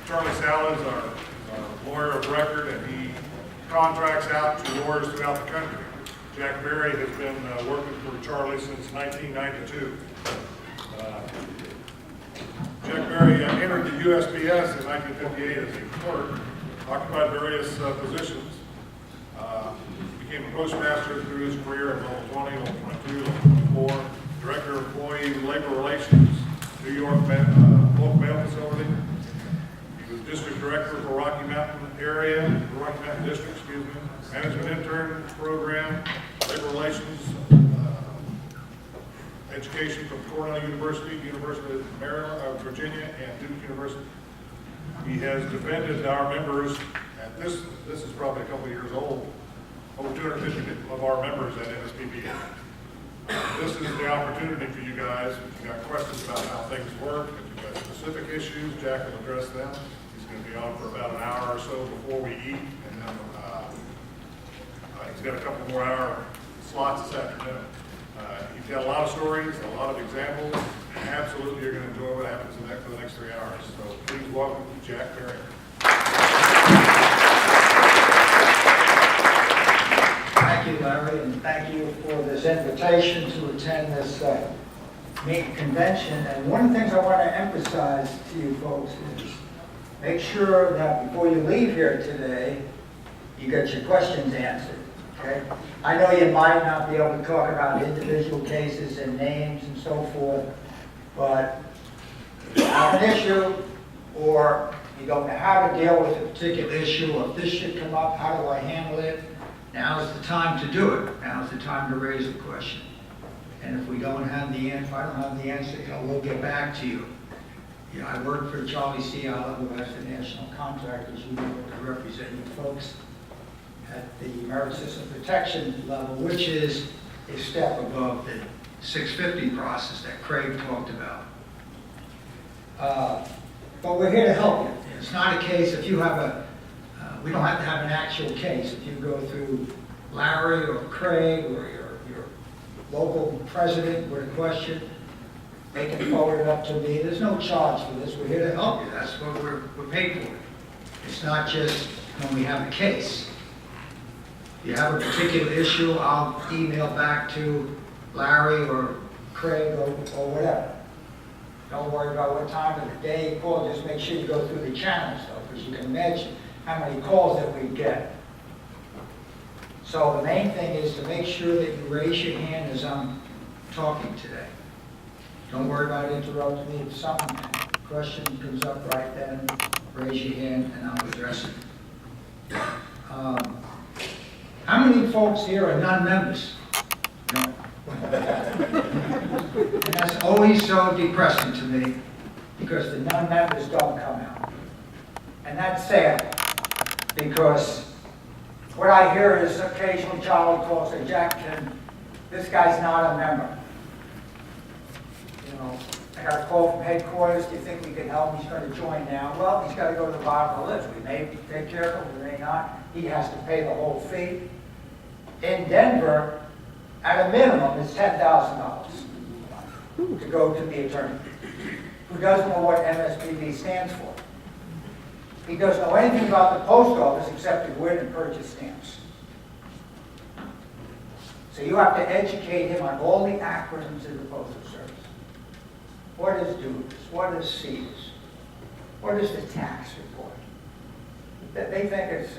Charlie Sciala is our lawyer of record, and he contracts out to lawyers throughout the country. Jack Berry has been working for Charlie since 1992. Jack Berry entered the USPS in 1958 as a clerk, occupied various positions, became a postmaster through his career at level 20, level 22, level 24, director of employee labor relations, New York local mail facility. He was district director for Rocky Mountain District, management intern program, labor relations, education from Cornell University, University of Maryland, Virginia, and Duke University. He has defended our members, and this is probably a couple of years old, over 250 of our members at NSPB. This is the opportunity for you guys. If you've got questions about how things work, if you've got specific issues, Jack will address them. He's going to be on for about an hour or so before we eat, and then he's got a couple more hour slots this afternoon. He's got a lot of stories, a lot of examples. Absolutely, you're going to enjoy what happens for the next 3 hours. So please welcome Jack Berry. Thank you, Larry, and thank you for this invitation to attend this convention. And one of the things I want to emphasize to you folks is make sure that before you leave here today, you get your questions answered. Okay? I know you might not be able to talk about individual cases and names and so forth, but if you have an issue or you don't know how to deal with a particular issue, or if this should come up, how do I handle it? Now is the time to do it. Now is the time to raise a question. And if we don't have the answer, if I don't have the answer, we'll get back to you. You know, I work for Charlie Sciala, who has the national contractors. You know, to represent you folks at the Merit System Protection level, which is a step above the 650 process that Craig talked about. But we're here to help you. It's not a case if you have we don't have to have an actual case. If you go through Larry or Craig or your local president with a question, they can forward it up to me. There's no charge for this. We're here to help you. That's what we're paid for. It's not just when we have a case. If you have a particular issue, I'll email back to Larry or Craig or whatever. Don't worry about what time of the day you call. Just make sure you go through the channels, though, because you can imagine how many calls that we get. So the main thing is to make sure that you raise your hand as I'm talking today. Don't worry about interrupting me. If some question comes up right then, raise your hand and I'll address it. How many folks here are non-members? No. And that's always so depressing to me because the non-members don't come out. And that's sad because what I hear is occasionally Charlie calls and say, Jack, this guy's not a member. You know, I got a call from headquarters. Do you think we can help him? He's going to join now. Well, he's got to go to the bottom of the list. We may take care of him, we may not. He has to pay the whole fee. In Denver, at a minimum, it's $10,000 to go to the attorney, who doesn't know what MSPB stands for. He doesn't know anything about the post office except to go in and purchase stamps. So you have to educate him on all the acronyms in the Postal Service. What is dues? What is C's? What is the tax report? They think it's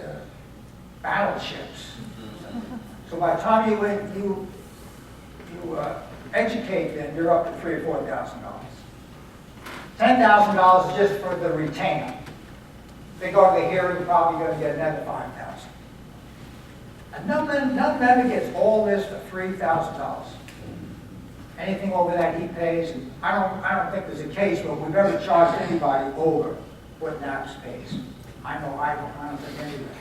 battleships. So by the time you educate them, you're up to $3,000 or $4,000. $10,000 is just for the retainer. If they go to the hearing, probably going to get another $5,000. And none member gets all this for $3,000. Anything over that he pays, and I don't think there's a case where we've ever charged anybody over what NAPS pays. I don't think anybody.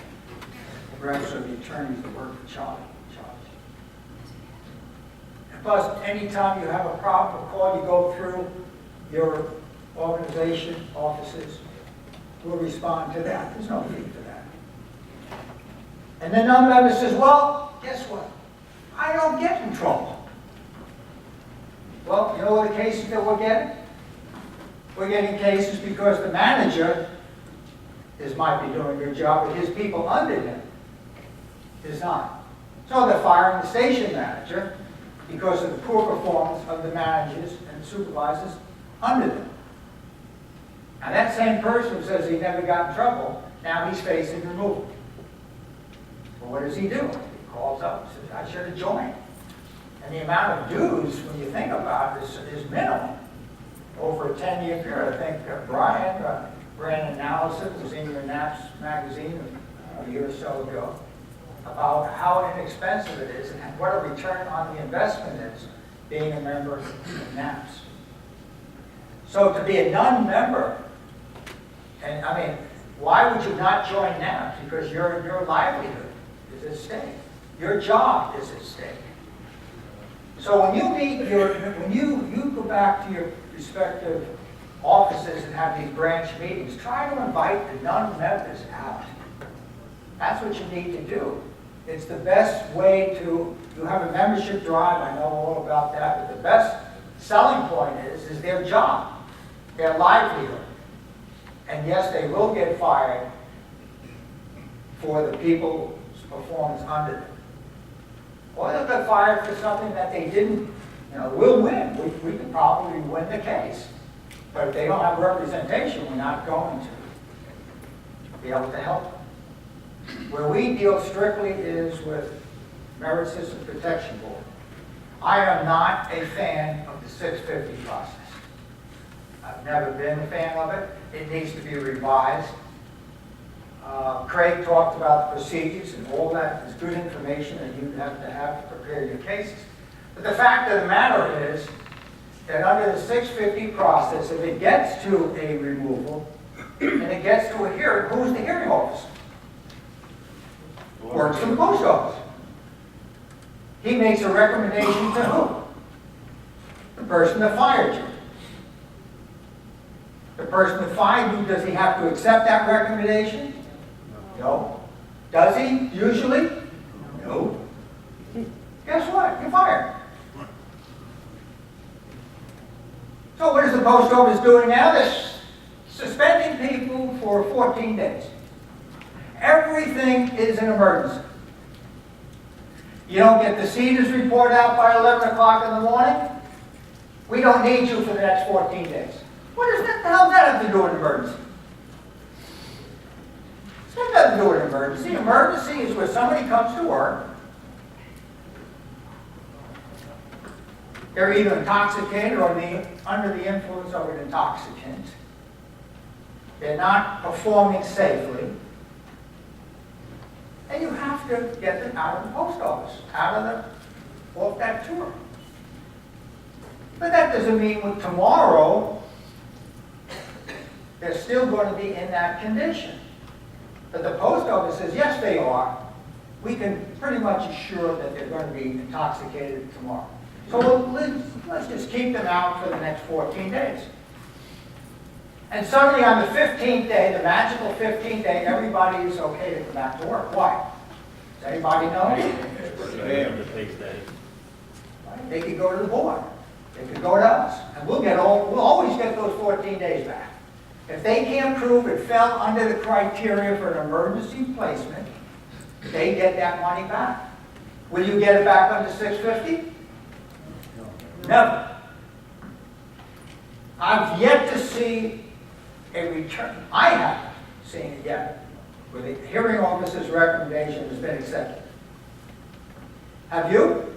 The rest of the attorneys that work for Charlie charge. And plus, anytime you have a problem or call, you go through your organization, offices, we'll respond to that. There's no fee for that. And then another member says, well, guess what? I don't get in trouble. Well, you know what the cases that we're getting? We're getting cases because the manager might be doing a good job, but his people under him is not. So they're firing the station manager because of the poor performance of the managers and supervisors under them. Now that same person who says he never got in trouble, now he's facing removal. Well, what does he do? He calls up and says, I should have joined. And the amount of dues, when you think about it, is minimal. Over a 10-year period, I think Brian ran an analysis, it was in your NAPS magazine a year or so ago, about how inexpensive it is and what a return on the investment is being a member of NAPS. So to be a non-member, and I mean, why would you not join NAPS? Because your livelihood is at stake. Your job is at stake. So when you meet when you go back to your respective offices and have these branch meetings, try to invite the non-members out. That's what you need to do. It's the best way to have a membership drive. I know all about that, but the best selling point is their job, their livelihood. And yes, they will get fired for the people's performance under them. Or they'll get fired for something that they didn't, we'll win. We can probably win the case. But if they don't have representation, we're not going to be able to help them. Where we deal strictly is with Merit System Protection Board. I am not a fan of the 650 process. I've never been a fan of it. It needs to be revised. Craig talked about the procedures, and all that is good information that you have to prepare your cases. But the fact of the matter is that under the 650 process, if it gets to a removal and it gets to a hearing, who's the hearing officer? Works for the post office. He makes a recommendation to who? The person that fired you. The person that fired you, does he have to accept that recommendation? No. Does he, usually? No. Guess what? You're fired. So what is the post office doing now? They're suspending people for 14 days. Everything is an emergency. You don't get the Cedars report out by 11 o'clock in the morning, we don't need you for the next 14 days. What does that, the hell does that have to do with an emergency? It's got nothing to do with an emergency. Emergency is where somebody comes to work, they're either intoxicated or under the influence of an intoxicant. They're not performing safely. And you have to get them out of the post office, off that tour. But that doesn't mean with tomorrow, they're still going to be in that condition. But the post office says, yes, they are. We can pretty much assure that they're going to be intoxicated tomorrow. So let's just keep them out for the next 14 days. And suddenly on the 15th day, the magical 15th day, everybody is okay to come back to work. Why? Does anybody know? Right? They could go to the board. They could go to us. And we'll always get those 14 days back. If they can't prove it fell under the criteria for an emergency placement, they get that money back. Will you get it back under 650? Never. I've yet to see a return. I haven't seen it yet, where the hearing officer's recommendation has been accepted. Have you?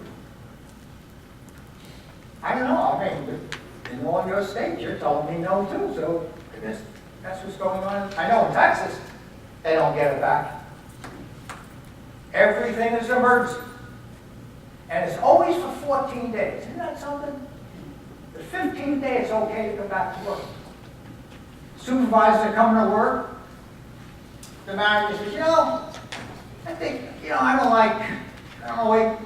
I don't know. I mean, in all your states, you're telling me no too. So I guess that's what's going on. I know in Texas, they don't get it back. Everything is emergency. And it's always for 14 days. Isn't that something? The 15th day, it's okay to come back to work. Supervisors are coming to work. The manager says, I think, I don't know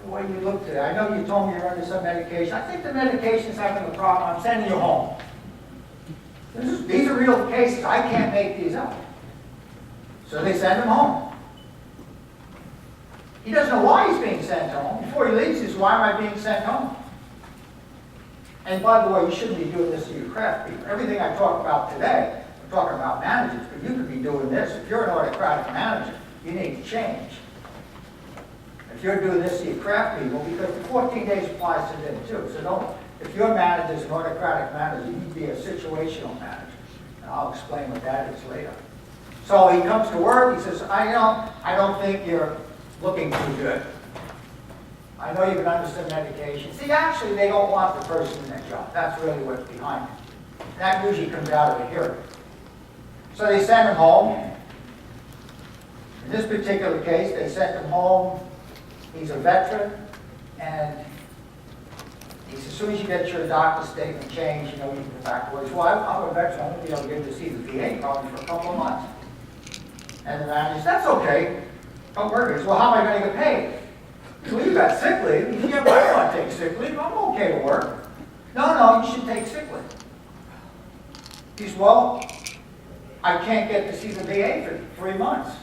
the way you look today. I know you told me you're under some medication. I think the medication's having a problem. I'm sending you home. These are real cases. I can't make these up. So they send him home. He doesn't know why he's being sent home. Before he leaves, he says, why am I being sent home? And by the way, you shouldn't be doing this to your craft people. Everything I talk about today, I'm talking about managers, but you could be doing this. If you're an autocratic manager, you need to change. If you're doing this to your craft people, because the 14 days applies to them too. So don't, if your manager's an autocratic manager, you need to be a situational manager. And I'll explain what that is later. So he comes to work, he says, I don't think you're looking too good. I know you've been under some medication. See, actually, they don't want the person in that job. That's really what's behind it. That usually comes out of a hearing. So they send him home. In this particular case, they sent him home. He's a veteran, and he says, as soon as you get your doctor's statement changed, you know, you can go back to work. Well, I'm a veteran. I'm going to be able to get to see the VA probably for a couple of months. And the manager says, that's okay. Don't worry. He says, well, how am I going to get paid? Well, you got sick leave. He said, yeah, but I don't want to take sick leave. I'm okay to work. No, you should take sick leave. He says, well, I can't get to see the VA for 3 months.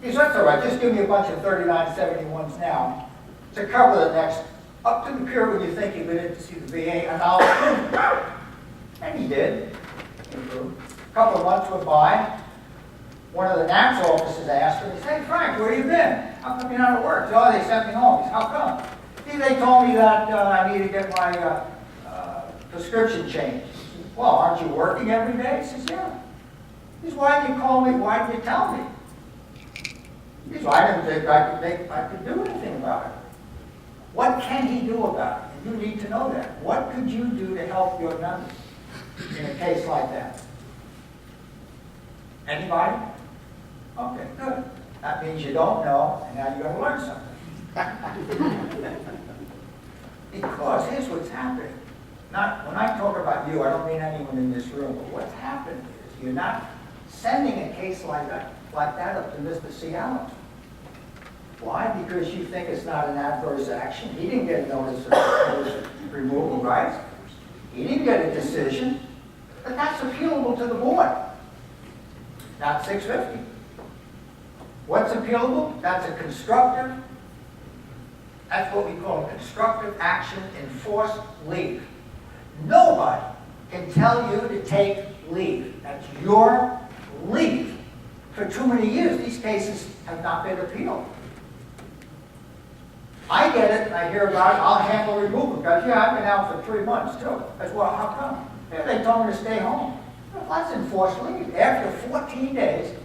He says, that's all right. Just give me a bunch of 3971s now to cover the next, up to the period when you think you've been in to see the VA, and I'll approve it. And he did. A couple of months went by. One of the NAPS officers asked him, he said, hey, Frank, where you been? How come you're not at work? Oh, they sent me home. He said, how come? See, they told me that I need to get my prescription changed. He said, well, aren't you working every day? He says, yeah. He says, why didn't you call me? Why didn't you tell me? He says, well, I didn't think I could do anything about it. What can he do about it? And you need to know that. What could you do to help your members in a case like that? Anybody? Okay, good. That means you don't know, and now you're going to learn something. Because here's what's happening. When I talk about you, I don't mean anyone in this room, but what's happened is you're not sending a case like that up to Mr. Sciala. Why? Because you think it's not an adverse action. He didn't get a notice of removal rights. He didn't get a decision. But that's appealable to the board. Not 650. What's appealable? That's a constructive, that's what we call a constructive action enforced leave. Nobody can tell you to take leave. That's your leave. For too many years, these cases have not been appealed. I get it, I hear about it, I'll handle removal, because yeah, I've been out for 3 months too. That's well, how come? Yeah, they told me to stay home. Well, that's enforced leave. After 14 days,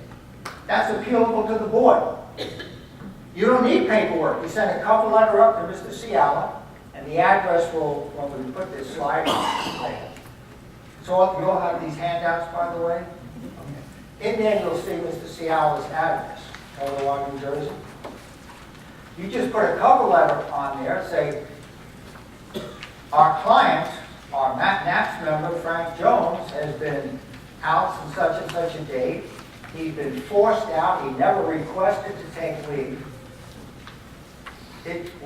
that's appealable to the board. You don't need paperwork. You send a cover letter up to Mr. Sciala, and the address will, when we put this slide on. So you'll have these handouts, by the way. In there, you'll see Mr. Sciala's address, Colorado, New Jersey. You just put a cover letter on there, say, our client, our NAPS member, Frank Jones, has been out since such and such a date. He's been forced out. He never requested to take leave.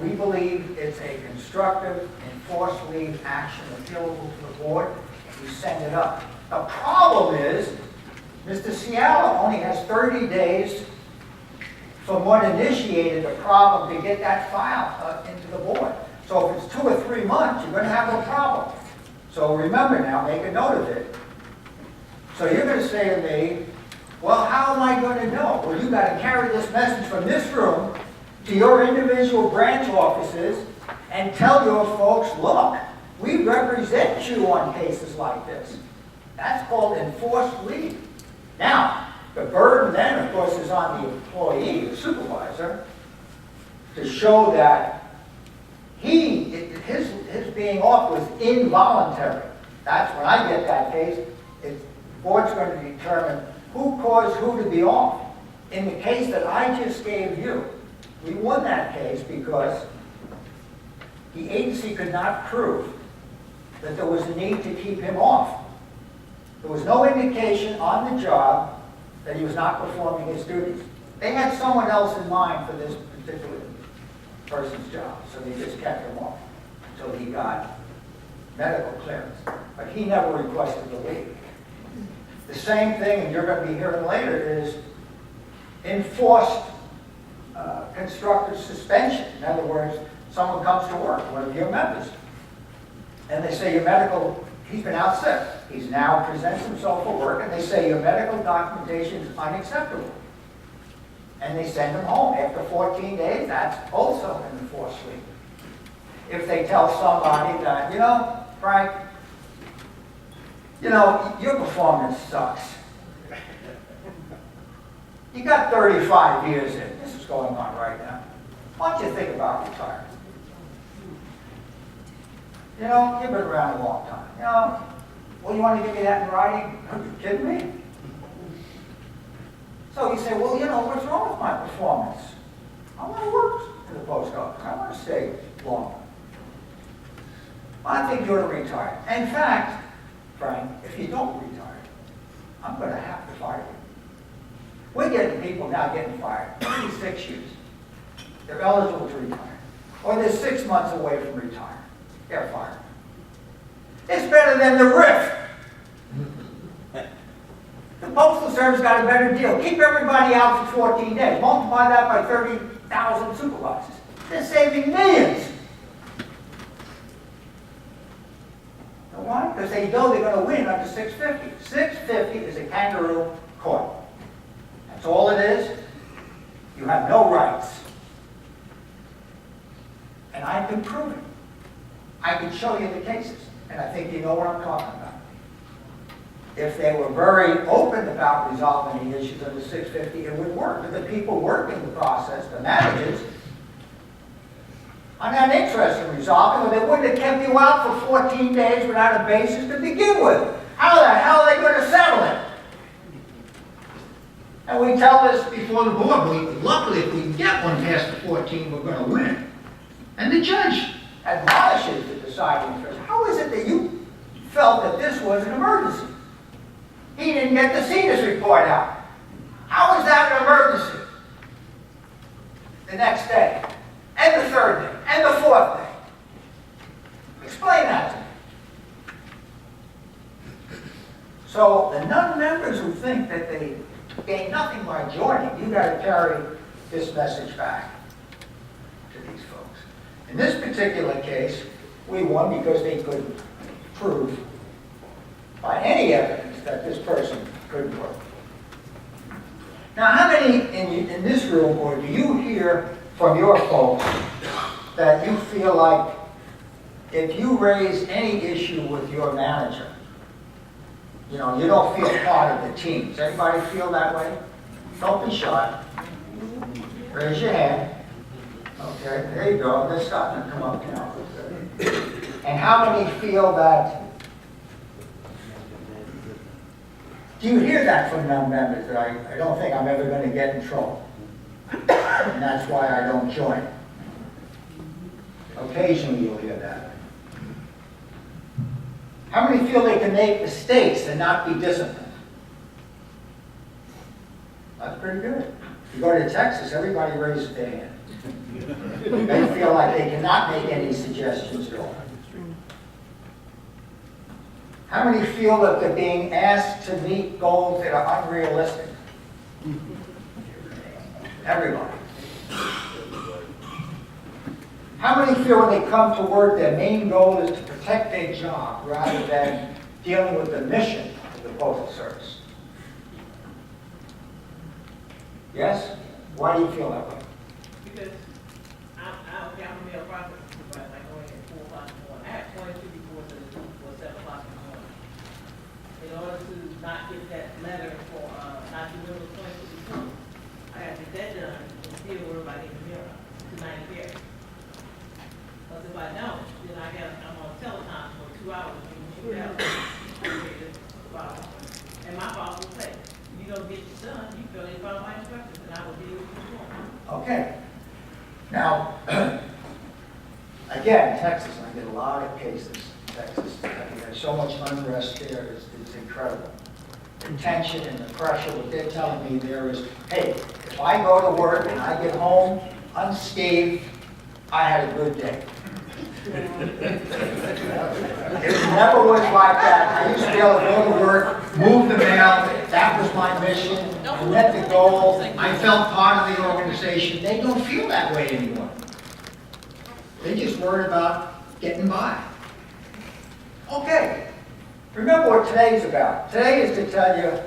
We believe it's a constructive, enforced leave action appealable to the board. You send it up. The problem is, Mr. Sciala only has 30 days from when initiated the problem to get that file into the board. So if it's 2 or 3 months, you're going to have a problem. So remember now, make a note of it. So you're going to say to me, well, how am I going to know? Well, you've got to carry this message from this room to your individual branch offices and tell your folks, look, we represent you on cases like this. That's called enforced leave. Now, the burden then, of course, is on the employee, the supervisor, to show that his being off was involuntary. That's when I get that case, the board's going to determine who caused who to be off. In the case that I just gave you, we won that case because the agency could not prove that there was a need to keep him off. There was no indication on the job that he was not performing his duties. They had someone else in mind for this particular person's job, so they just kept him off until he got medical clearance. But he never requested the leave. The same thing, and you're going to be hearing later, is enforced constructive suspension. In other words, someone comes to work, one of your members, and they say your medical, he's been out sick. He's now presents himself for work, and they say your medical documentation is unacceptable. And they send him home. After 14 days, that's also an enforced leave. If they tell somebody that, you know, Frank, you know, your performance sucks. You got 35 years in. This is going on right now. Why don't you think about retirement? You know, you've been around a long time. You know, well, you want to give me that in writing? Are you kidding me? So you say, well, you know, what's wrong with my performance? I want to work in the post office. I want to stay longer. Well, I think you ought to retire. In fact, Frank, if you don't retire, I'm going to have to fire you. We're getting people now getting fired every 6 years. They're eligible to retire. Or they're 6 months away from retiring. They're fired. It's better than the RIF. The Postal Service got a better deal. Keep everybody out for 14 days. Multiply that by 30,000 supervisors. They're saving millions. You know why? Because they know they're going to win under 650. 650 is a kangaroo court. That's all it is. You have no rights. And I can prove it. I can show you the cases. And I think you know what I'm talking about. If they were very open about resolving the issues under 650, it would work. But the people working the process, the managers, are not interested in resolving, or they wouldn't have kept you out for 14 days without a basis to begin with. How the hell are they going to settle it? And we tell this before the board. Luckily, if we can get one past the 14, we're going to win. And the judge admonishes the deciding official. How is it that you felt that this was an emergency? He didn't get the CEDAS report out. How is that an emergency? The next day, and the third day, and the fourth day. Explain that to me. So the non-members who think that they gain nothing by joining, you got to carry this message back to these folks. In this particular case, we won because they couldn't prove by any evidence that this person couldn't work. Now, how many in this room, or do you hear from your folks that you feel like if you raise any issue with your manager, you know, you don't feel part of the team? Does anybody feel that way? Don't be shy. Raise your hand. Okay, there you go. They're starting to come up now. And how many feel that? Do you hear that from non-members, that I don't think I'm ever going to get in trouble? And that's why I don't join. Occasionally you'll hear that. How many feel they can make mistakes and not be disciplined? That's pretty good. You go to Texas, everybody raises their hand. They feel like they cannot make any suggestions at all. How many feel that they're being asked to meet goals that are unrealistic? Everybody. How many feel when they come to work their main goal is to protect their job rather than dealing with the mission of the Postal Service? Yes? Why do you feel that way? Because I'm a male prophet, but like going at 4 o'clock in the morning. I have 22 reports in the group for 7 o'clock in the morning. In order to not get that letter for, not to remember 22 reports, I got to get that done and still worry about in the mirror tonight here. Because if I don't, then I'm on telecom for 2 hours and shoot out. And my boss will say, if you don't get this done, you feel they follow my instructions, and I will deal with you tomorrow. Okay. Now, again, Texas, I get a lot of cases in Texas. I mean, there's so much unrest there, it's incredible. The tension and the pressure, what they're telling me there is, hey, if I go to work and I get home unscathed, I had a good day. It never was like that. I used to be able to go to work, move the mail, that was my mission, I met the goal, I felt part of the organization. They don't feel that way anymore. They just worry about getting by. Okay, Remember what today's about. Today is to tell you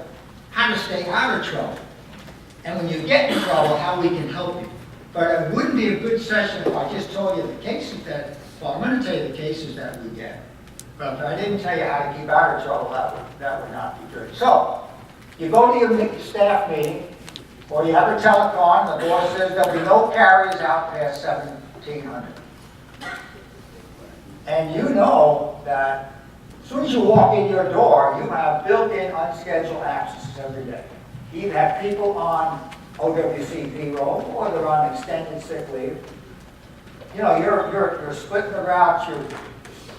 how to stay out of trouble. And when you get in trouble, how we can help you. But it wouldn't be a good session if I just told you the cases that, well, I'm going to tell you the cases that we get. But if I didn't tell you how to keep out of trouble, that would not be good. So, you go to your staff meeting, or you have a telecon, the boss says there'll be no carriers out past 1700. And you know that as soon as you walk in your door, you have built-in unscheduled absences every day. You either have people on OWC payroll, or they're on extended sick leave. You know, you're splitting the routes, you're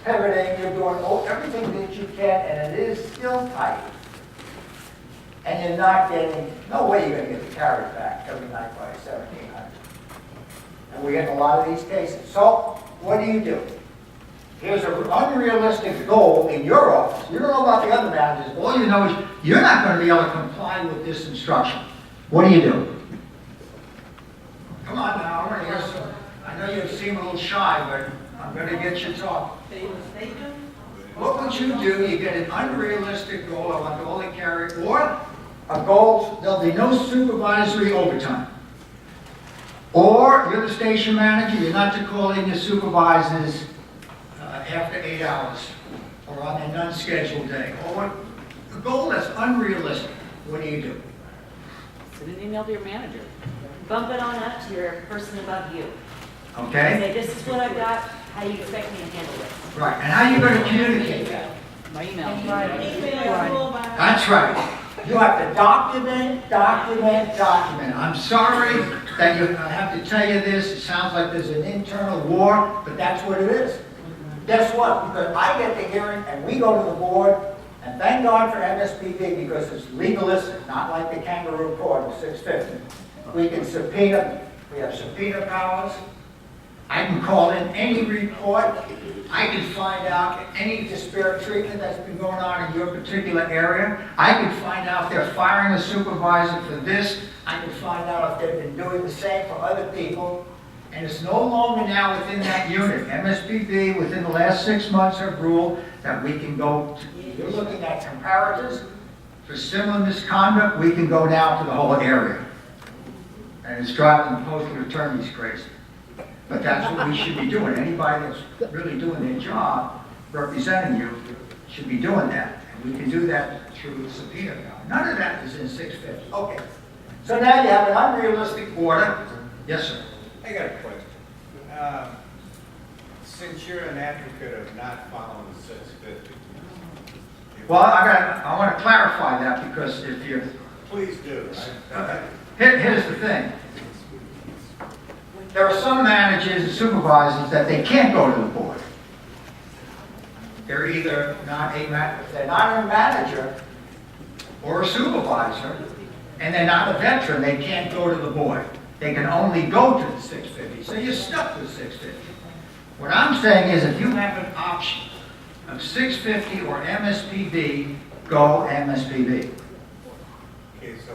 pivoting, you're doing everything that you can, and it is still tight. And you're not getting, no way you're going to get the carriage back every night by 1700. And we're getting a lot of these cases. So, what do? Here's an unrealistic goal in your office. You don't know about the other managers. All you know is you're not going to be able to comply with this instruction. What do? Come on now, I want to hear some. I know you seem a little shy, but I'm going to get you talking. What would you do? You get an unrealistic goal. I want all the carry, or a goal, there'll be no supervisory overtime. Or you're the station manager, you're not to call in your supervisors after 8 hours or on an unscheduled day. Or a goal that's unrealistic. What do? Send an email to your manager. Bump it on up to your person above you. Okay? Say, this is what I've got, how do you expect me to handle this? Right, and how are you going to communicate that? My email. That's right. You have to document. I'm sorry that I have to tell you this. It sounds like there's an internal war, but that's what it is. Guess what? Because I get the hearing and we go to the board, and thank God for MSPB because it's legalistic, not like the kangaroo court of 650. We can subpoena, we have subpoena powers. I can call in any report. I can find out any disparate treatment that's been going on in your particular area. I can find out if they're firing a supervisor for this. I can find out if they've been doing the same for other people. And it's no longer now within that unit. MSPB, within the last 6 months, have ruled that we can go, you're looking at comparators. For similar misconduct, we can go down to the whole area. And it's driving the postal attorneys crazy. But that's what we should be doing. Anybody that's really doing their job, representing you, should be doing that. And we can do that through subpoena power. None of that is in 650. Okay. So now you have an unrealistic order. Yes, sir. I got a question. Since you're an advocate of not following the 650. Well, I want to clarify that because if you're... Please do. Here's the thing. There are some managers and supervisors that they can't go to the board. They're either not a manager or a supervisor, and they're not a veteran. They can't go to the board. They can only go to the 650. So you're stuck with 650. What I'm saying is if you have an option of 650 or MSPB, go MSPB. Okay, so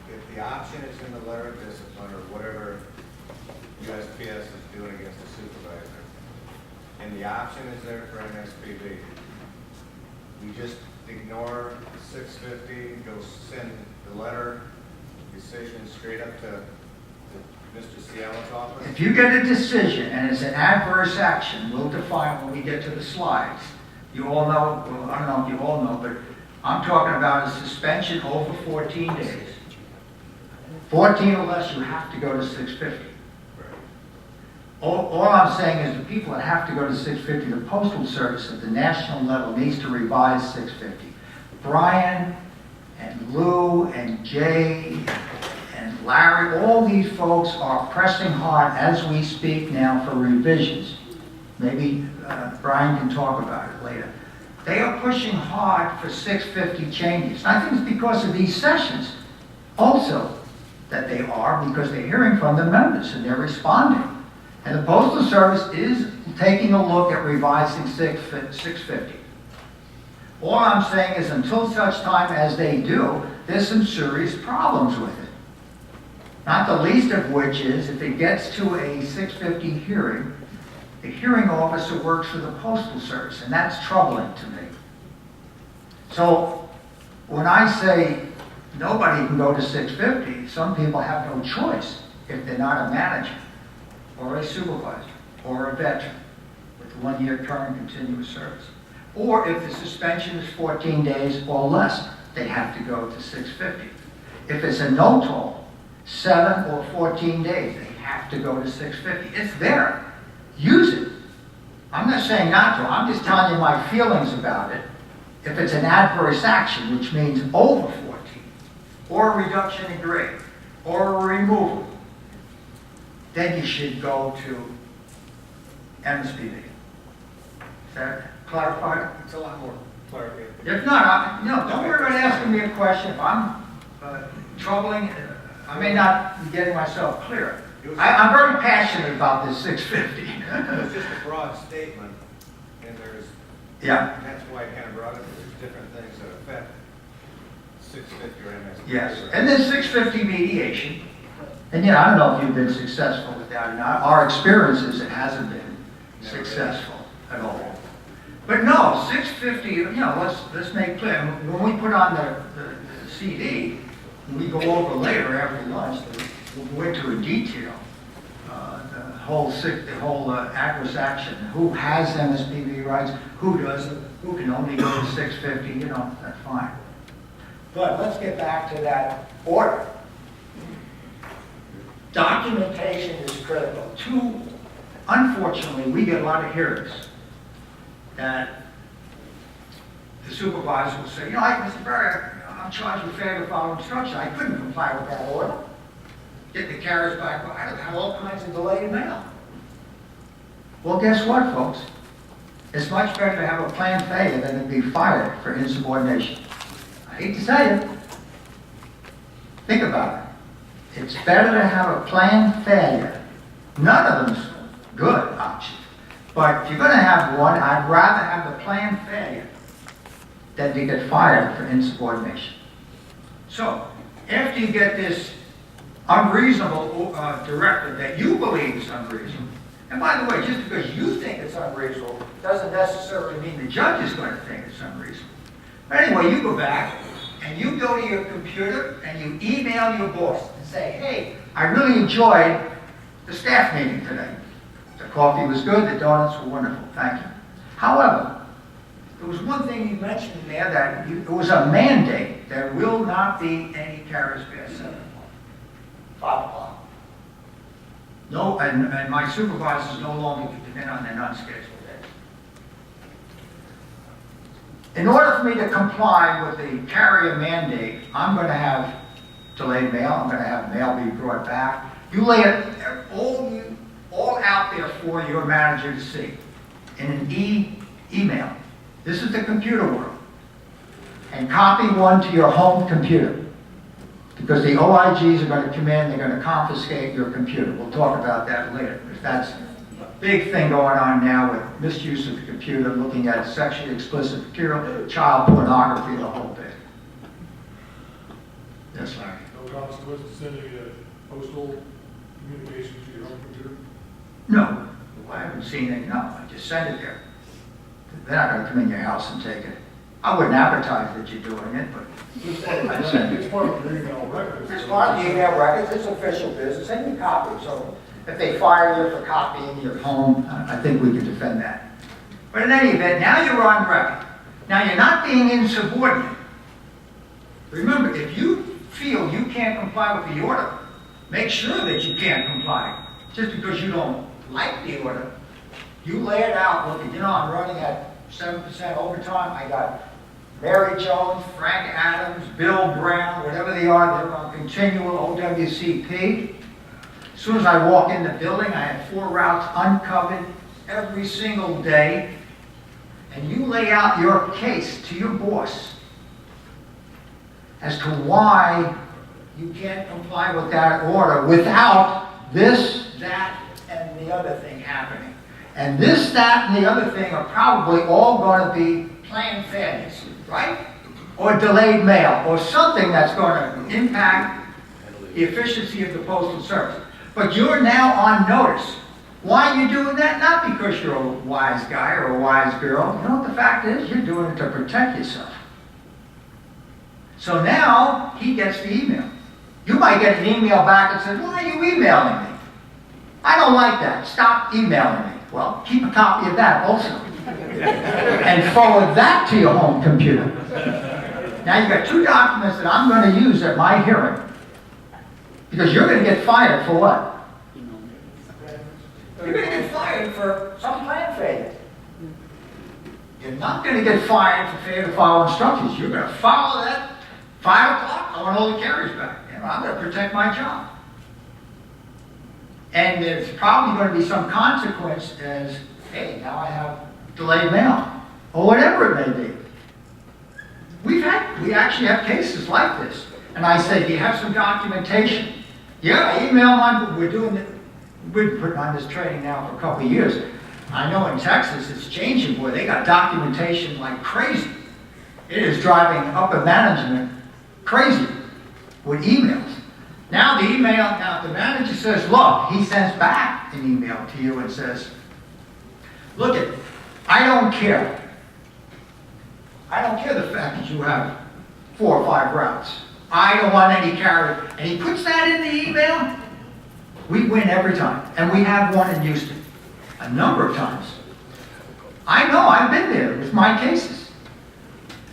if the option is in the letter of discipline or whatever USPS is doing against the supervisor, and the option is there for MSPB, we just ignore 650, go send the letter decision straight up to Mr. Sciala's office? If you get a decision and it's an adverse action, we'll define when we get to the slides. You all know, well, I don't know if you all know, but I'm talking about a suspension over 14 days. 14 or less, you have to go to 650. All I'm saying is the people that have to go to 650, the Postal Service at the national level needs to revise 650. Brian and Lou and Jay and Larry, all these folks are pressing hard as we speak now for revisions. Maybe Brian can talk about it later. They are pushing hard for 650 changes. I think it's because of these sessions also that they are, because they're hearing from the members and they're responding. And the Postal Service is taking a look at revising 650. All I'm saying is until such time as they do, there's some serious problems with it. Not the least of which is if it gets to a 650 hearing, the hearing officer works for the Postal Service, and that's troubling to me. So when I say nobody can go to 650, some people have no choice if they're not a manager or a supervisor or a veteran with a 1-year term continuous service. Or if the suspension is 14 days or less, they have to go to 650. If it's a no toll, 7 or 14 days, they have to go to 650. It's there. Use it. I'm not saying not to. I'm just telling you my feelings about it. If it's an adverse action, which means over 14, or a reduction in grade, or a removal, then you should go to MSPB. Is that clarified? It's a lot more clarified. If not, don't worry about asking me a question. If I'm troubling, I may not be getting myself clear. I'm very passionate about this 650. It's just a broad statement, and Yeah. that's why I kind of brought it, there's different things that affect 650 or MSP. Yes, and then 650 mediation. And I don't know if you've been successful with that or not. Our experience is it hasn't been successful at all. But no, 650, let's make clear. When we put on the CD, and we go over later after lunch, we'll go into a detail, the whole adverse action, who has MSPB rights, who doesn't, who can only go to 650, that's fine. But let's get back to that order. Documentation is critical. Unfortunately, we get a lot of hearings that the supervisor will say, Mr. Berry, I'm charged with failure to follow instruction. I couldn't comply with that order. Get the carriers back. I have all kinds of delayed mail. Well, guess what, folks? It's much better to have a planned failure than to be fired for insubordination. I hate to say it. Think about it. It's better to have a planned failure. None of them's good options. But if you're going to have one, I'd rather have the planned failure than to get fired for insubordination. So, after you get this unreasonable directive that you believe is unreasonable, and by the way, just because you think it's unreasonable doesn't necessarily mean the judge is going to think it's unreasonable. But anyway, you go back and you go to your computer and you email your boss and say, hey, I really enjoyed the staff meeting today. The coffee was good, the donuts were wonderful, thank you. However, there was one thing you mentioned there that it was a mandate. There will not be any carriers past 7 o'clock, 5 o'clock. No, and my supervisors no longer can come in on an unscheduled day. In order for me to comply with the carrier mandate, I'm going to have delayed mail. I'm going to have mail be brought back. You lay it all out there for your manager to see in an email. This is the computer world. And copy one to your home computer. Because the OIGs are going to come in, they're going to confiscate your computer. We'll talk about that later. Because that's a big thing going on now with misuse of the computer, looking at sexually explicit material, child pornography, the whole bit. Yes, Larry. No consequence to sending a postal communication to your home computer? No, I haven't seen it. No, I just send it there. They're not going to come in your house and take it. I wouldn't advertise that you're doing it, but I send it. It's part of your email records. It's part of the email records. It's official business. Send me copies. So if they fire you for copying your home, I think we can defend that. But in any event, now you're on record. Now you're not being insubordinate. Remember, if you feel you can't comply with the order, make sure that you can't comply. Just because you don't like the order, you lay it out. Look, I'm running at 7% overtime. I got Mary Jones, Frank Adams, Bill Brown, whatever they are, they're on continual OWCP. As soon as I walk in the building, I have 4 routes uncovered every single day. And you lay out your case to your boss as to why you can't comply with that order without this, that, and the other thing happening. And this, that, and the other thing are probably all going to be planned failures, right? Or delayed mail, or something that's going to impact the efficiency of the Postal Service. But you're now on notice. Why are you doing that? Not because you're a wise guy or a wise girl. You know what the fact is? You're doing it to protect yourself. So now he gets the email. You might get an email back that says, why are you emailing me? I don't like that. Stop emailing me. Well, keep a copy of that also. And forward that to your home computer. Now you've got 2 documents that I'm going to use at my hearing. Because you're going to get fired for what? You're going to get fired for some plan failure. You're not going to get fired for failure to follow instructions. You're going to follow that 5 o'clock. I want all the carriers back. You know, I'm going to protect my job. And there's probably going to be some consequence as, hey, now I have delayed mail, or whatever it may be. We actually have cases like this. And I say, do you have some documentation? Yeah, I email mine, we've been putting on this training now for a couple of years. I know in Texas it's changing, boy, they got documentation like crazy. It is driving upper management crazy with emails. Now the manager says, look, he sends back an email to you and says, look it, I don't care. I don't care the fact that you have 4 or 5 routes. I don't want any carrier. And he puts that in the email. We win every time. And we have one in Houston a number of times. I know, I've been there with my cases.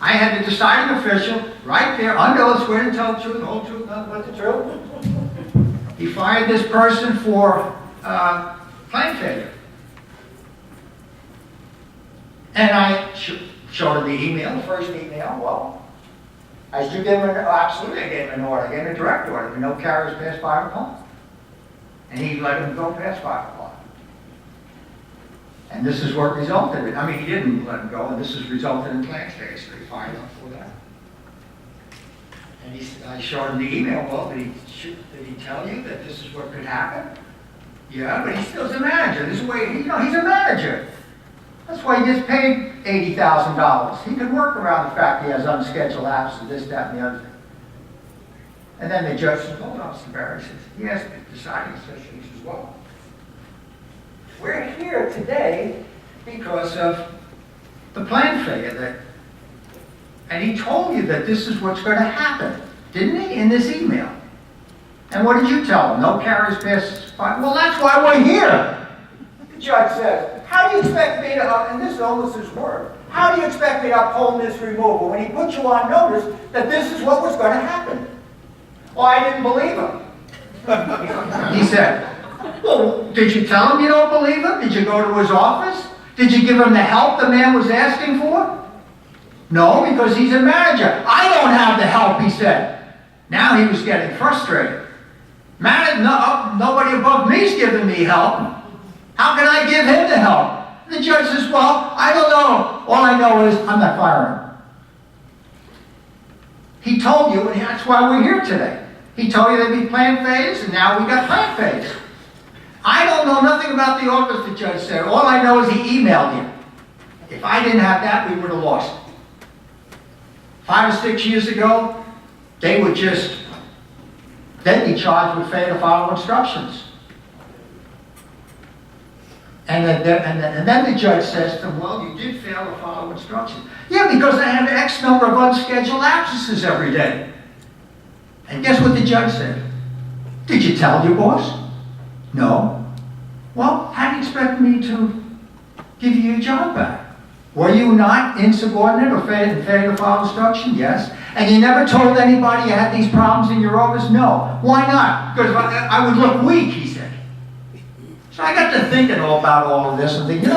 I had the deciding official right there, under oath, swear to tell the truth, the whole truth, nothing but the truth. He fired this person for plan failure. And I showed him the email, the first email. Well, I should give him absolutely, I gave him an order. I gave him a direct order. No carriers past 5 o'clock. And he let him go past 5 o'clock. And this is what resulted in, I mean, he didn't let him go, and this has resulted in plan failure, so he fired him for that. And I showed him the email. Well, did he tell you that this is what could happen? Yeah, but he still's a manager. This is why, he's a manager. That's why he gets paid $80,000. He can work around the fact he has unscheduled absences, this, that, and the other thing. And then the judge says, hold on, Mr. Barry. He says, he has the deciding official. He says, well, we're here today because of the plan failure. And he told you that this is what's going to happen, didn't he, in this email? And what did you tell him? No carriers past 5? Well, that's why we're here. The judge says, how do you expect me to, and this is almost his word, how do you expect me to uphold this removal when he put you on notice that this is what was going to happen? Well, I didn't believe him. He said, well, did you tell him you don't believe him? Did you go to his office? Did you give him the help the man was asking for? No, because he's a manager. I don't have the help, he said. Now he was getting frustrated. Nobody above me's giving me help. How can I give him the help? The judge says, well, I don't know. All I know is I'm not firing him. He told you, and that's why we're here today. He told you there'd be plan phase, and now we got plan phase. I don't know nothing about the office, the judge said. All I know is he emailed you. If I didn't have that, we would have lost. 5 or 6 years ago, they'd be charged with failure to follow instructions. And then the judge says to them, well, you did fail to follow instructions. Yeah, because I had X number of unscheduled absences every day. And guess what the judge said? Did you tell your boss? No. Well, how do you expect me to give you your job back? Were you not insubordinate or failure to follow instruction? Yes. And you never told anybody you had these problems in your office? No. Why not? Because I would look weak, he said. So I got to thinking about all of this and thinking,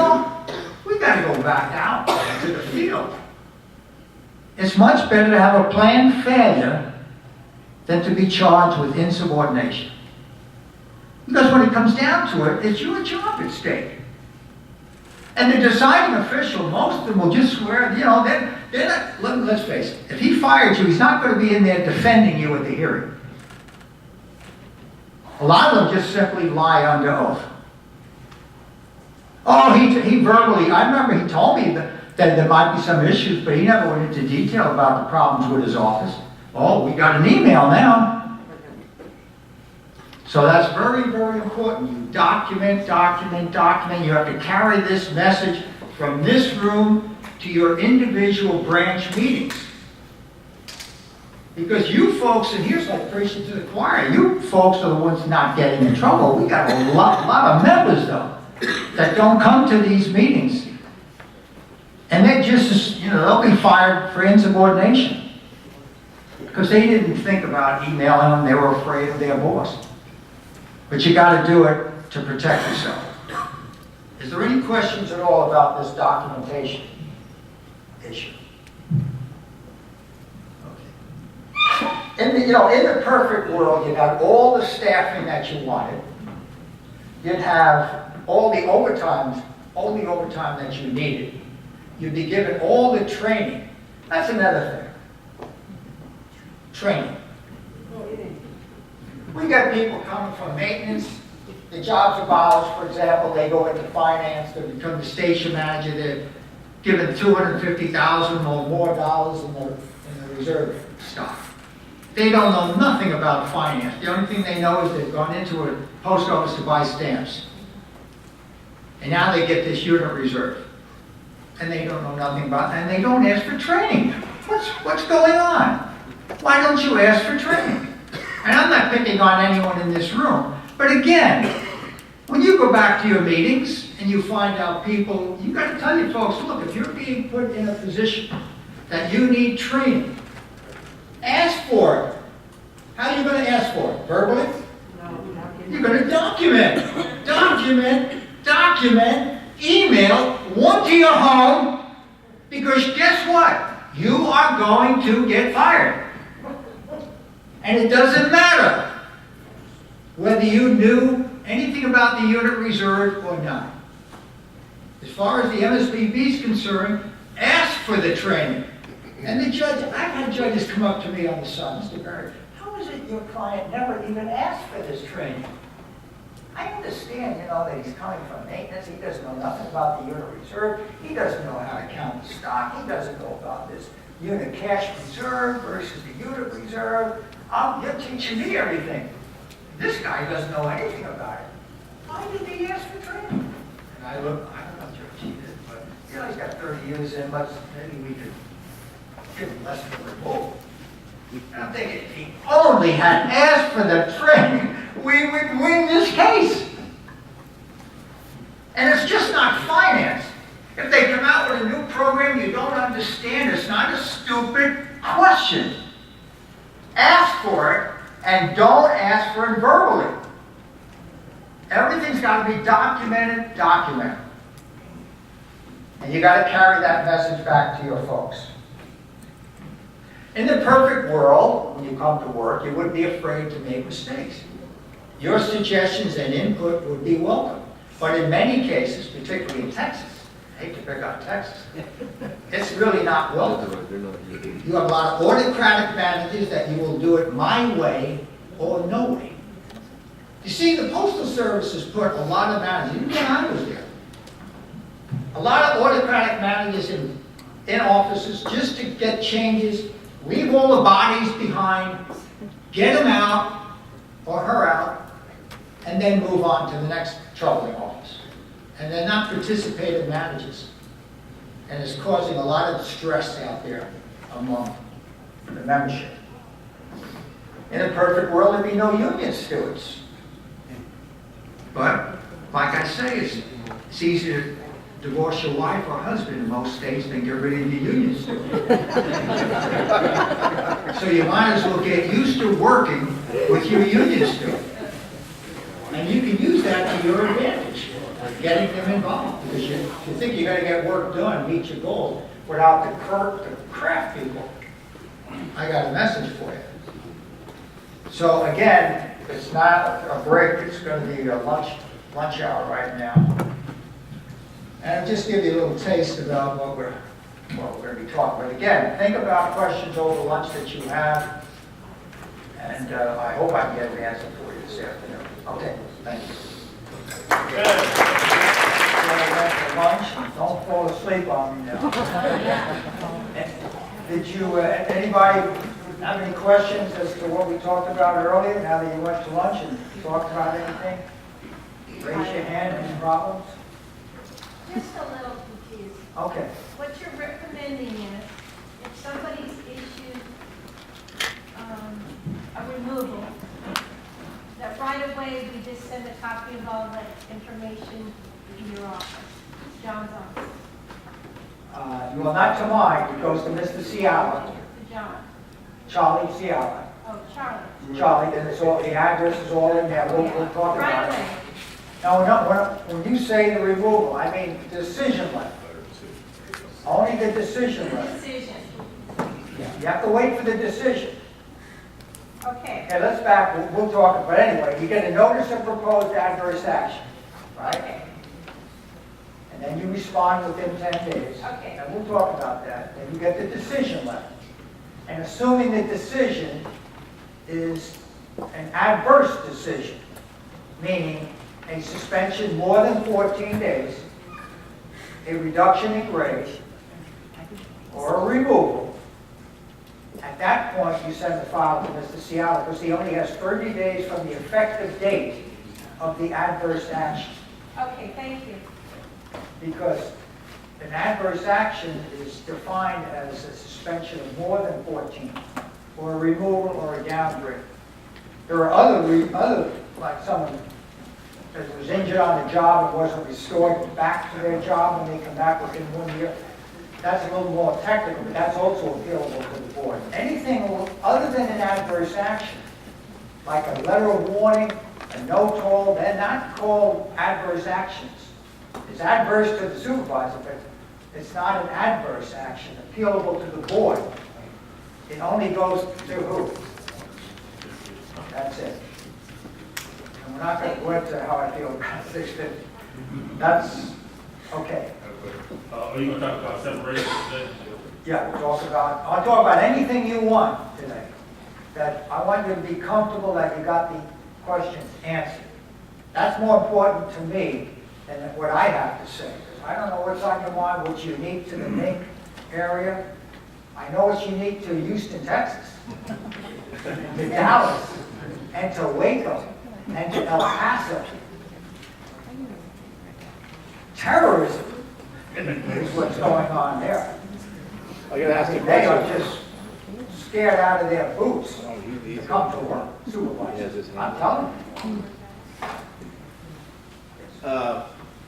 we got to go back out to the field. It's much better to have a planned failure than to be charged with insubordination. Because when it comes down to it, it's your job at stake. And the deciding official, most of them will just swear, they're not, let's face it, if he fired you, he's not going to be in there defending you at the hearing. A lot of them just simply lie under oath. Oh, he verbally, I remember he told me that there might be some issues, but he never went into detail about the problems with his office. Oh, we got an email now. So that's very, very important. You document. You have to carry this message from this room to your individual branch meetings. Because you folks, and here's like preaching to the choir, you folks are the ones not getting in trouble. We got a lot of members though, that don't come to these meetings. And they just, they'll be fired for insubordination. Because they didn't think about emailing them, they were afraid of their boss. But you got to do it to protect yourself. Is there any questions at all about this documentation issue? Okay. In the perfect world, you'd have all the staffing that you wanted. You'd have all the overtime that you needed. You'd be given all the training. That's another thing. Training. We got people coming from maintenance. The job's abolished, for example, they go into finance, they become the station manager, they're given $250,000 or more dollars in the reserve stock. They don't know nothing about finance. The only thing they know is they've gone into a post office to buy stamps. And now they get this unit reserve. And they don't know nothing about it, and they don't ask for training. What's going on? Why don't you ask for training? And I'm not picking on anyone in this room, but again, when you go back to your meetings and you find out people, you got to tell your folks, look, if you're being put in a position that you need training, ask for it. How are you going to ask for it? Verbally? You're going to document, email, one to your home, because guess what? You are going to get fired. And it doesn't matter whether you knew anything about the unit reserve or not. As far as the MSBB is concerned, ask for the training. And the judge, I've had judges come up to me on the side, Mr. Barry, how is it your client never even asked for this training? I understand, that he's coming from maintenance. He doesn't know nothing about the unit reserve. He doesn't know how to count the stock. He doesn't know about this unit cash reserve versus the unit reserve. You're teaching me everything. This guy doesn't know anything about it. Why did he ask for training? And I don't know, Judge, he did, but he's got 30 years in, but maybe we could give him less of a removal. And I'm thinking, if he only had asked for the training, we would win this case. And it's just not finance. If they come out with a new program you don't understand, it's not a stupid question. Ask for it, and don't ask for it verbally. Everything's got to be documented. And you got to carry that message back to your folks. In the perfect world, when you come to work, you wouldn't be afraid to make mistakes. Your suggestions and input would be welcome. But in many cases, particularly in Texas, I hate to pick on Texas, it's really not welcome. You have a lot of autocratic managers that you will do it my way or no way. You see, the Postal Service has put a lot of managers, even when I was there, a lot of autocratic managers in offices just to get changes, leave all the bodies behind, get them out or her out, and then move on to the next troubling office. And they're not participative managers. And it's causing a lot of stress out there among the membership. In a perfect world, there'd be no union stewards. But, like I say, it's easier to divorce your wife or husband in most states than get rid of your union steward. So you might as well get used to working with your union steward. And you can use that to your advantage, getting them involved. Because you think you're going to get work done, meet your goal, without the craft people. I got a message for you. So again, it's not a break, it's going to be a lunch hour right now. And I'll just give you a little taste about what we're going to be talking about. Again, think about questions over lunch that you have, and I hope I can get an answer for you this afternoon. Okay, thank you. Lunch, and don't fall asleep on me now. Did you, anybody have any questions as to what we talked about earlier, now that you went to lunch and talked about anything? Raise your hand, any problems? Just a little confused. Okay. What you're recommending is, if somebody's issued removal, that right away we just send a copy of all the information to your office, John's office, Well, not to mine, it goes to Mr. Sciala, to John. Charlie Sciala. Oh, Charlie. Charlie, and it's all, the address is all in there, we'll talk Right about it. away. No, when you say the removal, I mean decision letter. Only the decision letter. Decision. You have to wait for the decision. Okay. Okay, let's back, we'll talk, but anyway, you get a notice of proposed adverse action, right? Okay. And then you respond within 10 days. Okay. And we'll talk about that. Then you get the decision letter. And assuming the decision is an adverse decision, meaning a suspension more than 14 days, a reduction in grade, or a removal, at that point you send the file to Mr. Sciala because he only has 30 days from the effective date of the adverse action. Okay, thank you. Because an adverse action is defined as a suspension of more than 14, or a removal or a downgrade. There are other, like someone that was injured on the job and wasn't restored back to their job when they come back within 1 year. That's a little more technical, but that's also appealable to the board. Anything other than an adverse action, like a letter of warning, a no toll, they're not called adverse actions. It's adverse to the supervisor, but it's not an adverse action, appealable to the board. It only goes to who? That's it. And we're not going to go into how I feel about 650. That's, okay. Are you gonna talk about separation today? Yeah, I'll talk about anything you want today. That I want you to be comfortable that you got the questions answered. That's more important to me than what I have to say. I don't know what's on your mind, what's unique to the Mink area. I know it's unique to Houston, Texas, to Dallas, and to Waco, and to El Paso. Terrorism is what's going on there. I gotta ask I you mean, a they are question. just scared out of their boots Oh, to he's come to work, supervisors. I'm telling you.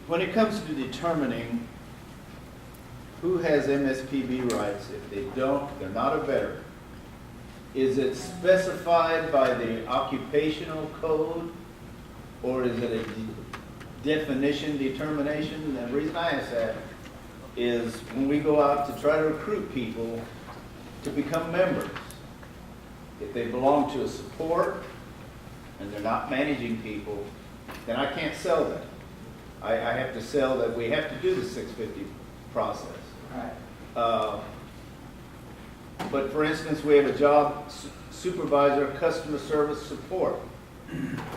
When it comes to determining who has MSPB rights, if they don't, they're not a veteran. Is it specified by the occupational code, or is it a definition determination? And the reason I ask that is when we go out to try to recruit people to become members, if they belong to a support and they're not managing people, then I can't sell them. I have to sell that we have to do the 650 process. Right. But for instance, we have a job supervisor, customer service support.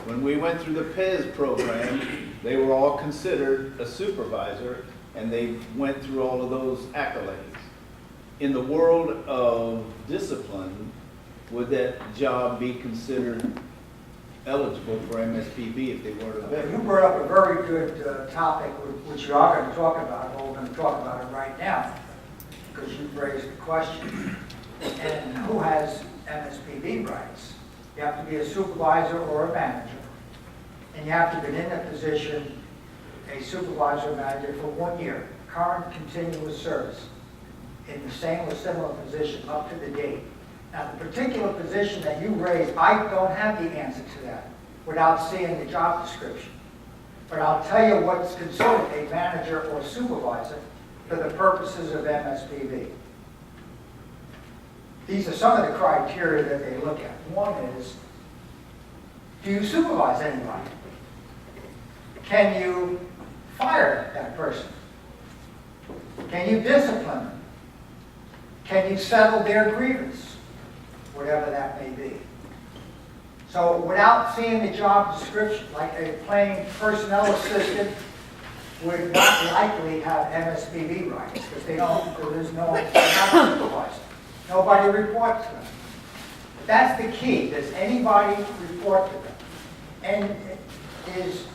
When we went through the PEZ program, they were all considered a supervisor, and they went through all of those accolades. In the world of discipline, would that job be considered eligible for MSPB if they weren't a You veteran? brought up a very good topic, which you are going to talk about. Well, we're going to talk about it right now, because you've raised the question. And who has MSPB rights? You have to be a supervisor or a manager. And you have to have been in a position, a supervisor or manager, for 1 year, current continuous service, in the same or similar position up to the date. Now, the particular position that you raised, I don't have the answer to that without seeing the job description. But I'll tell you what's considered a manager or supervisor for the purposes of MSPB. These are some of the criteria that they look at. One is, do you supervise anybody? Can you fire that person? Can you discipline them? Can you settle their grievance? Whatever that may be. So without seeing the job description, like a plain personnel assistant would not likely have MSPB rights, because they don't, there's no, they're not supervised. Nobody reports to them. But that's the key. Does anybody report to them? And does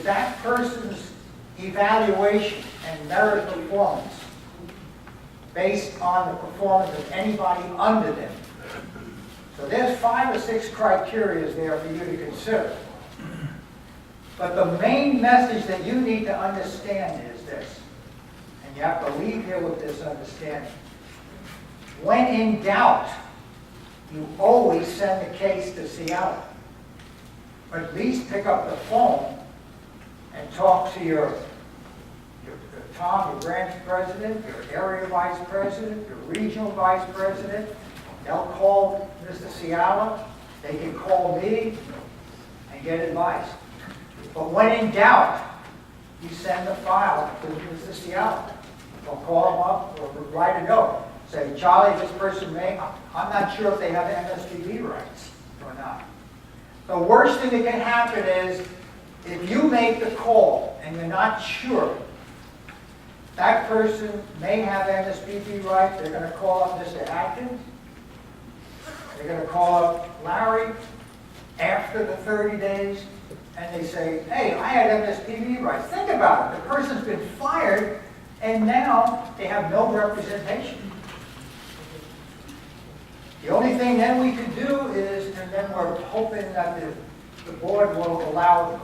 that person's evaluation and merit performance based on the performance of anybody under them? So there's 5 or 6 criteria there for you to consider. But the main message that you need to understand is this, and you have to leave here with this understanding. When in doubt, you always send the case to Sciala. But at least pick up the phone and talk to your Tom, your branch president, your area vice president, your regional vice president. They'll call Mr. Sciala. They can call me and get advice. But when in doubt, you send the file to Mr. Sciala. They'll call him up or write a note. Say, Charlie, this person may, I'm not sure if they have MSPB rights or not. The worst thing that can happen is if you make the call and you're not sure, that person may have MSPB rights. They're going to call up Mr. Atkins. They're going to call up Larry after the 30 days, and they say, hey, I had MSPB rights. Think about it. The person's been fired, and now they have no representation. The only thing then we can do is, and then we're hoping that the board will allow,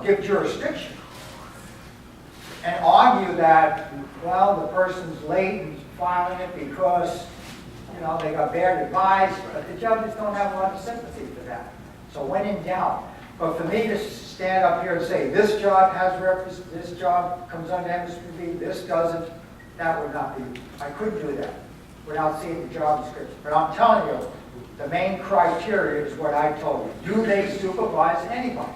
give jurisdiction. And argue that, well, the person's late in filing it because, they got bad advice, but the judges don't have a lot of sympathy for that. So when in doubt. But for me to stand up here and say, this job has this job comes under MSPB, this doesn't, that would not be, I couldn't do that without seeing the job description. But I'm telling you, the main criteria is what I told you. Do they supervise anybody?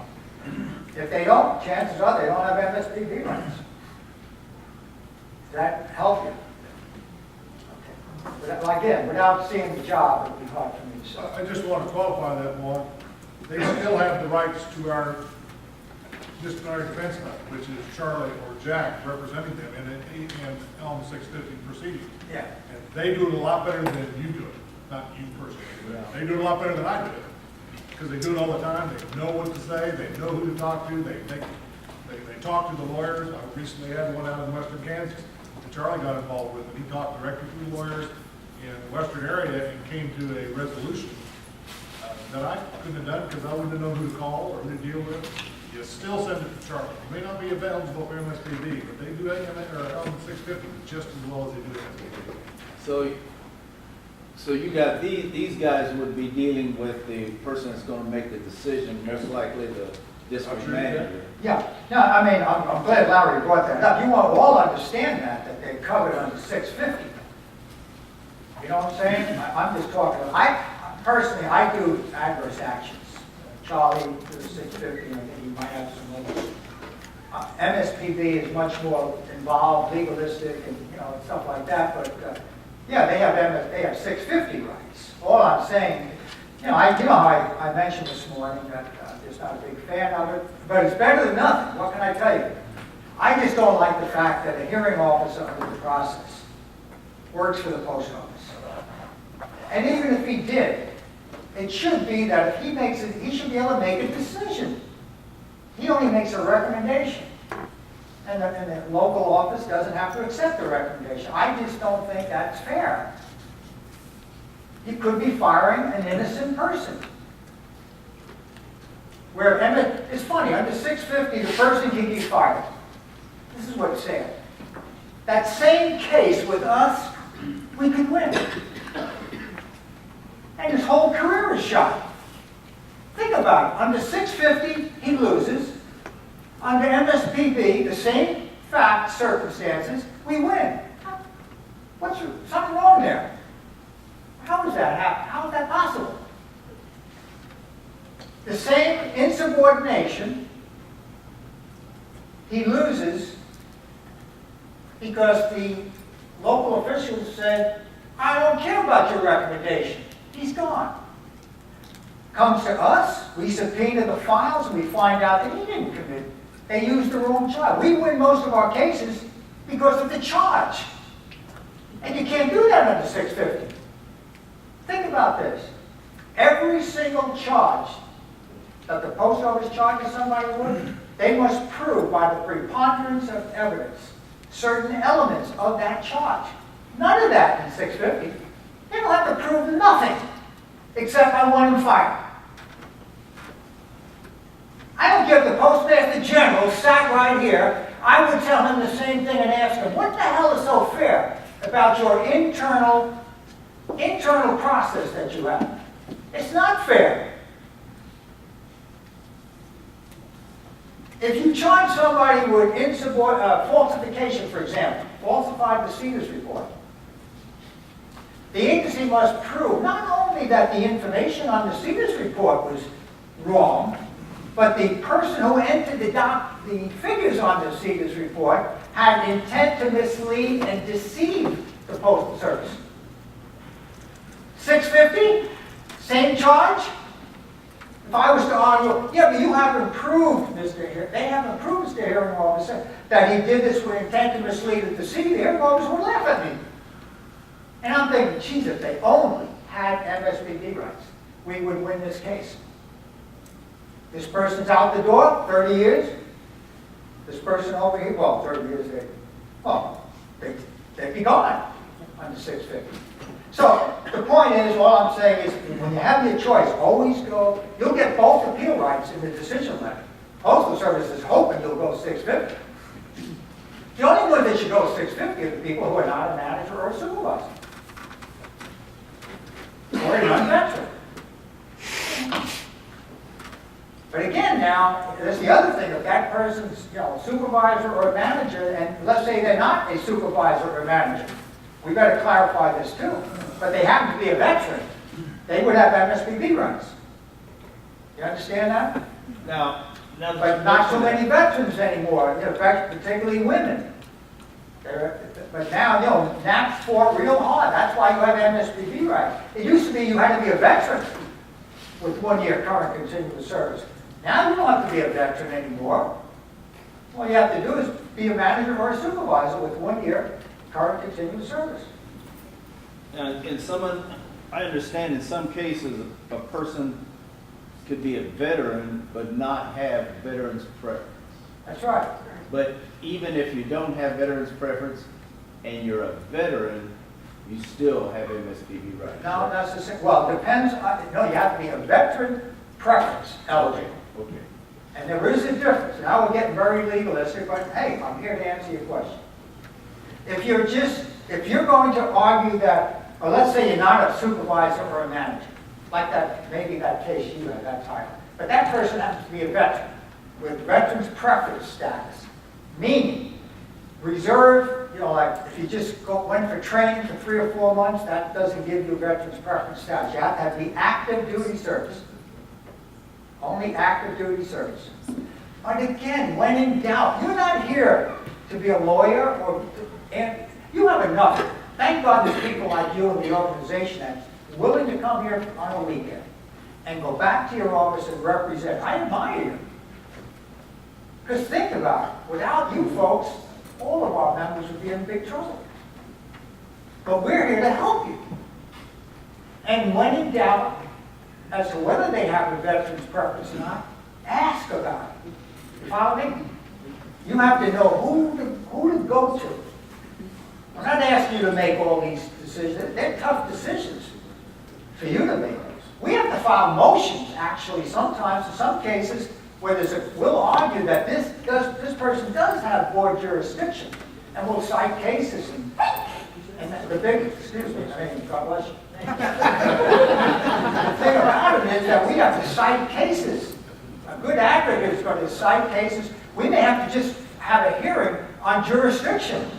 If they don't, chances are they don't have MSPB rights. Does that help you? Okay. But again, without seeing the job, it would be hard for me to say. I just want to qualify that more. They still have the rights to our disciplinary defense fund, which is Charlie or Jack representing them in an Elm 650 proceeding. Yeah. And they do it a lot better than you do it. Not you personally, but they do it a lot better than I do it. Because they do it all the time. They know what to say. They know who to talk to. They talk to the lawyers. I recently had one out in western Kansas that Charlie got involved with, and he talked directly to the lawyers in the western area and came to a resolution that I couldn't have done because I wouldn't have known who to call or who to deal with. You still send it to Charlie. You may not be eligible for MSPB, but they do Elm 650 just as well as they do MSPB. So you got these guys would be dealing with the person that's going to make the decision, most likely the district manager. Yeah. No, I mean, I'm glad Larry brought that up. You want to all understand that they're covered under 650. You know what I'm saying? I'm just talking. Personally, I do adverse actions. Charlie does 650, and he might have some others. MSPB is much more involved, legalistic, and stuff like that. But yeah, they have 650 rights. All I'm saying, how I mentioned this morning that I'm just not a big fan of it, but it's better than nothing. What can I tell you? I just don't like the fact that a hearing officer under the process works for the post office. And even if he did, it should be that if he makes it, he should be able to make a decision. He only makes a recommendation. And the local office doesn't have to accept the recommendation. I just don't think that's fair. He could be firing an innocent person. It's funny, under 650, the person can be fired. This is what's sad. That same case with us, we could win. And his whole career is shot. Think about it. Under 650, he loses. Under MSPB, the same fact, circumstances, we win. Something wrong there? How is that happen? How is that possible? The same insubordination, he loses because the local officials said, I don't care about your recommendation. He's gone. Comes to us, we subpoena the files, and we find out that he didn't commit. They used the wrong charge. We win most of our cases because of the charge. And you can't do that under 650. Think about this. Every single charge that the post office charges somebody with, they must prove by the preponderance of evidence certain elements of that charge. None of that in 650. They don't have to prove nothing. except I want him fired. I don't care if the Postmaster General sat right here, I would tell him the same thing and ask him, what the hell is so fair about your internal process that you have? It's not fair. If you charge somebody with falsification, for example, falsified receivers report, the agency must prove not only that the information on the receivers report was wrong, but the person who entered the figures on the receivers report had an intent to mislead and deceive the Postal Service. $650, same charge? If I was to argue, yeah, but you haven't proved, they haven't proved, Mr. Hearing Officer, that he did this with intent to mislead and deceive, the hearing officer would laugh at me. And I'm thinking, geez, if they only had MSPB rights, we would win this case. This person's out the door, 30 years. This person over here, well, 30 years, they'd be gone under 650. So the point is, all I'm saying is, when you have your choice, always go, you'll get both appeal rights in the decision letter. Postal Service is hoping you'll go 650. The only one that should go 650 are the people who are not a manager or a supervisor. Or a non-veteran. But again now, there's the other thing, if that person's a supervisor or a manager, and let's say they're not a supervisor or a manager, we better clarify this too. But they happen to be a veteran, they would have MSPB rights. You understand that? Now But not so many veterans anymore, particularly women. But now, NAP's fought real hard. That's why you have MSPB rights. It used to be you had to be a veteran with 1 year current continuous service. Now you don't have to be a veteran anymore. All you have to do is be a manager or a supervisor with 1 year current continuous service. I understand in some cases a person could be a veteran but not have veterans preference. That's right. But even if you don't have veterans preference and you're a veteran, you still have MSPB rights. No, that's the same. Well, it depends on, you have to be a veteran preference eligible. Okay. And there is a difference. Now we're getting very legalistic, but hey, I'm here to answer your question. If you're going to argue that, or let's say you're not a supervisor or a manager, like that, maybe that case you had, that title, but that person happens to be a veteran with veterans preference status, meaning reserve, like if you just went for training for 3 or 4 months, that doesn't give you veterans preference status. You have to have the active duty service. Only active duty service. But again, when in doubt, you're not here to be a lawyer and you have enough. Thank God there's people like you in the organization that's willing to come here on a weekend and go back to your office and represent. I admire you. Because think about it, without you folks, all of our members would be in big trouble. But we're here to help you. And when in doubt, as to whether they have a veteran's preference or not, ask about it. You follow me? You have to know who to go to. I'm not asking you to make all these decisions. They're tough decisions for you to make. We have to file motions, actually, sometimes, in some cases, where we'll argue that this person does have board jurisdiction, and we'll cite cases. And the big, excuse me, God bless you. The thing about it is that we have to cite cases. A good advocate is going to cite cases. We may have to just have a hearing on jurisdiction.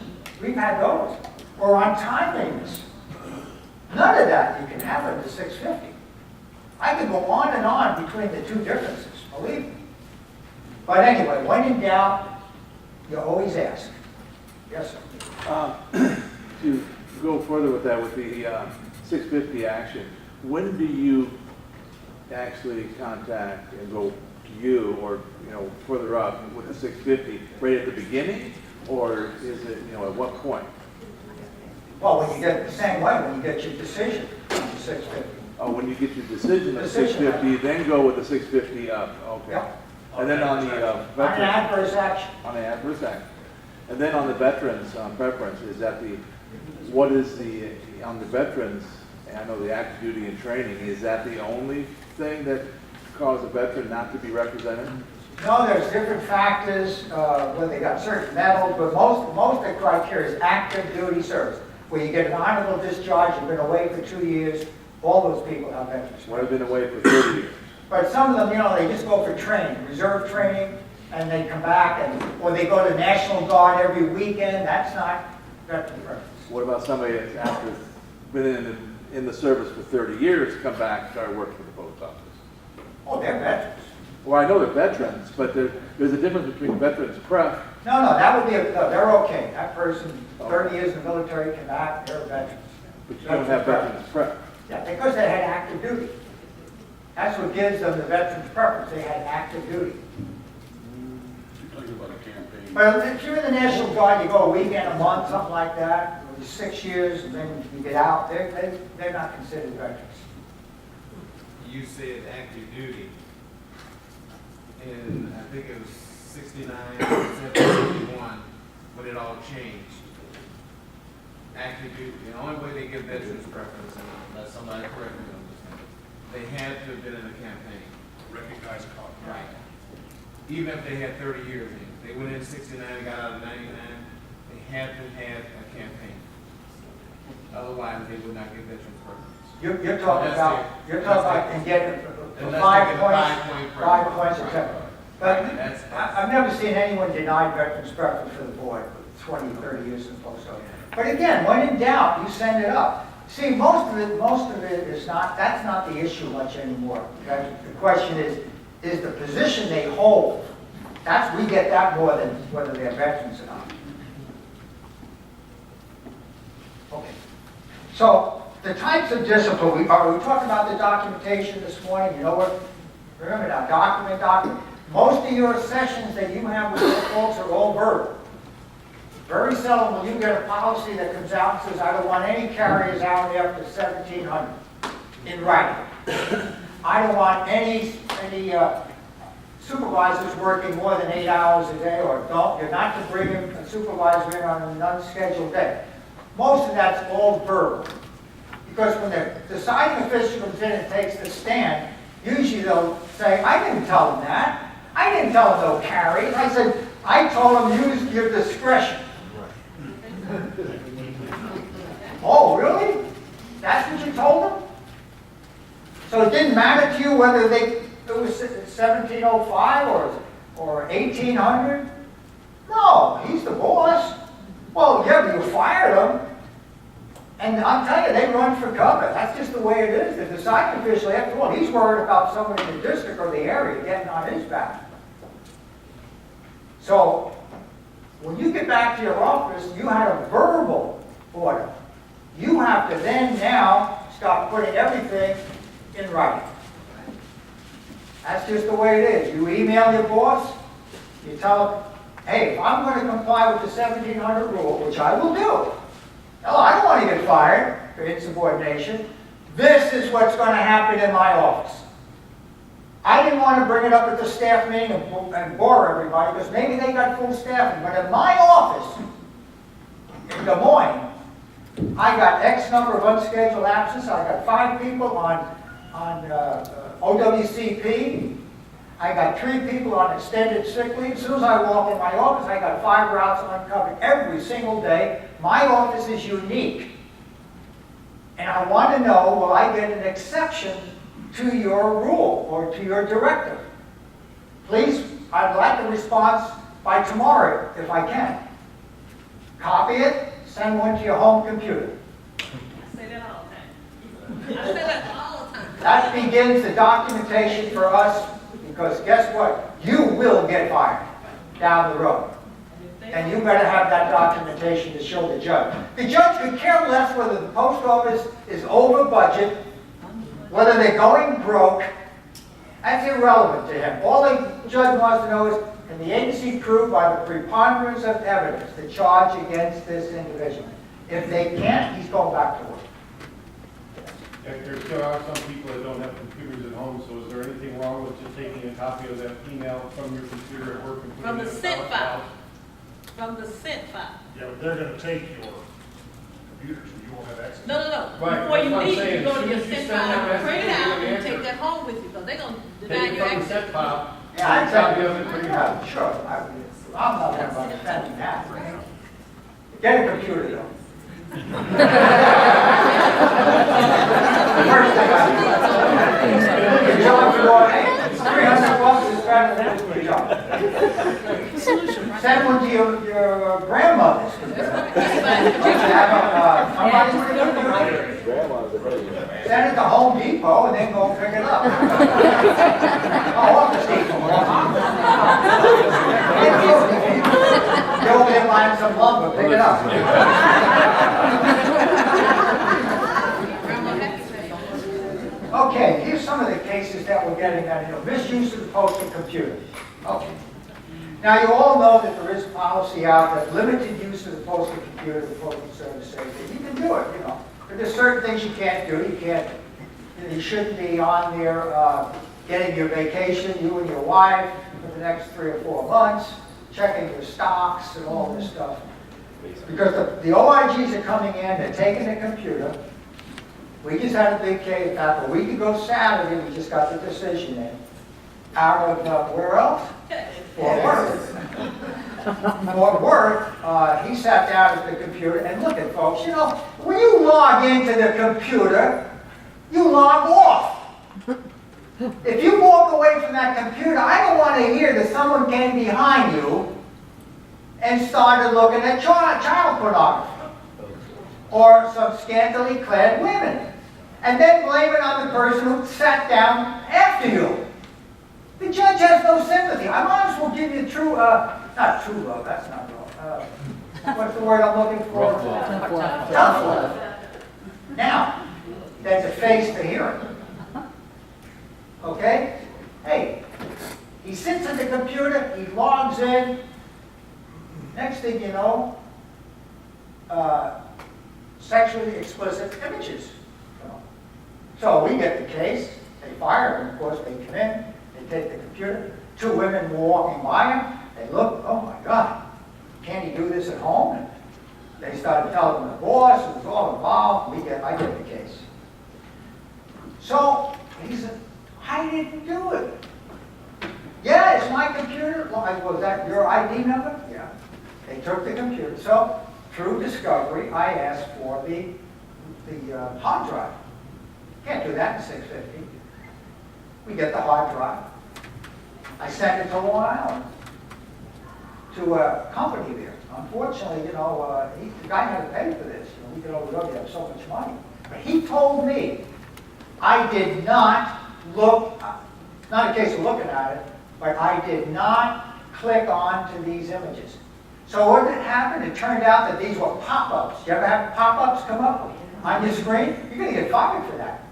We've had those. Or on timeliness. None of that you can have under 650. I could go on and on between the two differences, believe me. But anyway, when in doubt, you always ask. Yes, sir. To go further with that, with the 650 action, when do you actually contact and go to you, or further up with the 650? Right at the beginning, or is it at what point? Well, when you get the same way, when you get your decision on the 650. Oh, when you get your decision at 650, then go with the 650 up. Okay. Yep. And then on the On an adverse action. on the adverse act, and then on the veterans preference, is that what is the on the veterans and I know the active duty and training, is that the only thing that caused a veteran not to be represented? No, there's different factors, where they got certain medals, but most of the criteria is active duty service, where you get an honorable discharge, you've been away for 2 years, all those people have veterans. What have been away for 30 years? But some of them, they just go for training, reserve training, and they come back, or they go to National Guard every weekend. That's not veteran purpose. What about somebody that's after been in the service for 30 years, come back and start working for the post office? Oh, they're veterans. Well, I know they're veterans, but there's a difference between veterans prep. No, that would be, no, they're okay. That person, 30 years in the military, came back, they're veterans. But you don't have veterans prep. Yeah, because they had active duty. That's what gives them the veterans preference. They had active duty. You're talking about a campaign. But if you're in the National Guard, you go a weekend, a month, something like that, or 6 years, and then you get out, they're not considered veterans. You said active duty, and I think it was 69, 71, when it all changed. Active duty, the only way they give veterans preference, and unless somebody correct me on this, they had to have been in a campaign. Recognized cause. Right. Even if they had 30 years in, they went in 69 and got out of 99, they had to have a campaign. Otherwise, they would not get veterans preference. You're talking about and getting Unless 5 they get a points, 5 point 5 preference. points, etc. But That's- I've never seen anyone deny veterans preference for the board for 20, 30 years in the post office. But again, when in doubt, you send it up. See, most of it is not, that's not the issue much anymore. Okay? The question is the position they hold. We get that more than whether they're veterans or not. Okay. So the types of discipline, we talked about the documentation this morning. You know what? Remember now, document. Most of your sessions that you have with your folks are all verbal. Very seldom will you get a policy that comes out and says, I don't want any carriers out after 1700 in writing. I don't want any supervisors working more than 8 hours a day, or you're not to bring a supervisor in on an unscheduled day. Most of that's all verbal. Because when the deciding official comes in and takes the stand, usually they'll say, I didn't tell them that. I didn't tell them no carries. I said, I told them use your discretion. Oh, really? That's what you told them? So it didn't matter to you whether it was 1705 or 1800? No, he's the boss. Well, yeah, but you fired him. And I'll tell you, they run for cover. That's just the way it is. The deciding official, after all, he's worried about someone in the district or the area getting on his back. So when you get back to your office, you had a verbal order. You have to then now start putting everything in writing. That's just the way it is. You email your boss, you tell him, hey, if I'm going to comply with the 1700 rule, which I will do, no, I don't want to get fired for insubordination. This is what's going to happen in my office. I didn't want to bring it up at the staff meeting and bore everybody, because maybe they got full staffing. But in my office in Des Moines, I got X number of unscheduled absences. I got 5 people on OWCP. I got 3 people on extended sick leave. As soon as I walk in my office, I got 5 routes uncovered every single day. My office is unique. And I want to know, will I get an exception to your rule or to your directive? Please, I'd like a response by tomorrow if I can. Copy it, send one to your home computer. I say that all the time. I say that all the time. That begins the documentation for us, because guess what? You will get fired down the road. And you better have that documentation to show the judge. The judge could care less whether the post office is over budget, whether they're going broke. That's irrelevant to him. All the judge wants to know is, can the agency prove by the preponderance of evidence the charge against this individual? If they can't, he's going back to work. There still are some people that don't have computers at home, so is there anything wrong with just taking a copy of that email from your computer at work and putting From it the in a sent ballot file. box? From the sent file. Yeah, but they're gonna take your computers, and you won't have access. No. Right, Before you that's what I'm leave, saying. you go As to soon your as you sent send that file, message, print it you're out, gonna and answer. take that home with you, because they're gonna deny Take it your from the access. set file. Yeah, I Copy of it, think, bring it yeah, sure, I'm not worried about defending that. Get a computer though. First thing I do. Good job, hey, $300 is better than that, good job. Send one to your grandmother's computer. Somebody with a computer. Grandma's ahead. Send it to Home Depot and then go pick it up. Oh, Office Depot. Go there, find some lumber, pick it up. Okay, here's some of the cases that we're getting at, misuse of the postal computer. Okay. Now, you all know that there is policy out that limited use of the postal computer, the postal service says that you can do it, But there's certain things you can't do. You shouldn't be on there getting your vacation, you and your wife, for the next 3 or 4 months, checking your stocks and all this stuff. Because the OIGs are coming in, they're taking the computer. We just had a big case about a week ago Saturday, we just got the decision in. Out of, where else? Fort Worth. Fort Worth, he sat down at the computer, and look at folks, when you log into the computer, you log off. If you walk away from that computer, I don't want to hear that someone came behind you and started looking at child pornography or some scantily clad women, and then blame it on the person who sat down after you. The judge has no sympathy. I might as well give you not true love, that's not love. What's the word I'm looking for? Tough love. Now, there's a face to hearing. Okay? Hey, he sits at the computer, he logs in. Next thing you know, sexually explicit images. So we get the case, they fire him, of course, they come in, they take the computer, 2 women were walking by him, they look, oh my God, can't he do this at home? And they started telling the boss, it was all involved, I get the case. So he said, I didn't do it. Yeah, it's my computer. Well, was that your ID number? Yeah. They took the computer. So through discovery, I asked for the hard drive. Can't do that in 650. We get the hard drive. I sent it to Long Island, to a company there. Unfortunately, the guy had to pay for this. We could only have so much money. But he told me I did not look, not a case of looking at it, but I did not click on to these images. So what did happen? It turned out that these were pop-ups. You ever have pop-ups come up on your screen? You're going to get fired for that.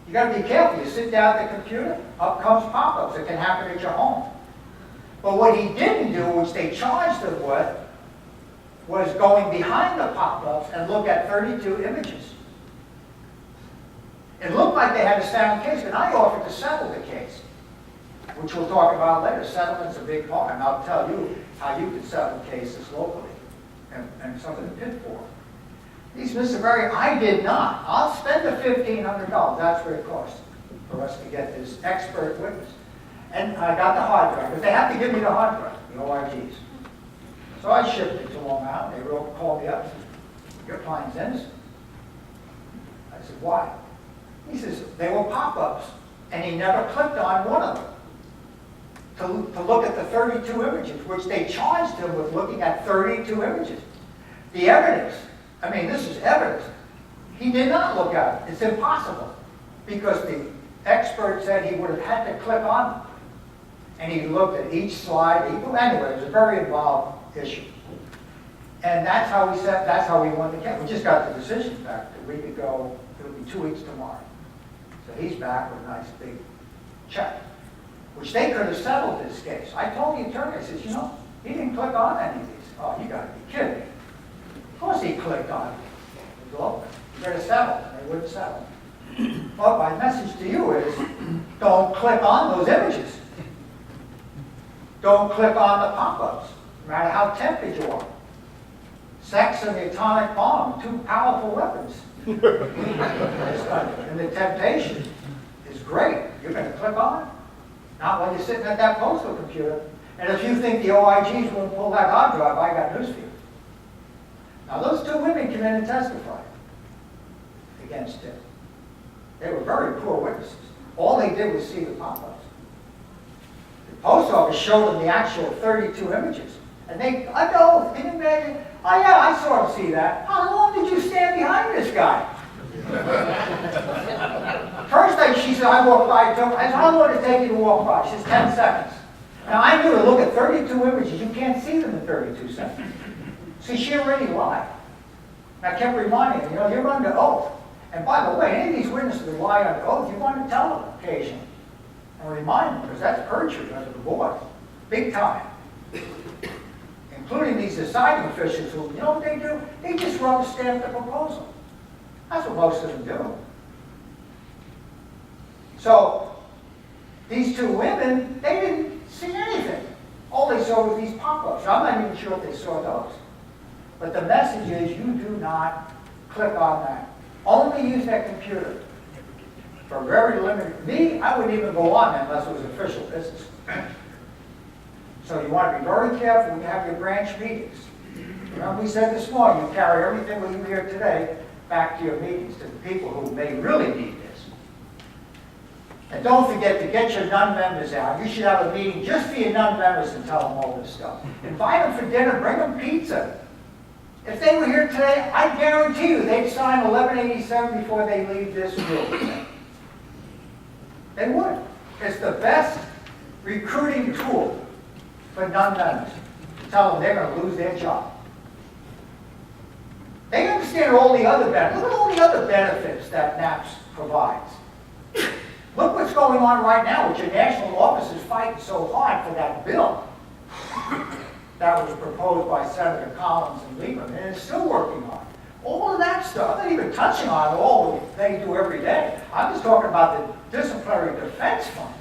You got to be careful. You sit down at the computer, up comes pop-ups. It can happen at your home. But what he didn't do, which they charged him with, was going behind the pop-ups and look at 32 images. It looked like they had a sound case, and I offered to settle the case, which we'll talk about later. Settlement's a big part, and I'll tell you how you can settle cases locally and some of the pitfalls. These, Mr. Berry, I did not. I'll spend the $1,500. That's what it costs for us to get this expert witness. And I got the hard drive, but they have to give me the hard drive, the OIGs. So I shipped it to Long Island. They called me up and said, your client's innocent. I said, why? He says, they were pop-ups, and he never clicked on one of them to look at the 32 images, which they charged him with looking at 32 images. The evidence, this is evidence. He did not look at it. It's impossible, because the expert said he would have had to click on them. And he looked at each slide. Anyway, it was a very involved issue. And that's how we won the case. We just got the decision back a week ago. It'll be 2 weeks tomorrow. So he's back with a nice big check, which they could have settled this case. I told the attorney, I said, he didn't click on any of these. Oh, you got to be kidding me. Of course he clicked on it. It was open. You better settle. They wouldn't settle. Well, my message to you is, don't click on those images. Don't click on the pop-ups, no matter how tempted you are. sex and the atomic bomb, two powerful weapons. And the temptation is great. You're going to click on it. Not when you're sitting at that postal computer. And if you think the OIGs won't pull that hard drive, I got news for you. Now, those two women came in and testified against him. They were very poor witnesses. All they did was see the pop-ups. The post office showed them the actual 32 images. And they, I know, can you imagine? Oh yeah, I saw him see that. How long did you stand behind this guy? First thing she said, I walked by, I said, how long did it take you to walk by? She says, 10 seconds. Now I knew to look at 32 images, you can't see them in 32 seconds. See, she already lied. And I kept reminding her, you're under oath. And by the way, any of these witnesses who lie under oath, you want to tell them occasionally. And remind them, because that's perjury under the board. Big time. Including these deciding officials who, you know what they do? They just rubber stamp the proposal. That's what most of them do. So, these two women, they didn't see anything. All they saw was these pop-ups. I'm not even sure if they saw those. But the message is, you do not click on that. Only use that computer for very limited. Me, I wouldn't even go on that unless it was official business. So you want to be very careful when you have your branch meetings. Remember we said this morning, you carry everything we hear today back to your meetings, to the people who may really need this. And don't forget to get your non-members out. You should have a meeting just for your non-members and tell them all this stuff. Invite them for dinner, bring them pizza. If they were here today, I guarantee you they'd sign 1187 before they leave this room. They would. It's the best recruiting tool for non-members. Tell them they're going to lose their job. They understand all the other benefits. Look at all the other benefits that NAPS provides. Look what's going on right now with your national officers fighting so hard for that bill that was proposed by Senator Collins and Lieberman, and it's still working on. All of that stuff, I'm not even touching on all they do every day. I'm just talking about the Disciplinary Defense Fund.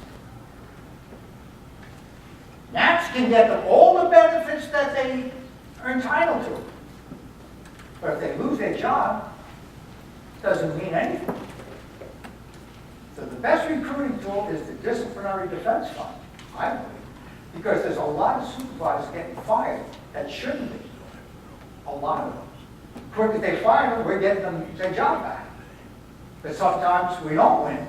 NAPS can get them all the benefits that they are entitled to. But if they lose their job, it doesn't mean anything. So the best recruiting tool is the Disciplinary Defense Fund, I believe. Because there's a lot of supervisors getting fired that shouldn't be. A lot of them. Quick as they fire them, we're getting them their job back. But sometimes we don't win.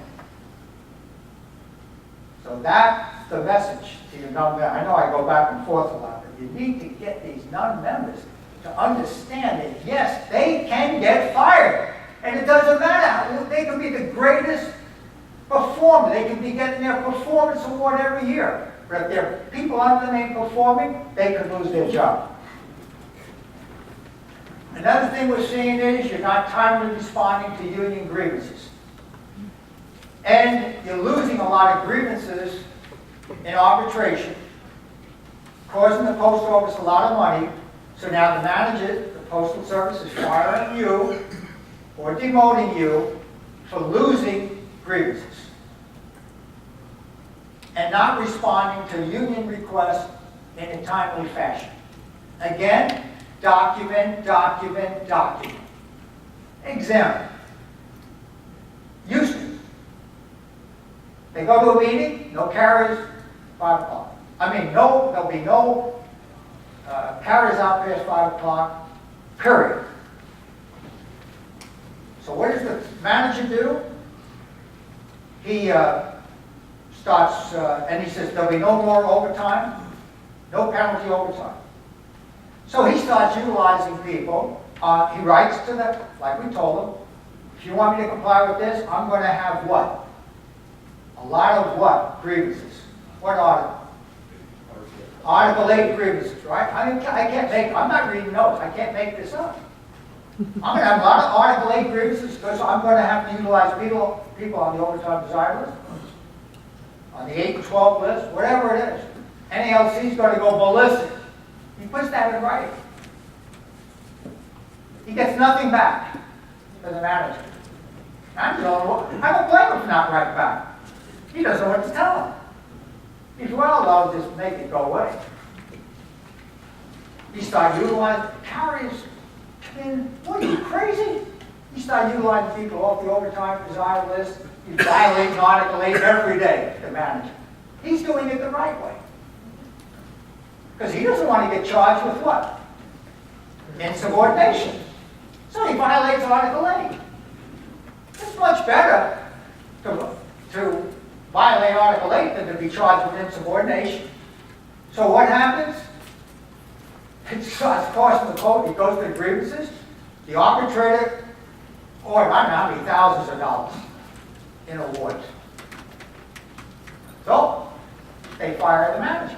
So that's the message to your non-members. I know I go back and forth a lot, but you need to get these non-members to understand that, yes, they can get fired. And it doesn't matter. They can be the greatest performer. They can be getting their performance award every year. But if there are people under them ain't performing, they could lose their job. Another thing we're seeing is you're not timely responding to union grievances. And you're losing a lot of grievances in arbitration, causing the post office a lot of money. So now the manager, the Postal Service, is firing you or demoting you for losing grievances and not responding to union requests in a timely fashion. Again, document, document, document. Example. Houston. They go to a meeting, no carriers, 5 o'clock. There'll be no carriers out past 5 o'clock, period. So what does the manager do? He starts, and he says there'll be no more overtime, no penalty overtime. So he starts utilizing people. He writes to them, like we told him, if you want me to comply with this, I'm going to have what? A lot of what? Grievances. What article? Article 8 grievances, right? I can't make, I'm not reading notes. I can't make this up. I'm going to have a lot of Article 8 grievances because I'm going to have to utilize people on the overtime desire list, on the 8 and 12 list, whatever it is. NALC is going to go ballistic. He puts that in writing. He gets nothing back for the manager. I don't blame him for not writing back. He doesn't know what to tell him. He's, well, I'll just make it go away. He started utilizing carriers. I mean, what, are you crazy? You start utilizing people off the overtime desire list, you violate Article 8 every day, the manager. He's doing it the right way. Because he doesn't want to get charged with what? Insubordination. So he violates Article 8. It's much better to violate Article 8 than to be charged with insubordination. So what happens? It starts costing the court, it goes to the grievances. The arbitrator, or I don't know how many thousands of dollars in awards. So, they fire the manager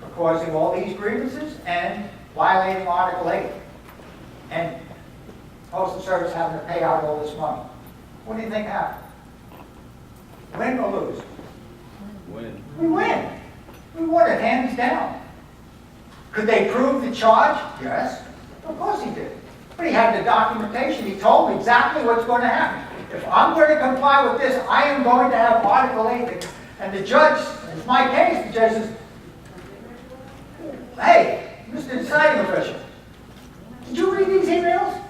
for causing all these grievances and violating Article 8. And Postal Service having to pay out all this money. What do you think happened? Win or lose? Win. We win. We won it hands down. Could they prove the charge? Yes. Of course he did. But he had the documentation. He told me exactly what's going to happen. If I'm going to comply with this, I am going to have Article 8. And the judge, it's my case, the judge says, hey, Mr. Deciding Official, did you read these emails?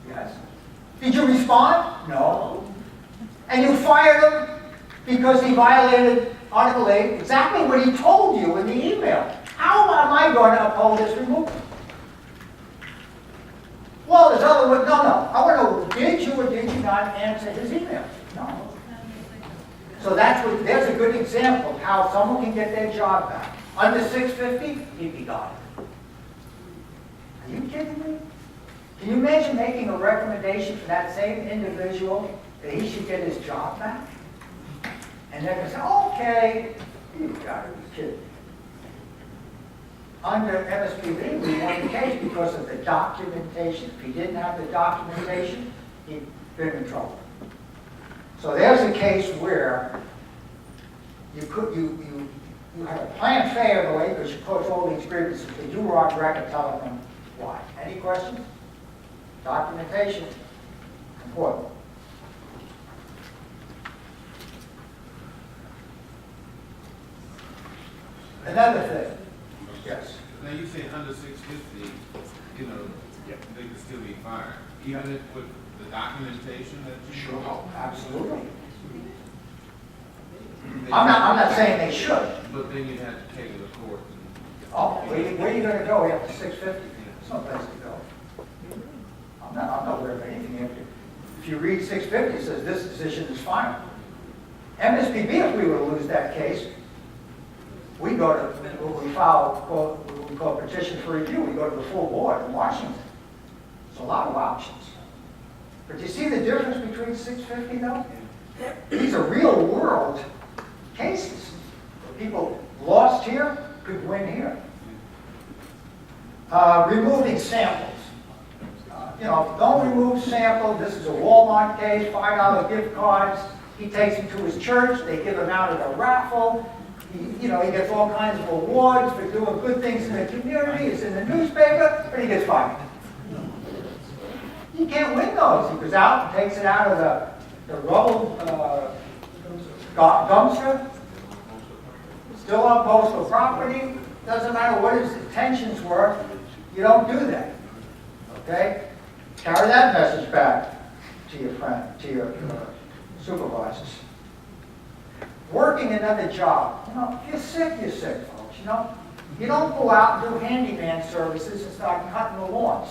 Yes. Did you respond? No. And you fired him because he violated Article 8, exactly what he told you in the email. How am I going to uphold this removal? Well, there's other ways. No. I want to know, did you or did you not answer his email? No. So there's a good example of how someone can get their job back. Under 650, he'd be gone. Are you kidding me? Can you imagine making a recommendation for that same individual that he should get his job back? And they're going to say, okay, you've got to be kidding. Under MSPB, we won the case because of the documentation. If he didn't have the documentation, he'd been in trouble. So there's a case where you had a planned failure away because you caused all these grievances, but you were on record telling them why. Any questions? Documentation, important. Another thing. Yes. Now you say under 650, you know, they could still be fired, even if with the documentation that you. Sure, absolutely. I'm not saying they should. But then you'd have to take it to court. Oh, where are you going to go after 650? There's no place to go. I'm not aware of anything after. If you read 650, it says this decision is final. MSPB, if we were to lose that case, we file what we call petition for review. We go to the full board in Washington. There's a lot of options. But you see the difference between 650 though? These are real world cases. People lost here could win here. Removing samples. Don't remove samples. This is a Walmart case, $5 gift cards. He takes them to his church. They give them out at a raffle. He gets all kinds of awards for doing good things in the community. It's in the newspaper, but he gets fired. He can't win those. He goes out and takes it out of the rubble dumpster. Still on postal property. Doesn't matter what his intentions were. You don't do that. Okay? Carry that message back to your friend, to your supervisors. Working another job. If you're sick, folks. You don't go out and do handyman services and start cutting the lawns.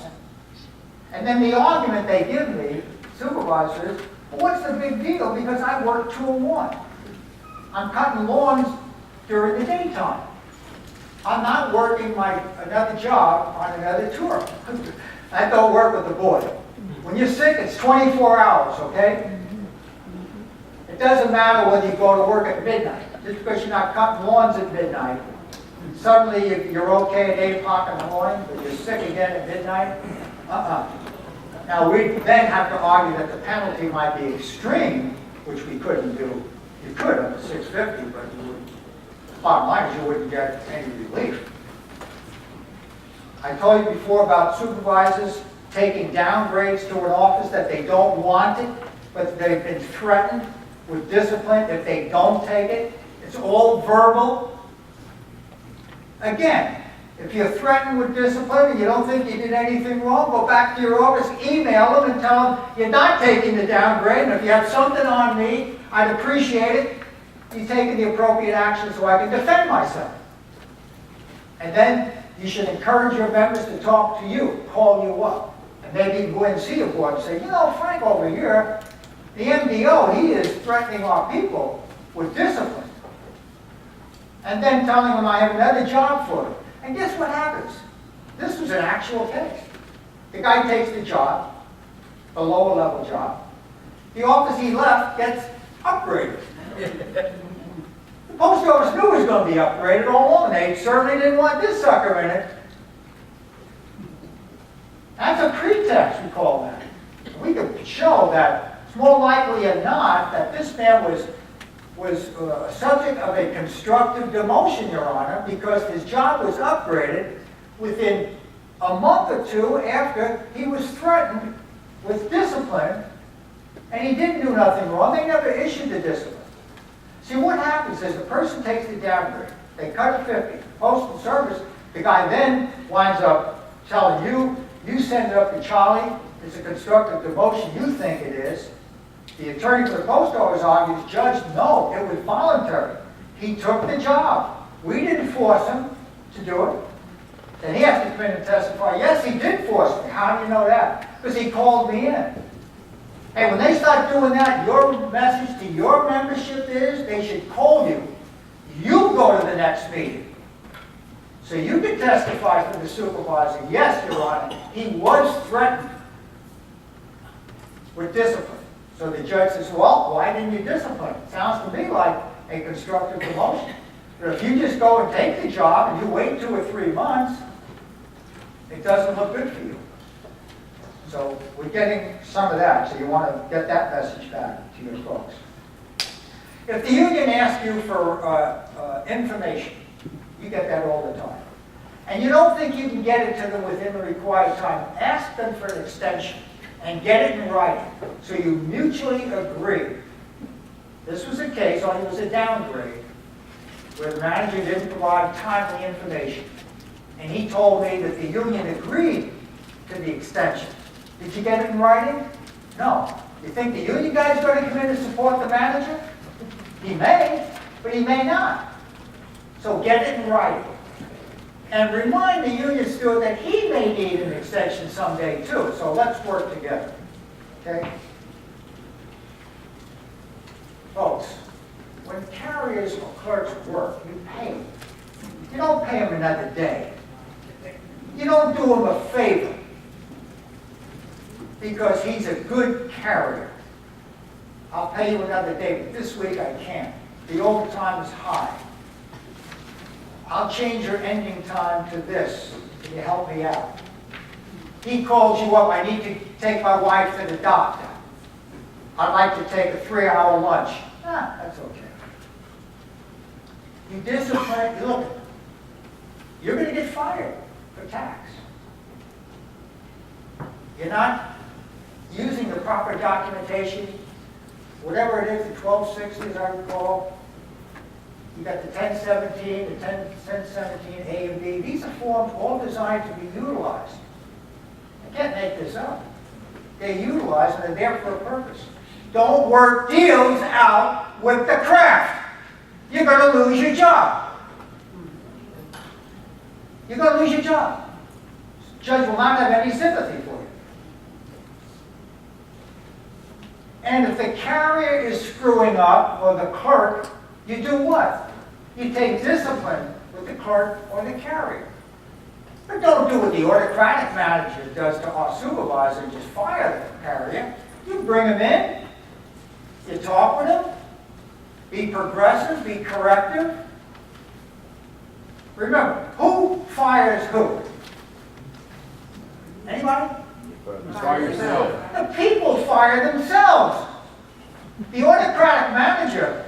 And then the argument they give me, supervisors, well, what's the big deal? Because I work 2 and 1. I'm cutting lawns during the daytime. I'm not working another job on another tour. I don't work with the board. When you're sick, it's 24 hours, okay? It doesn't matter whether you go to work at midnight. Just because you're not cutting lawns at midnight, suddenly you're okay at 8 o'clock in the morning, but you're sick again at midnight. Now, we then have to argue that the penalty might be extreme, which we couldn't do. You could under 650, but you wouldn't. Bottom line is you wouldn't get any relief. I told you before about supervisors taking downgrades to an office that they don't want it, but they've been threatened with discipline if they don't take it. It's all verbal. Again, If you're threatened with discipline and you don't think you did anything wrong, go back to your office, email them and tell them you're not taking the downgrade, and if you have something on me, I'd appreciate it. You taking the appropriate action so I can defend myself. And then you should encourage your members to talk to you, call you up. And maybe go and see your board and say, you know, Frank over here, the MDO, he is threatening our people with discipline. And then telling them I have another job for them. And guess what happens? This was an actual case. The guy takes the job, the lower level job. The office he left gets upgraded. The post office knew it was going to be upgraded all along. They certainly didn't want this sucker in it. That's a pretext, we call that. We could show that it's more likely than not that this man was a subject of a constructive demotion, Your Honor, because his job was upgraded within a month or two after he was threatened with discipline, and he didn't do nothing wrong. They never issued the discipline. See, what happens is the person takes the downgrade. They cut it 50. Postal Service, the guy then winds up telling you, you send it up to Charlie, it's a constructive demotion, you think it is. The attorney for the post office argues, Judge, no, it was voluntary. He took the job. We didn't force him to do it. Then he has to come in and testify, yes, he did force me. How do you know that? Because he called me in. Hey, when they start doing that, your message to your membership is they should call you. You go to the next meeting. So you can testify for the supervisor, yes, Your Honor, he was threatened with discipline. So the judge says, well, why didn't you discipline him? Sounds to me like a constructive demotion. But if you just go and take the job and you wait 2 or 3 months, it doesn't look good for you. So we're getting some of that, so you want to get that message back to your folks. If the union asks you for information, you get that all the time, and you don't think you can get it to them within the required time, ask them for an extension and get it in writing so you mutually agree. This was a case, only it was a downgrade, where the manager didn't provide timely information. And he told me that the union agreed to the extension. Did you get it in writing? No. You think the union guy's going to come in and support the manager? He may, but he may not. So get it in writing. And remind the union steward that he may need an extension someday too. So let's work together. Okay? Folks, when carriers or clerks work, you pay them. You don't pay them another day. You don't do him a favor because he's a good carrier. I'll pay you another day, but this week I can't. The overtime is high. I'll change your ending time to this. Can you help me out? He calls you up, I need to take my wife to the doctor. I'd like to take a 3-hour lunch. That's okay. You discipline, look, you're going to get fired for tax. You're not using the proper documentation, whatever it is, the 1260 as I recall. You got the 1017, the 1017 A and B. These are forms all designed to be utilized. I can't make this up. They're utilized and they're there for a purpose. Don't work deals out with the craft. You're going to lose your job. You're going to lose your job. The judge will not have any sympathy for you. And if the carrier is screwing up, or the clerk, you do what? You take discipline with the clerk or the carrier. But don't do what the autocratic manager does to our supervisor and just fire the carrier. You bring him in, you talk with him, be progressive, be corrective. Remember, who fires who? Anybody? Fire yourself. The people fire themselves. The autocratic manager,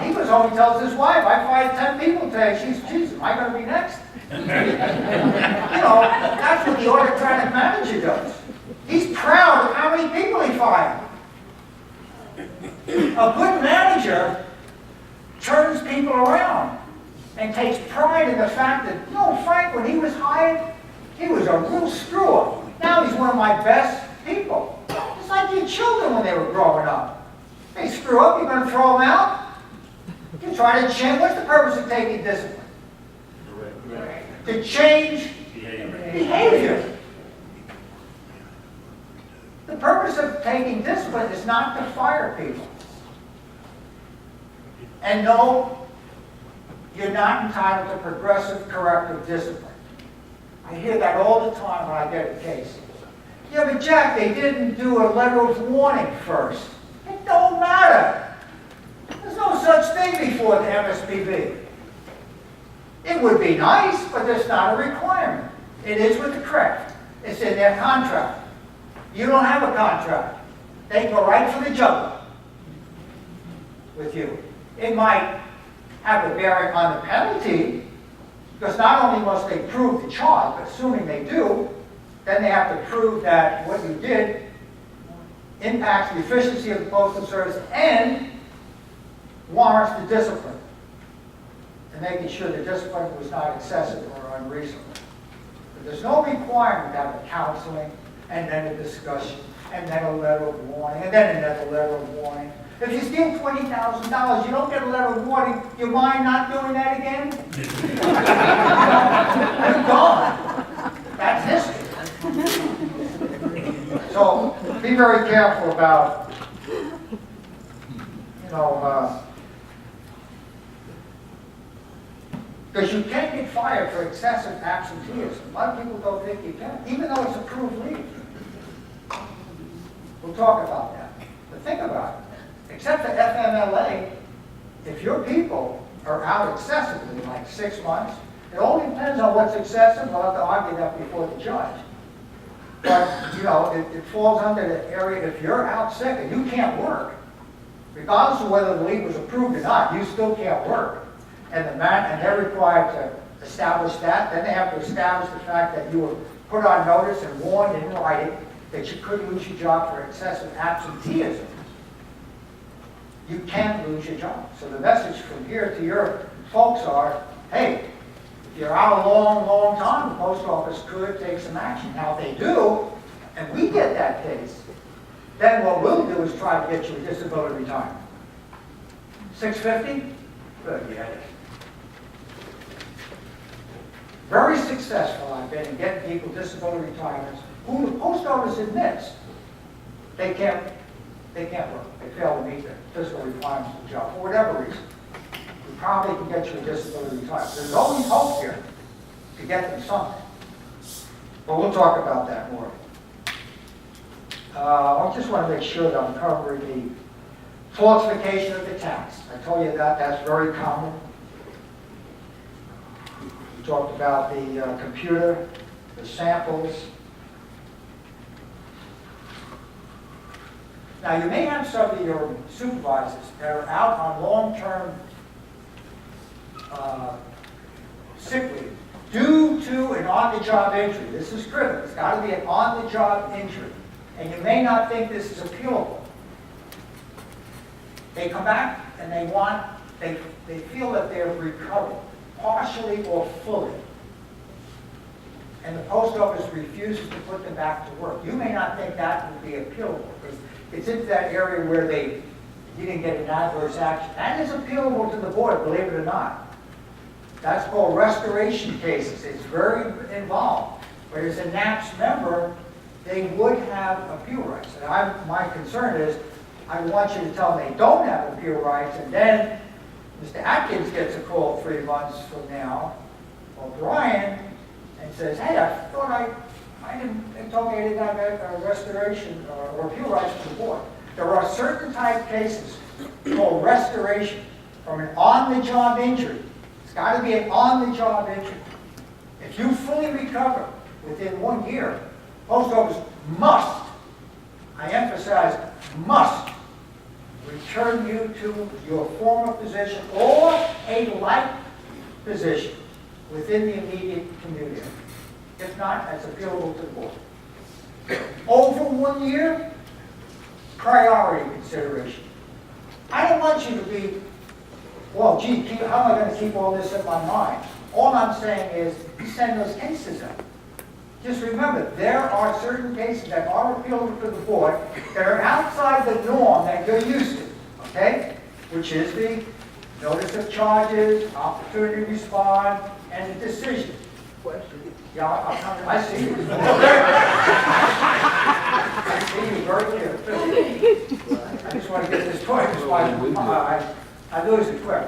he was only tells his wife, I fired 10 people today. She's, am I going to be next? That's what the autocratic manager does. He's proud of how many people he fired. A good manager turns people around and takes pride in the fact that, Frank, when he was hired, he was a real screw-up. Now he's one of my best people. It's like your children when they were growing up. They screw up, you're going to throw them out? You try to change. What's the purpose of taking discipline? To change behavior. The purpose of taking discipline is not to fire people. And no, you're not entitled to progressive corrective discipline. I hear that all the time when I get a case. Yeah, but Jack, they didn't do a letter of warning first. It don't matter. There's no such thing before the MSPB. It would be nice, but there's not a requirement. It is with the craft. It's in their contract. You don't have a contract. They go right for the jugular with you. It might have a bearing on the penalty, because not only must they prove the charge, but assuming they do, then they have to prove that what you did impacts the efficiency of the Postal Service and warrants the discipline, and making sure the discipline was not excessive or unreasonable. But there's no requirement to have a counseling, and then a discussion, and then a letter of warning, and then another letter of warning. If you steal $20,000, you don't get a letter of warning. You mind not doing that again? You're gone. That's history. So be very careful about, because you can get fired for excessive absenteeism. A lot of people don't think you can, even though it's approved leave. We'll talk about that. But think about it. Except for FMLA, if your people are out excessively, like 6 months, it all depends on what's excessive. We'll have to argue that before the judge. But, it falls under the area, if you're out sick and you can't work, regardless of whether the leave was approved or not, you still can't work. And they're required to establish that. Then they have to establish the fact that you were put on notice and warned in writing that you could lose your job for excessive absenteeism. You can lose your job. So the message from here to your folks are, hey, if you're out a long, long time, the post office could take some action. Now, if they do, and we get that case, then what we'll do is try to get you a disability retirement. $650? Good, you had it. Very successful I've been in getting people disability retirements who the post office admits they can't work. They fail to meet the physical requirements of the job for whatever reason. We probably can get you a disability retirement. There's always hope here to get them something. But we'll talk about that more. I just want to make sure that I'm covering the falsification of the tax. I told you that that's very common. We talked about the computer, the samples. Now, you may have some of your supervisors that are out on long-term sick leave due to an on-the-job injury. This is critical. It's got to be an on-the-job injury. And you may not think this is appealable. They come back and they feel that they're recovered, partially or fully. And the post office refuses to put them back to work. You may not think that would be appealable, because it's into that area where you didn't get an adverse action. That is appealable to the board, believe it or not. That's called restoration cases. It's very involved. But as a NAPS member, they would have appeal rights. And my concern is, I want you to tell them they don't have appeal rights, and then Mr. Atkins gets a call 3 months from now, or Brian, and says, hey, I thought they told me I didn't have a restoration or appeal rights to the board. There are certain type cases called restoration from an on-the-job injury. It's got to be an on-the-job injury. If you fully recover within 1 year, post office must, I emphasize, must return you to your former position or a like position within the immediate community. If not, that's appealable to the board. Over 1 year, priority consideration. I don't want you to be well, gee, how am I gonna keep all this in my mind? All I'm saying is, send those cases out. Just remember, there are certain cases that are appealable to the board that are outside the norm that you're used to, okay? Which is the notice of charges, opportunity to respond, and the decision. Yeah, I see you. I see you very clearly. I just want to get this point, that's why I lose it quick.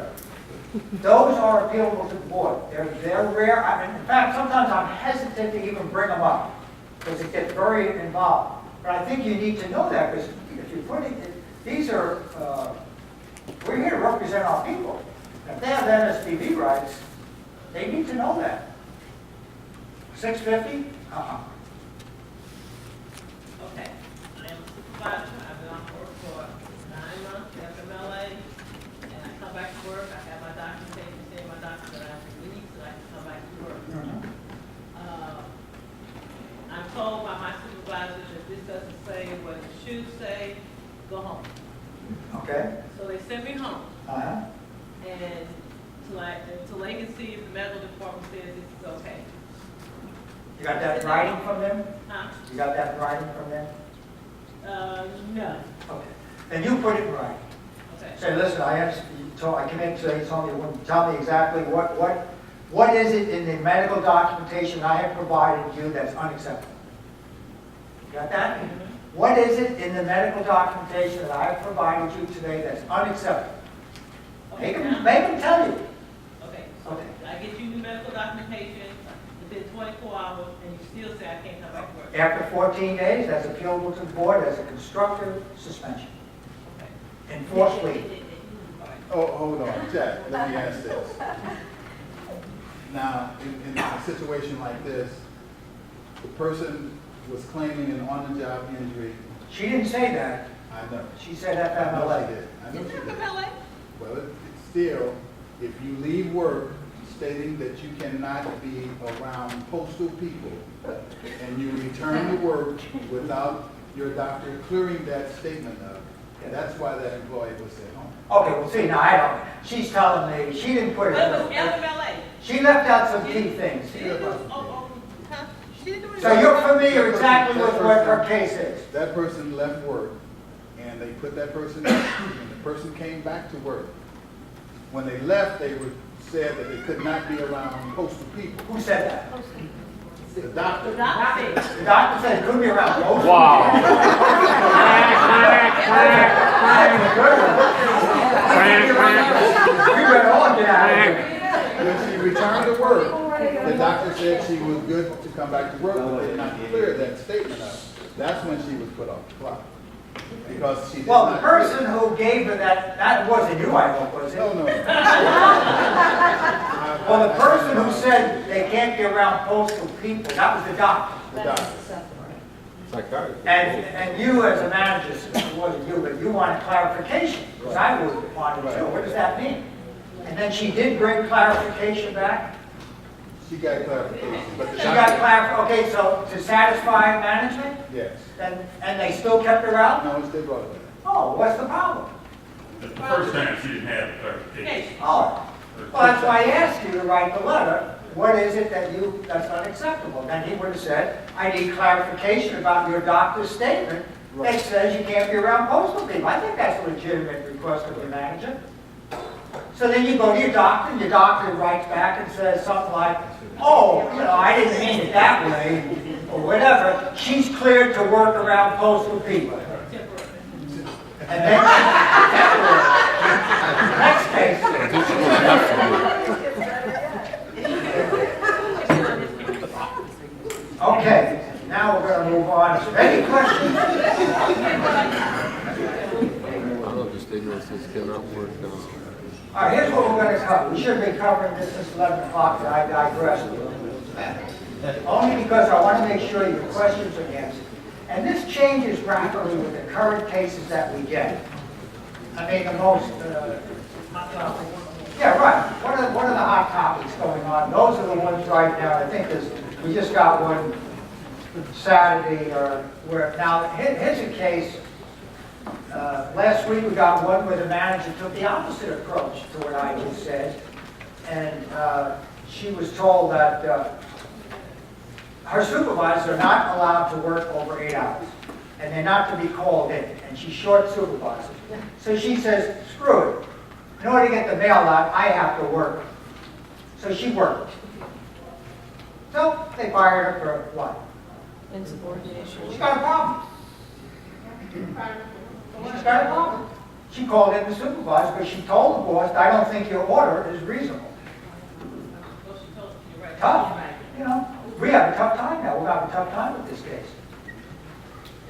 Those are appealable to the board. They're rare. In fact, sometimes I'm hesitant to even bring them up because it gets very involved. But I think you need to know that because if you put it, these are, we're here to represent our people. If they have MSPB rights, they need to know that. 650? Okay, I am a supervisor, I've been on board for 9 months, FMLA, and I come back to work, I have my documentation, saying my doctor that I have to leave, so I can come back to work. I'm told by my supervisors that this doesn't say what it should say, go home. Okay. So they send me home, Uh-huh. and until they can see if the medical department says this is okay. You got that in writing from them? Huh? You got that in writing from them? No. Okay. Then you put it in writing. Okay. Say, listen, I came in today, you told me, tell me exactly what is it in the medical documentation I have provided you that's unacceptable? You got that? What is it in the medical documentation that I have provided you today that's unacceptable? Make them tell you. Okay, so I get you new medical documentation within 24 hours, and you still say I can't come back to work. After 14 days, that's appealable to the board as a constructive suspension. Okay. Enforced leave. Oh, hold on, Jack, let me ask this. Now, in a situation like this, the person was claiming an on-the-job injury. She didn't say that. I know. She said I know FMLA. she did. I know she did. FMLA? Well, it's still, if you leave work stating that you cannot be around postal people, and you return to work without your doctor clearing that statement up, that's why that employee was sent home. Okay, well, see, now I don't, she's telling me, she didn't put it That was in. FMLA. She left out some key things. Huh? She didn't do it. So you're familiar exactly with what her case is? That person left work, and they put that person in, and the person came back to work. When they left, they said that they could not be around postal people. Who said that? The doctor. The doctor. The doctor said it couldn't be around most. We better all get out of here. When she returned to work, the doctor said she was good to come back to work, but did not clear that statement up. That's when she was put off the clock. Because she did Well, not. the person who gave her that wasn't you, I hope, was it? No, no. Well, the person who said they can't be around postal people, that was the doctor. The doctor. And you as a manager, since it wasn't you, but you wanted clarification, because I would want to know, what does that mean? And then she did bring clarification back? She got clarification, but the She got doctor. okay, so to satisfy management, Yes. and they still kept her out? No, they brought it back. Oh, what's the problem? The first time she didn't have the clarification. Yes. Oh, well, that's why I asked you to write the letter. What is it that's unacceptable? Then he would have said, I need clarification about your doctor's statement that says you can't be around postal people. I think that's a legitimate request of the manager. So then you go to your doctor, and your doctor writes back and says something like, oh, I didn't mean it that way, or whatever. She's cleared to work around postal people. And then, next case. Okay, now we're going to move on. Any questions? All right, here's what we're going to cover. We should have been covering this since 11 o'clock, but I digress. Only because I want to make sure your questions are answered. And this changes rapidly with the current cases that we get. I mean, the most, yeah, right. What are the hot topics going on? Those are the ones right now. I think we just got one Saturday, where now here's a case. Last week, we got one where the manager took the opposite approach to what I just said. And she was told that her supervisors are not allowed to work over 8 hours. And they're not to be called in. And she's short supervisor. So she says, screw it. In order to get the mail out, I have to work. So she worked. So they fired her for what? Insubordination. She's got a problem. She's got a problem. She called in the supervisor, but she told the boss, I don't think your order is reasonable. Well, she told you, you're right. Tough. You know, we have a tough time now. We're having a tough time with this case.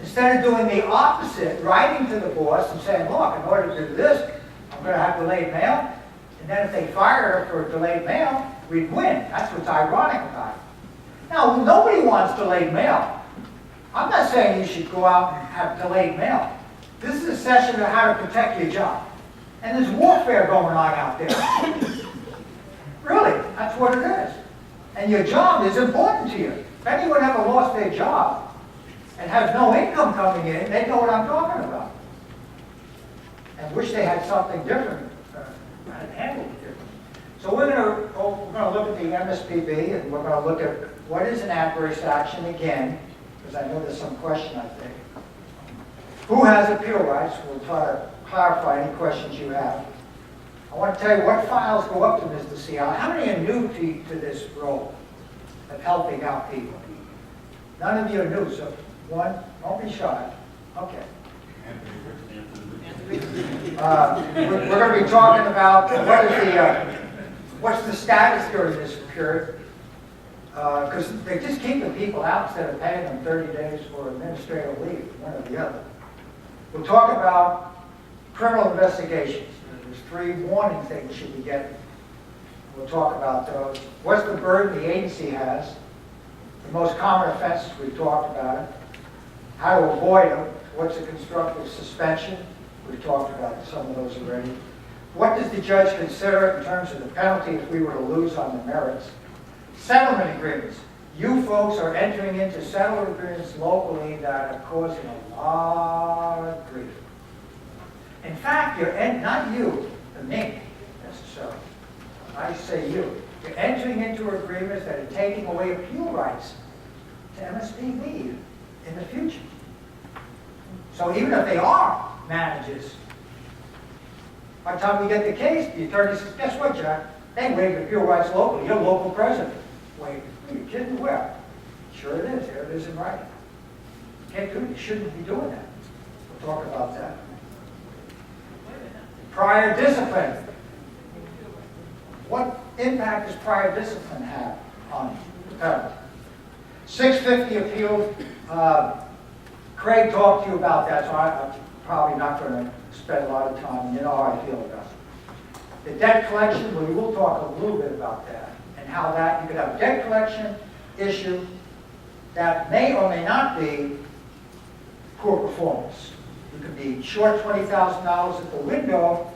Instead of doing the opposite, writing to the boss and saying, look, in order to do this, I'm going to have delayed mail. And then if they fire her for delayed mail, we'd win. That's what's ironic about it. Now, nobody wants delayed mail. I'm not saying you should go out and have delayed mail. This is a session on how to protect your job. And there's warfare going on out there. Really, that's what it is. And your job is important to you. If anyone ever lost their job and has no income coming in, they know what I'm talking about. And wish they had something different, and handled it different. So we're going to look at the MSPB, and we're going to look at what is an adverse action again, because I know there's some question, I think. Who has appeal rights? We'll try to clarify any questions you have. I want to tell you what files go up to Mr. Sciala. How many are new to this role of helping out people? None of you are new, so one, don't be shy. Okay. We're going to be talking about what's the status during this period. Because they're just keeping people out instead of paying them 30 days for administrative leave, one or the other. We'll talk about criminal investigations. There's 3 warnings that you should be getting. We'll talk about those. What's the burden the agency has? The most common offenses, we've talked about it. How to avoid them. What's a constructive suspension? We've talked about some of those already. What does the judge consider in terms of the penalty if we were to lose on the merits? Settlement agreements. You folks are entering into settlement agreements locally that are causing a lot of grief. In fact, not you, me, necessarily. I say you. You're entering into agreements that are taking away appeal rights to MSPB in the future. So even if they are managers, by the time we get the case, the attorney says, guess what, Jack? They waived appeal rights locally. You're local president. Wait, are you kidding? Where? Sure it is. There it is in writing. You can't do it. You shouldn't be doing that. We'll talk about that. Prior discipline. What impact does prior discipline have on the penalty? 650 appeals. Craig talked to you about that, so I'm probably not going to spend a lot of time. You know how I feel about it. The debt collection, we will talk a little bit about that. And how that, you could have a debt collection issue that may or may not be poor performance. You could be short $20,000 at the window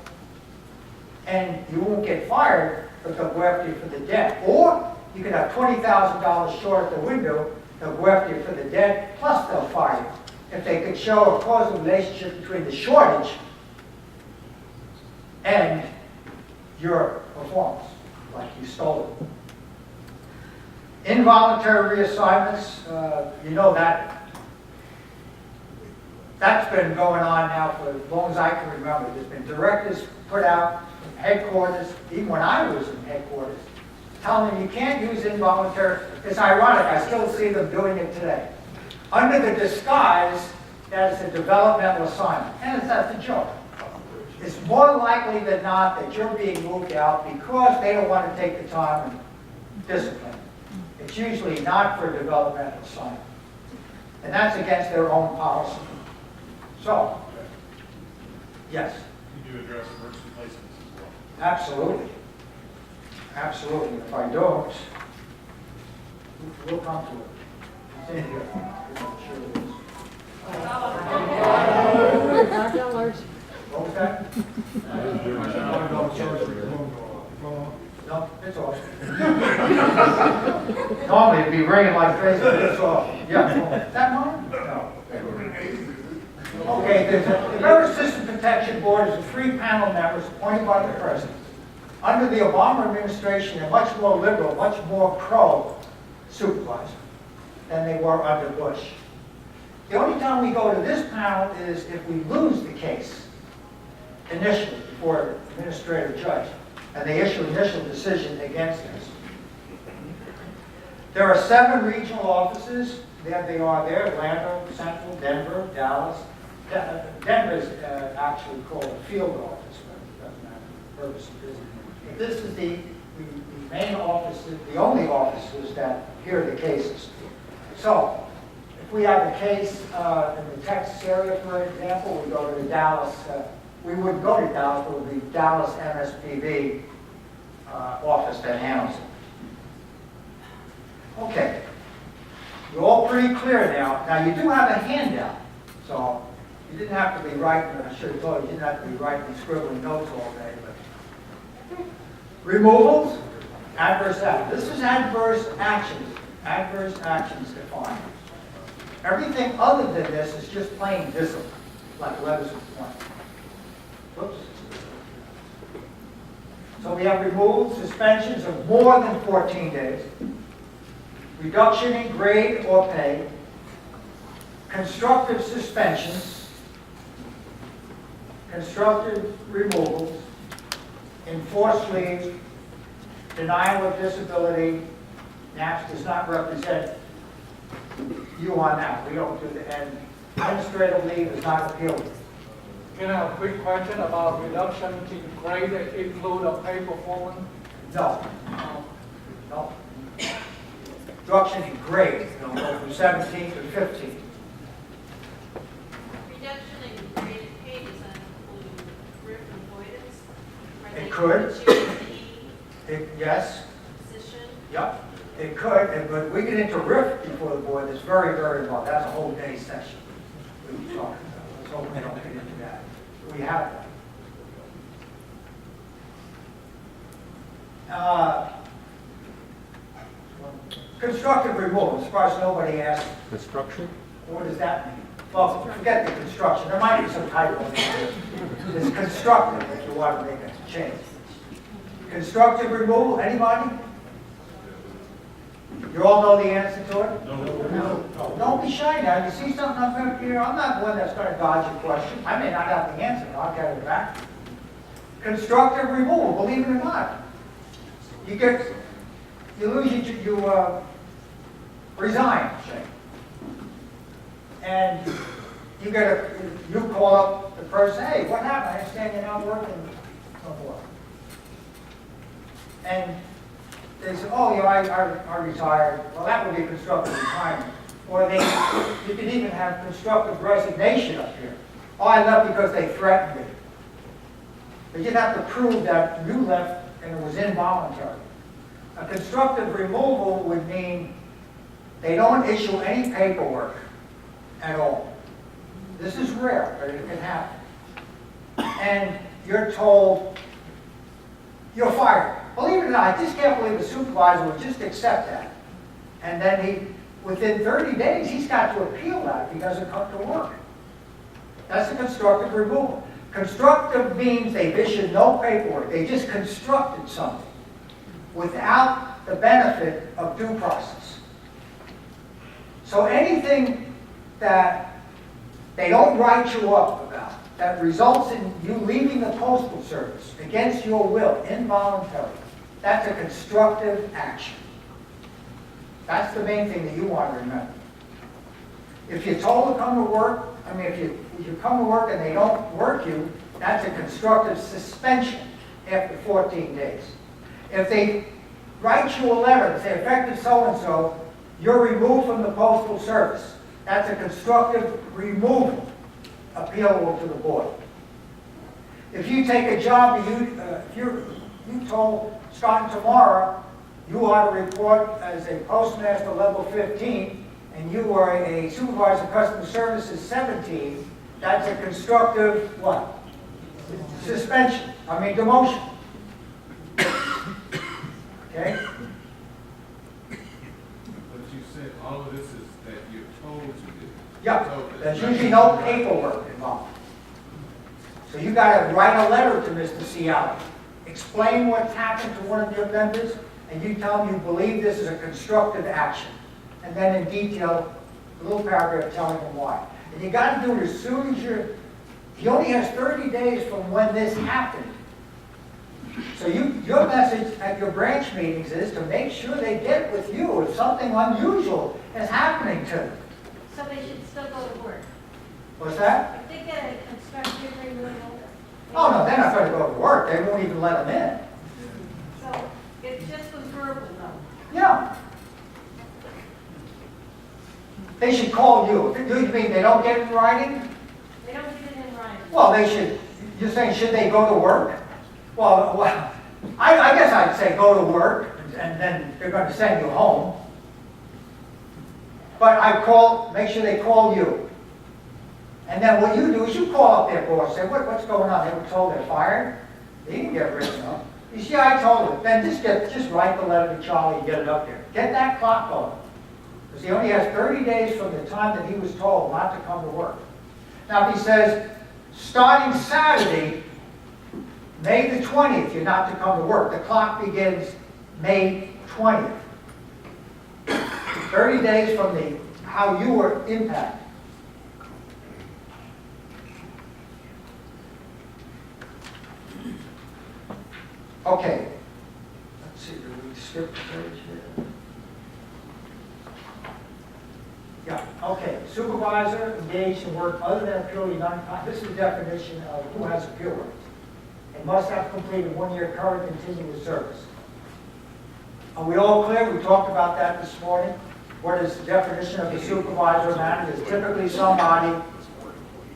and you won't get fired, but they'll go after you for the debt. Or you could have $20,000 short at the window, they'll go after you for the debt, plus they'll fire you. If they could show a causal relationship between the shortage and your performance, like you stole it. Involuntary reassignments, you know that's been going on now for as long as I can remember. There's been directives put out from headquarters, even when I was in headquarters, telling them you can't use involuntary. It's ironic, I still see them doing it today. Under the disguise that it's a developmental assignment. And that's a joke. It's more likely than not that you're being moved out because they don't want to take the time and discipline. It's usually not for a developmental assignment. And that's against their own policy. So, yes? You do address emergency placements as well. Absolutely. Absolutely. If I don't, we'll come to it. It's in here. I'm sure it is. What was that? No, it's off. Normally it'd be raining like crazy, but it's off. Yeah. Is that mine? No. Okay, the Merit System Protection Board is a three-panel members appointed by the president. Under the Obama administration, they're much more liberal, much more pro-supervisor than they were under Bush. The only time we go to this panel is if we lose the case initially before an administrative judge, and they issue initial decision against us. There are 7 regional offices. There they are there, Atlanta, Central, Denver, Dallas. Denver is actually called a field office, but it doesn't matter the purpose of business. But this is the main office, the only offices that hear the cases. So, if we have a case in the Texas area, for example, we go to the Dallas, we wouldn't go to Dallas, but it would be Dallas MSPB office that handles it. Okay. You're all pretty clear now. Now, you do have a handout, so you didn't have to be writing, I should have told you, you didn't have to be writing and scribbling notes all day. But removals, adverse action. This is adverse actions defined. Everything other than this is just plain discipline, like letters of appointment. Whoops. So we have removals, suspensions of more than 14 days, reduction in grade or pay, constructive suspensions, constructive removals, enforced leave, denial of disability. NAPS does not represent you on that. We don't do the end. Administrative leave is not appealable. Can I have a quick question about reduction in grade include a pay performance? No. No. Reduction in grade, you know, go from 17 to 15. Reduction in grade pay, does that include RIF avoidance? It could. Yes. Position? Yep. It could, but we get into RIF before the board. It's very, very long. That's a whole day session we were talking about. Let's hope we don't get into that. We have that. Constructive removal, as far as nobody asked. Construction? What does that mean? Well, forget the construction. There might be some typo in there. It's constructive if you want to make a change. Constructive removal, anybody? You all know the answer to it? No. Don't be shy now. You see something I'm going to hear? I'm not one that's going to dodge a question. I may not have the answer, but I'll get it back. Constructive removal, believe it or not. You lose, you resign, say. And you call up the person, hey, what happened? I understand you're not working no more. And they say, oh, yeah, I retired. Well, that would be constructive retirement. Or you can even have constructive resignation up here. Oh, I left because they threatened me. But you'd have to prove that you left and it was involuntary. A constructive removal would mean they don't issue any paperwork at all. This is rare, but it can happen. And you're told, you're fired. Believe it or not, I just can't believe a supervisor would just accept that. And then within 30 days, he's got to appeal that if he doesn't come to work. That's a constructive removal. Constructive means they've issued no paperwork. They just constructed something without the benefit of due process. So anything that they don't write you up about, that results in you leaving the Postal Service against your will, involuntarily, that's a constructive action. That's the main thing that you want to remember. If you're told to come to work, if you come to work and they don't work you, that's a constructive suspension after 14 days. If they write you a letter and say, effective so-and-so, you're removed from the Postal Service, that's a constructive removal appealable to the board. If you take a job, you told starting tomorrow, you are to report as a postmaster level 15, and you are a supervisor of customer services 17, that's a constructive what? Suspension. Demotion. Okay? But you said all of this is that you're told to do. Yeah, So- there's usually no paperwork involved. So you gotta write a letter to Mr. Sciala. Explain what's happened to one of your members, and you tell him you believe this is a constructive action. And then in detail, a little paragraph telling him why. And you gotta do it as soon as he only has 30 days from when this happened. So your message at your branch meetings is to make sure they get with you if something unusual is happening to them. So they should still go to work. What's that? If they get a construction removal. Oh, no, they're not gonna go to work. They won't even let them in. So it just was verbal though. Yeah. They should call you. Do you mean they don't get it in writing? They don't get it in writing. Well, they should, you're saying, should they go to work? Well, I guess I'd say go to work, and then they're gonna send you home. But make sure they call you. And then what you do is you call up their boss, say, what's going on? They were told they're fired? They didn't get written up. You see, I told them, then just write the letter to Charlie and get it up there. Get that clock going. Because he only has 30 days from the time that he was told not to come to work. Now, if he says, starting Saturday, May the 20th, you're not to come to work. The clock begins May 20th. 30 days from how you were impacted. Okay. Let's see, did we skip the page here? Yeah, okay. Supervisor engaged in work other than purely non-contract. This is the definition of who has appeal rights. It must have completed 1 year current continuous service. Are we all clear? We talked about that this morning. What is the definition of a supervisor or manager? It's typically somebody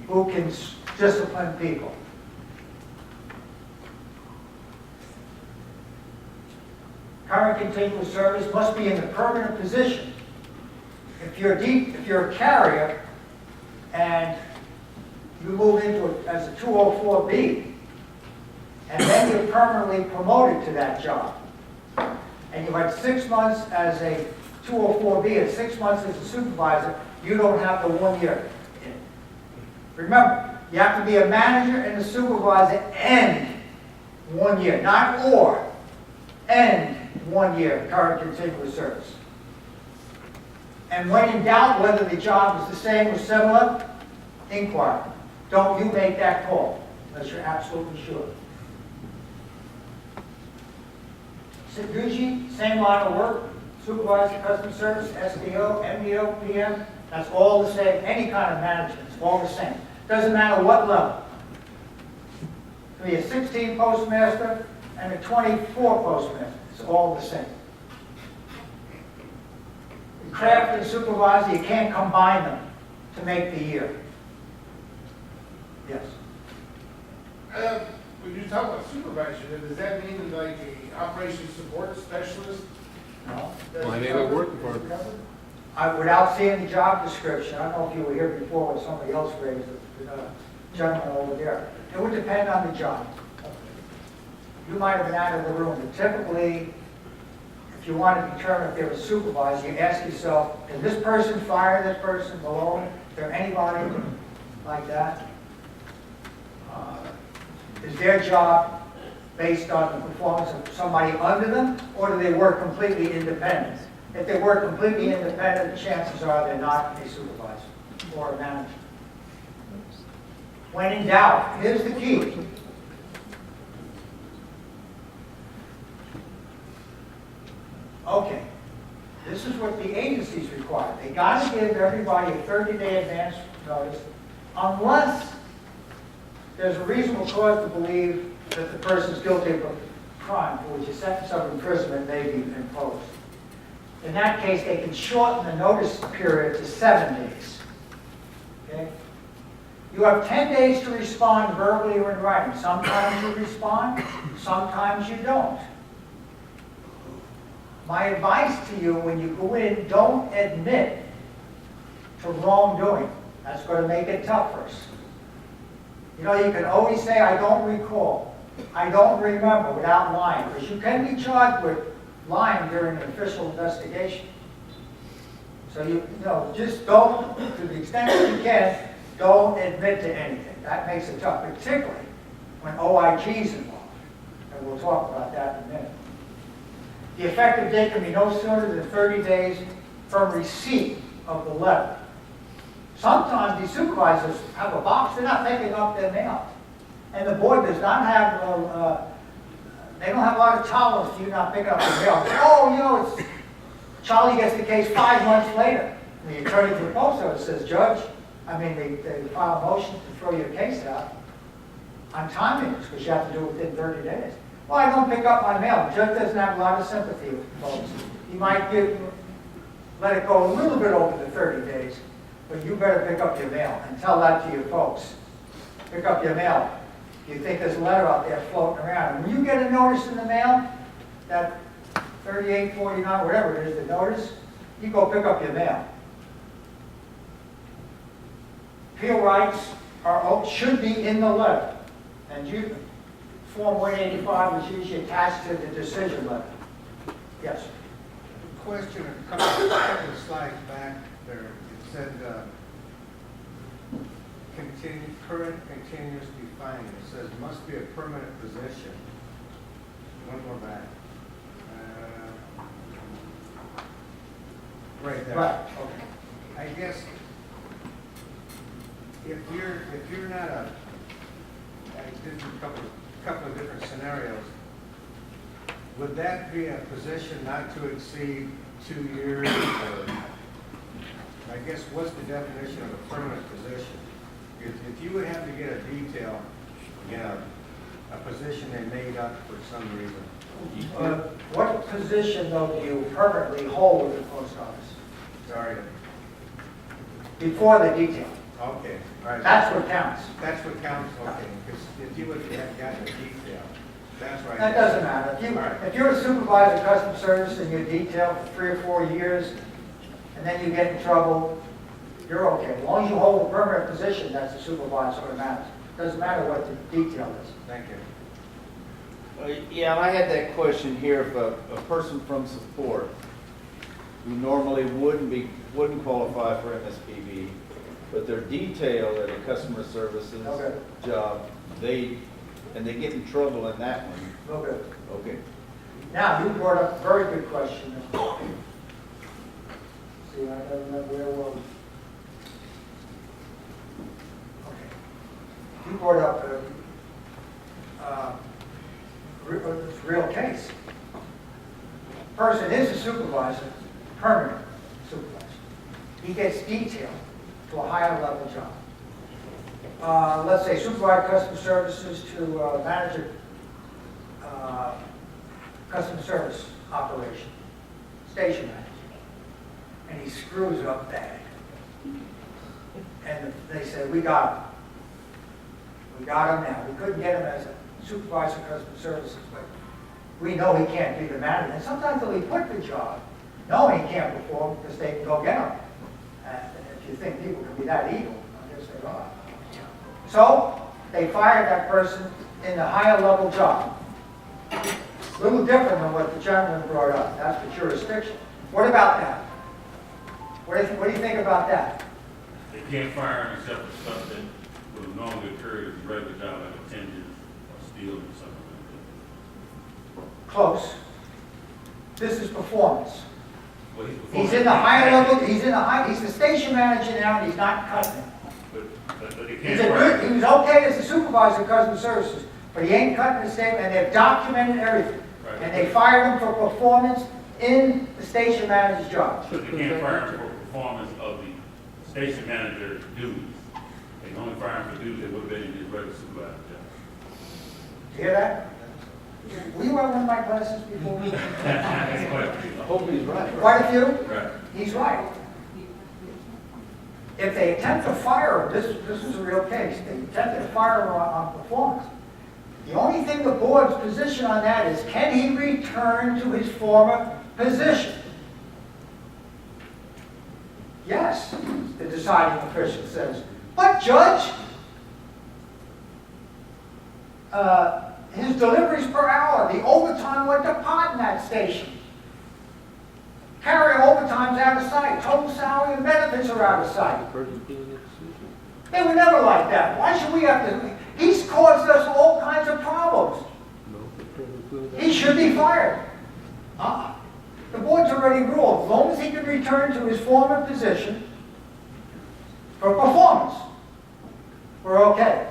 who can discipline people. Current continuous service must be in a permanent position. If you're a carrier and you move into it as a 204B, and then you're permanently promoted to that job, and you had 6 months as a 204B and 6 months as a supervisor, you don't have the 1 year. Remember, you have to be a manager and a supervisor and 1 year, not or, and 1 year current continuous service. And when in doubt whether the job is the same or similar, inquire. Don't you make that call unless you're absolutely sure. Usually, same line of work, supervisor, customer service, SDO, MDO, PM, that's all the same. Any kind of management, it's all the same. Doesn't matter what level. It can be a 16 postmaster and a 24 postmaster. It's all the same. Craft and supervisor, you can't combine them to make the year. Yes. When you talk about supervisor, does that mean like a operations support specialist? No. Why they would work for? Without seeing the job description, I don't know if you were here before or somebody else raised it, the gentleman over there. It would depend on the job. You might have been out of the room, but typically, if you want to determine if they're a supervisor, you ask yourself, can this person fire this person below him? Is there anybody like that? Is their job based on the performance of somebody under them, or do they work completely independent? If they work completely independent, the chances are they're not a supervisor or a manager. When in doubt, here's the key. Okay, this is what the agencies require. They got to give everybody a 30-day advance notice unless there's a reasonable cause to believe that the person is guilty of a crime for which a sentence of imprisonment may be imposed. In that case, they can shorten the notice period to 7 days. Okay? You have 10 days to respond verbally or in writing. Sometimes you respond, sometimes you don't. My advice to you when you go in, don't admit to wrongdoing. That's going to make it tough for us. You know, you can always say, I don't recall. I don't remember without lying. Because you can be charged with lying during an official investigation. So you know, just don't, to the extent that you can, don't admit to anything. That makes it tough, particularly when OIG's involved. And we'll talk about that in a minute. The effective date can be no sooner than 30 days from receipt of the letter. Sometimes these supervisors have a box, they're not picking up their mail. And the board does not have, they don't have a lot of tolerance to you not picking up your mail. Oh, you know, it's, Charlie gets the case 5 months later. And the attorney to the post office says, Judge, they file a motion to throw your case out. I'm timing this because you have to do it within 30 days. Well, I don't pick up my mail. The judge doesn't have a lot of sympathy with folks. He might let it go a little bit over the 30 days, but you better pick up your mail and tell that to your folks. Pick up your mail. You think there's a letter out there floating around. And when you get a notice in the mail, that 3849, whatever it is, the notice, you go pick up your mail. Appeal rights should be in the letter. And Form 185 is usually attached to the decision letter. Yes? Question, a couple of slides back there, it said, current continuous defining. It says must be a permanent position. One more back. Right there. Right, okay. I guess if you're not I did a couple of different scenarios. Would that be a position not to exceed 2 years? Or, I guess, what's the definition of a permanent position? If you would have to get a detail, a position they made up for some reason. What position, though, do you permanently hold at the post office? Sorry. Before the detail. Okay, all right. That's what counts. That's what counts, okay. Because if you would have gotten a detail, that's right. That doesn't matter. If you're a supervisor of customer service and you're detailed for 3 or 4 years, and then you get in trouble, you're okay. As long as you hold a permanent position, that's a supervisor automatic. Doesn't matter what the detail is. Thank you. Yeah, I had that question here. If a person from support who normally wouldn't qualify for MSPB, but they're detailed at a customer services job, they get in trouble in that one. Okay. Okay. Now, you brought up a very good question. See, I don't remember where it was. Okay. You brought up a real case. Person is a supervisor, permanent supervisor. He gets detailed to a higher level job. Let's say supervisor customer services to manager customer service operation, station manager. And he screws up bad. And they say, we got him. We got him now. We couldn't get him as a supervisor of customer services, but we know he can't be the manager. And sometimes they'll be put the job, knowing he can't perform because they can go get him. If you think people can be that evil, I guess they are. So they fired that person in the higher level job. A little different than what the gentleman brought up. That's the jurisdiction. What about that? What do you think about that? They can't fire him except for stuff that would normally occur if you regular job like attendance or stealing or something like that. Close. This is performance. Well, He's in the higher level, he's the station manager now, and he's not cutting it. But they can't fire him. He was okay as a supervisor of customer services, but he ain't cutting the statement, and they've documented everything. Right. And they fired him for performance in the station manager's job. But they can't fire him for performance of the station manager duties. They can only fire him for duties that would have been in his regular supervisor job. You hear that? Were you at one of my classes before? I hope he's right. Quite a few? Right. He's right. If they attempt to fire him, this is a real case, they attempt to fire him on performance. The only thing the board's position on that is, can he return to his former position? Yes, the deciding official says. But Judge, his deliveries per hour, the overtime went to pot in that station. Carrying overtime's out of sight. Total salary and benefits are out of sight. They were never like that. Why should we have to? He's caused us all kinds of problems. He should be fired. The board's already ruled, as long as he can return to his former position for performance, we're okay.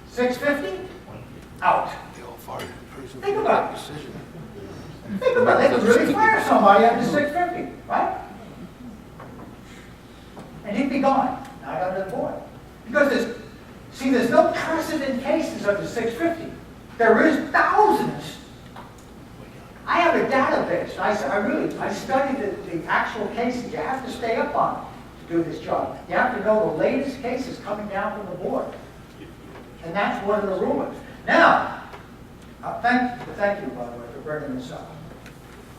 650? Out. Think about it. Think about it. They could really fire somebody after 650, right? And he'd be gone, not under the board. Because there's no precedent cases under 650. There is thousands. I have a database. I studied the actual cases. You have to stay up on it to do this job. You have to know the latest cases coming down from the board. And that's one of the rulings. Now, thank you, by the way, for bringing this up.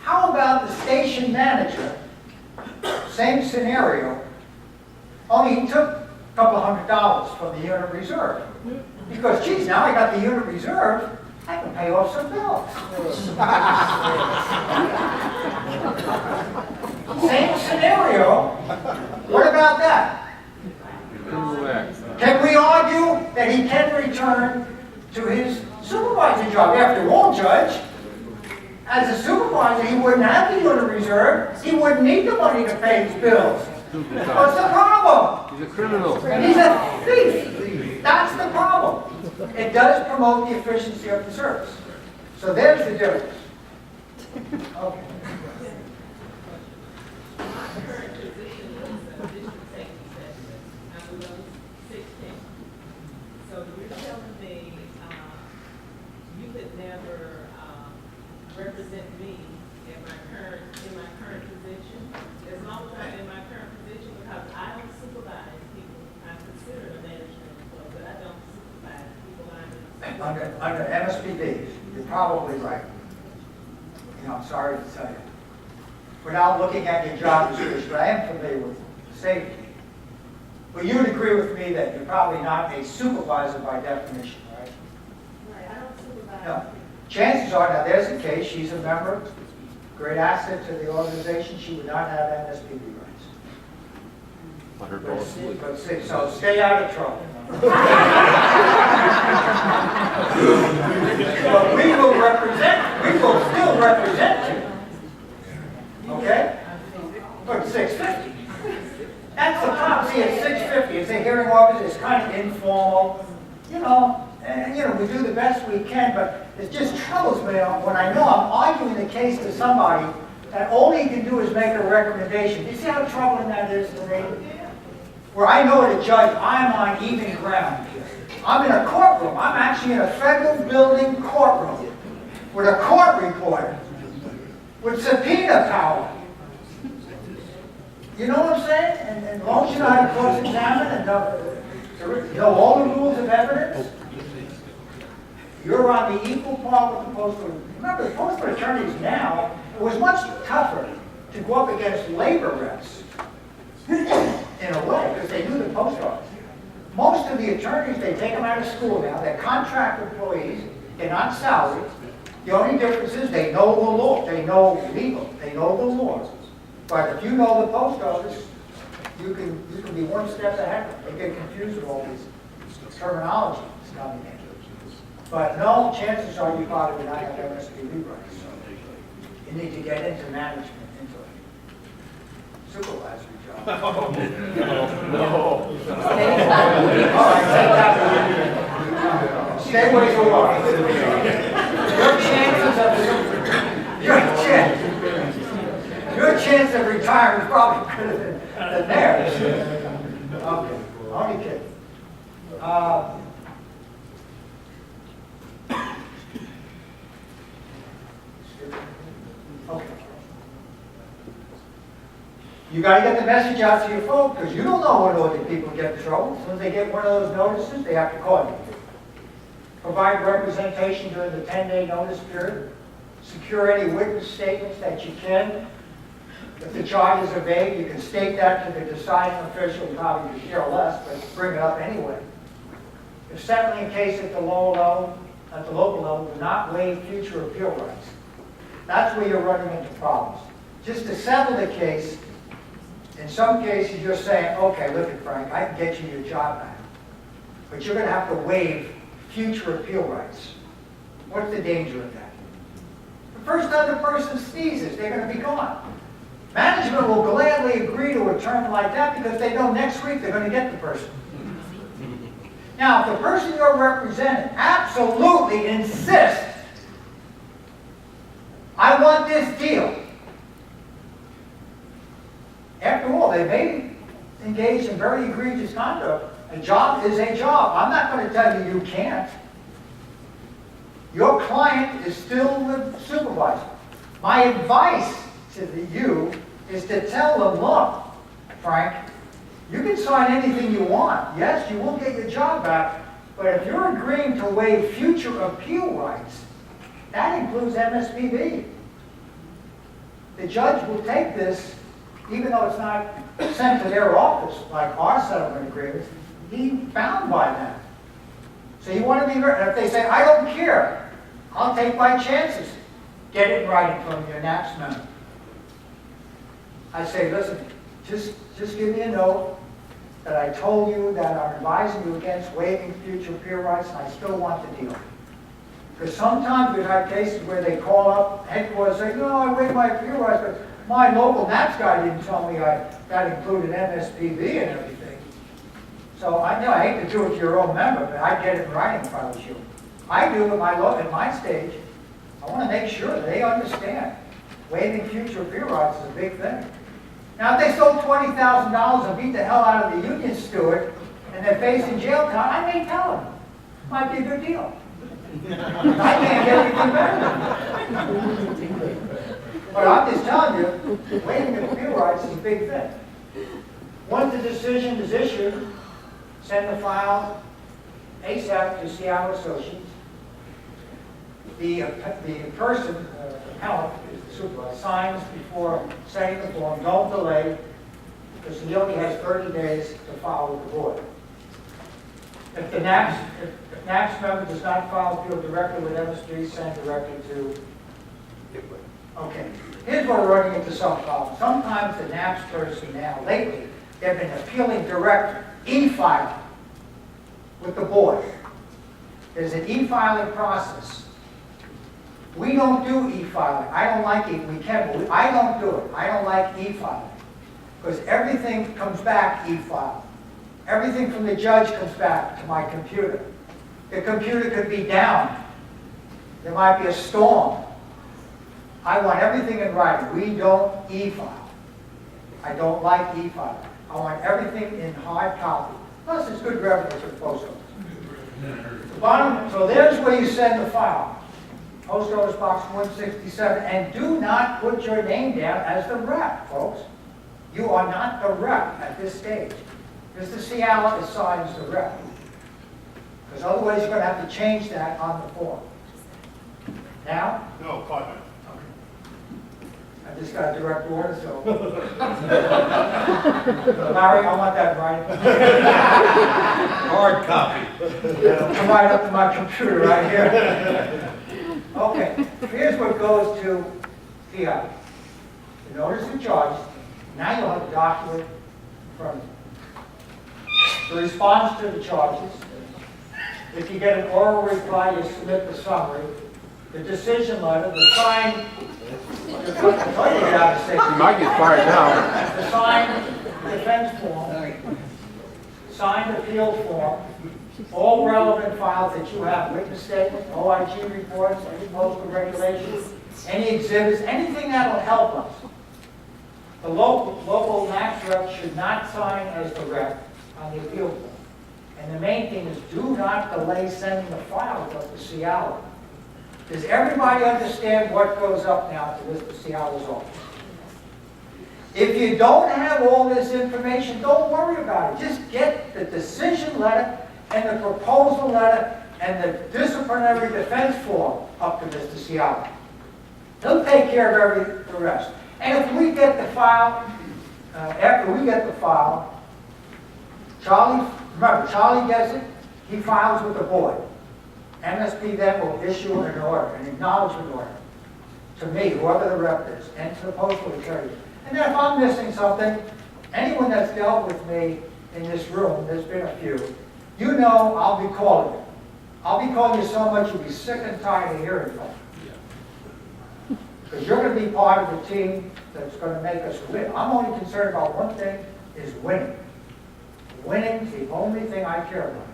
How about the station manager? Same scenario, only he took a couple $100 from the unit reserve. Because, geez, now I got the unit reserve, I can pay off some bills. Same scenario. What about that? Can we argue that he can return to his supervisor job? After all, Judge, as a supervisor, he wouldn't have the unit reserve. He wouldn't need the money to pay his bills. What's the problem? He's a criminal. He's a thief. That's the problem. It does promote the efficiency of the service. So there's the difference. Okay. My current position is a district safety specialist. I'm below 16. So you're telling me you could never represent me in my current position? As long as I'm in my current position, because I don't supervise people. I'm considered a management employee, but I don't supervise people. Under MSPB, you're probably right. I'm sorry to tell you. Without looking at your job description, I am familiar with safety. But you would agree with me that you're probably not a supervisor by definition, right? Right, I don't supervise. No. Chances are, now there's a case, she's a member, great asset to the organization, she would not have MSPB rights. So stay out of trouble. But we will still represent you. Okay? But 650. That's the problem. See, at 650, it's a hearing officer, it's kind of informal, and we do the best we can, but it just troubles me when I know I'm arguing the case to somebody that all he can do is make a recommendation. You see how troubling that is to me? Where I know as a judge, I'm on even ground here. I'm in a courtroom. I'm actually in a federal building courtroom with a court reporter with subpoena power. You know what I'm saying? And as long as you know how to cross-examine and know all the rules of evidence, you're on the equal par with the postal. Remember, the postal attorneys now, it was much tougher to go up against labor reps in a way, because they knew the post office. Most of the attorneys, they take them out of school now. They're contract employees. They're not salaried. The only difference is they know the law. They know legal. They know the law. But if you know the post office, you can be one step ahead. They get confused with all this terminology that's coming in. But no, chances are you probably would not have MSPB rights. You need to get into management, into a supervisory job. No. All right, take that. Stay where you are. Your chance of retirement is probably better than theirs. Okay, only kidding. Okay. You got to get the message out to your folks, because you don't know when all these people get in trouble. As soon as they get one of those notices, they have to call you. Provide representation during the 10-day notice period. Secure any witness statements that you can. If the charges are vague, you can state that to the deciding official, probably to care less, but bring it up anyway. If settling a case at the local level, do not waive future appeal rights. That's where you're running into problems. just to settle the case, in some cases, you're saying, okay, look at Frank, I can get you your job back. But you're going to have to waive future appeal rights. What's the danger of that? The first time the person sneezes, they're going to be gone. Management will gladly agree to a term like that because they know next week they're going to get the person. Now, if the person you're representing absolutely insists, I want this deal. After all, they may engage in very egregious conduct. A job is a job. I'm not going to tell you you can't. Your client is still the supervisor. My advice to you is to tell them, look, Frank, you can sign anything you want. Yes, you will get your job back, but if you're agreeing to waive future appeal rights, that includes MSPB. The judge will take this, even though it's not sent to their office, like our settlement agreements, he's bound by that. So you want to be, if they say, I don't care, I'll take my chances, get it in writing from your NAPS member. I say, listen, just give me a note that I told you that I'm advising you against waiving future appeal rights, and I still want the deal. Because sometimes we've had cases where they call up headquarters and say, no, I waived my appeal rights, but my local NAPS guy didn't tell me that included MSPB and everything. So I hate to do it to your own member, but I'd get it in writing if I was you. I do at my stage. I want to make sure that they understand waiving future appeal rights is a big thing. Now, if they stole $20,000 and beat the hell out of the union steward and they're facing jail time, I may tell them. Might be a good deal. I can't get anything better than that. But I'm just telling you, waiving appeal rights is a big thing. Once the decision is issued, send the file ASAP to Sciala Associates. The person, the appellant, is the supervisor, signs before sending the form. Don't delay, because he only has 30 days to file with the board. If the NAPS member does not file appeal directly with MSP, send directly to. Okay, here's where we're running into some problems. Sometimes the NAPS person now, lately, they've been appealing direct e-filing with the board. There's an e-filing process. We don't do e-filing. I don't like it. We can, but I don't do it. I don't like e-filing because everything comes back e-file. Everything from the judge comes back to my computer. The computer could be down. There might be a storm. I want everything in writing. We don't e-file. I don't like e-filing. I want everything in hard copy. Plus, it's good revenue for the post office. The bottom, so there's where you send the file. Post Office Box 167, and do not put your name down as the rep, folks. You are not the rep at this stage. Mr. Sciala assigns the rep. Because otherwise you're going to have to change that on the form. Now? No, 5 minutes. I just got a direct order, so. Larry, I want that right. Hard copy. It'll come right up to my computer right here. Okay, here's what goes to PI. The notice of charge. Now you'll have a document from the response to the charges. If you get an oral reply, you submit the summary. The decision letter, the signed, You might get fired now. the signed defense form, signed appeal form, all relevant files that you have, witness statements, OIG reports, any postal regulations, any exhibits, anything that'll help us. The local NAPS rep should not sign as the rep on the appeal form. And the main thing is do not delay sending the files up to Sciala. Does everybody understand what goes up now to Mr. Sciala's office? If you don't have all this information, don't worry about it. Just get the decision letter and the proposal letter and the disciplinary defense form up to Mr. Sciala. He'll take care of the rest. And if we get the file, after we get the file, Charlie gets it, he files with the board. MSP then will issue an order, an acknowledgement order. to me, whoever the rep is, and to the postal attorney. And then if I'm missing something, anyone that's dealt with me in this room, there's been a few, you know I'll be calling you. I'll be calling you so much you'll be sick and tired of hearing from me. Because you're going to be part of the team that's going to make us win. I'm only concerned about one thing, is winning. Winning's the only thing I care about.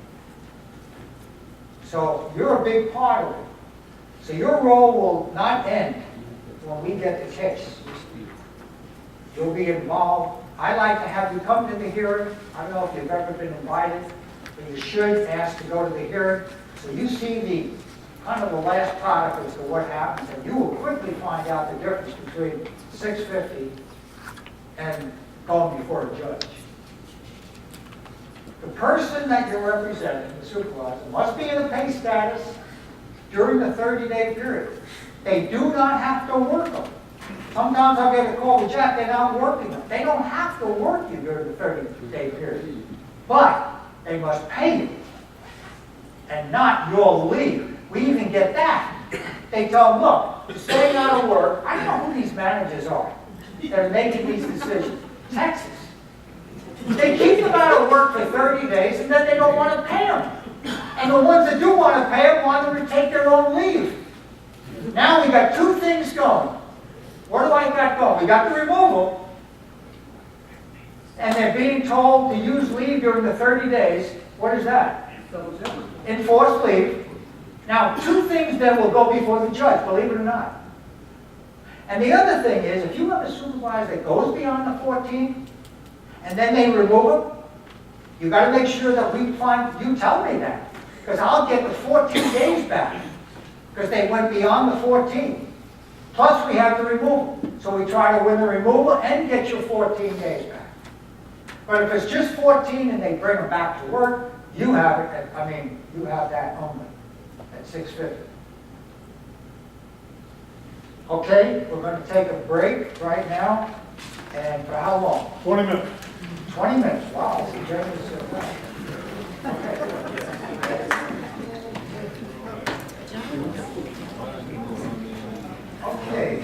So you're a big part of it. So your role will not end when we get the case. You'll be involved. I like to have you come to the hearing. I don't know if you've ever been invited, but you should ask to go to the hearing. So you see the kind of the last product as to what happens, and you will quickly find out the difference between 650 and going before a judge. The person that you're representing, the supervisor, must be in a pay status during the 30-day period. They do not have to work them. Sometimes I'll get a call with Jack, they're not working them. They don't have to work you during the 30-day period. But they must pay you. And not your leave. We even get that. They tell them, look, you're staying out of work. I don't know who these managers are that are making these decisions. Texas. They keep them out of work for 30 days and then they don't want to pay them. And the ones that do want to pay them want them to take their own leave. Now we got two things going. What do I got going? We got the removal. And they're being told to use leave during the 30 days. What is that? Enforced leave. Now, two things then will go before the judge, believe it or not. And the other thing is, if you have a supervisor that goes beyond the 14, and then they remove him, you got to make sure that we find, you tell me that. Because I'll get the 14 days back. Because they went beyond the 14. Plus we have the removal. So we try to win the removal and get your 14 days back. But if it's just 14 and they bring them back to work, you have it, you have that only at 650. Okay, we're going to take a break right now. And for how long? 20 minutes. 20 minutes. Wow, that's a generous Okay.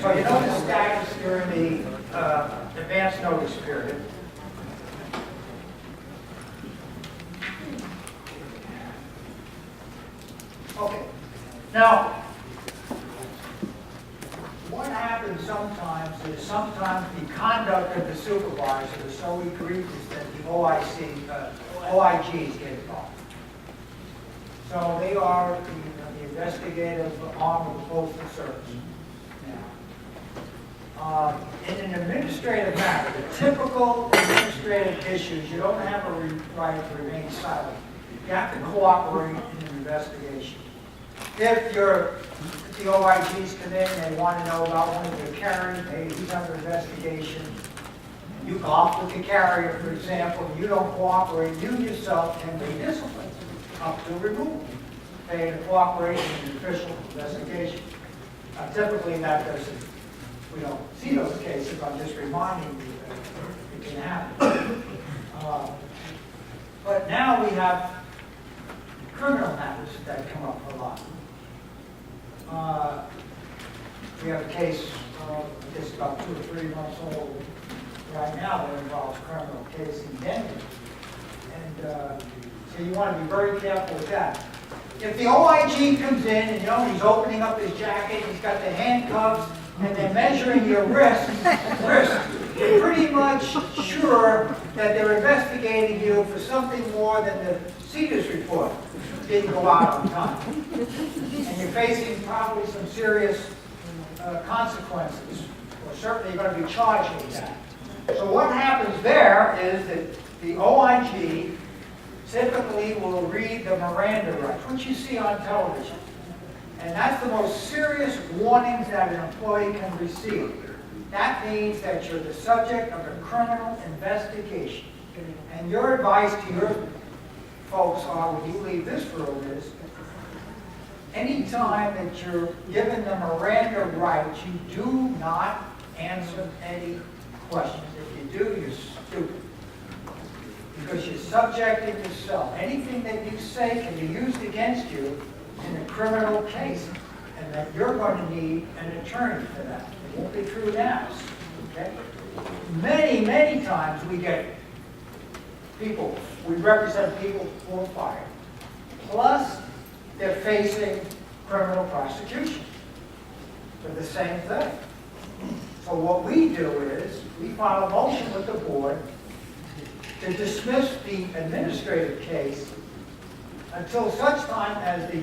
So you know the status during the advance notice period. Okay. Now, what happens sometimes is sometimes the conduct of the supervisor is so egregious that the OIGs get involved. So they are the investigative arm of the Postal Service. In an administrative matter, the typical administrative issues, you don't have a right to remain silent. You have to cooperate in an investigation. If the OIGs come in and they want to know about one of your carriers, hey, he's under investigation, and you golf with the carrier, for example, and you don't cooperate, you yourself can be disciplined up to removal. Okay, to cooperate in an official investigation. Typically that doesn't, we don't see those cases, I'm just reminding you that it can happen. But now we have criminal matters that come up a lot. We have a case, I guess about 2 or 3 months old right now that involves criminal case in Denver. And so you want to be very careful with that. If the OIG comes in and, you know, he's opening up his jacket, he's got the handcuffs, and they're measuring your wrist, you're pretty much sure that they're investigating you for something more than the CEDARS report didn't go out on time. And you're facing probably some serious consequences, or certainly you're going to be charged with that. So what happens there is that the OIG typically will read the Miranda rights, which you see on television. And that's the most serious warnings that an employee can receive. That means that you're the subject of a criminal investigation. And your advice to your folks are, when you leave this room, is anytime that you're given the Miranda rights, you do not answer any questions. If you do, you're stupid. because you're subjecting yourself. Anything that you say can be used against you in a criminal case, and that you're going to need an attorney for that. It won't be through now, okay? Many, many times we get people, we represent people who are fired. Plus, they're facing criminal prosecution for the same thing. So what we do is, we file a motion with the board to dismiss the administrative case until such time as the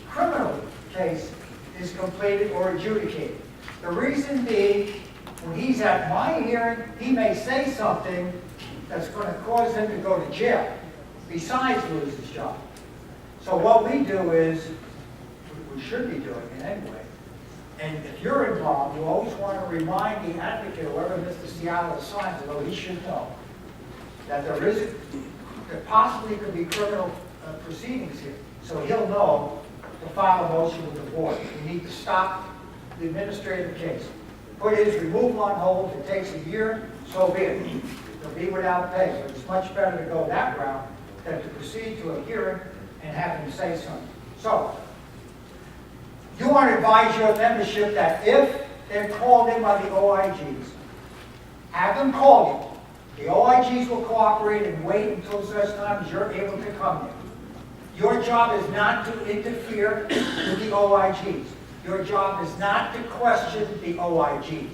criminal case is completed or adjudicated. The reason being, when he's at my hearing, he may say something that's going to cause him to go to jail, besides lose his job. So what we do is, we should be doing it anyway, and if you're involved, you always want to remind the advocate, whoever Mr. Sciala assigns, although he should know, that there possibly could be criminal proceedings here. So he'll know to file a motion with the board. We need to stop the administrative case. Put his removal on hold. If it takes a year, so be it. He'll be without pay. But it's much better to go that route than to proceed to a hearing and have him say something. So, you want to advise your membership that if they're called in by the OIGs, have them call you. The OIGs will cooperate and wait until such time as you're able to come there. Your job is not to interfere with the OIGs. Your job is not to question the OIGs.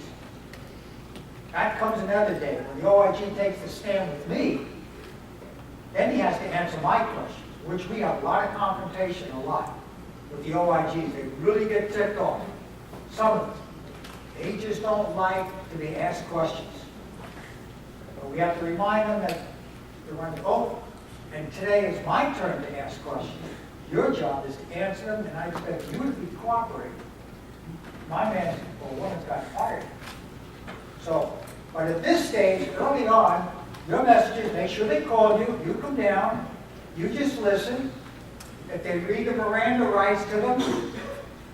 That comes another day. When the OIG takes the stand with me, then he has to answer my questions, which we have a lot of confrontation, a lot, with the OIGs. They really get ticked off. Some of them. They just don't like to be asked questions. But we have to remind them that they're under oath. And today is my turn to ask questions. Your job is to answer them, and I expect you to be cooperating. My man or woman's got fired. So, but at this stage, early on, your messages, make sure they call you, you come down, you just listen. If they read the Miranda rights to them,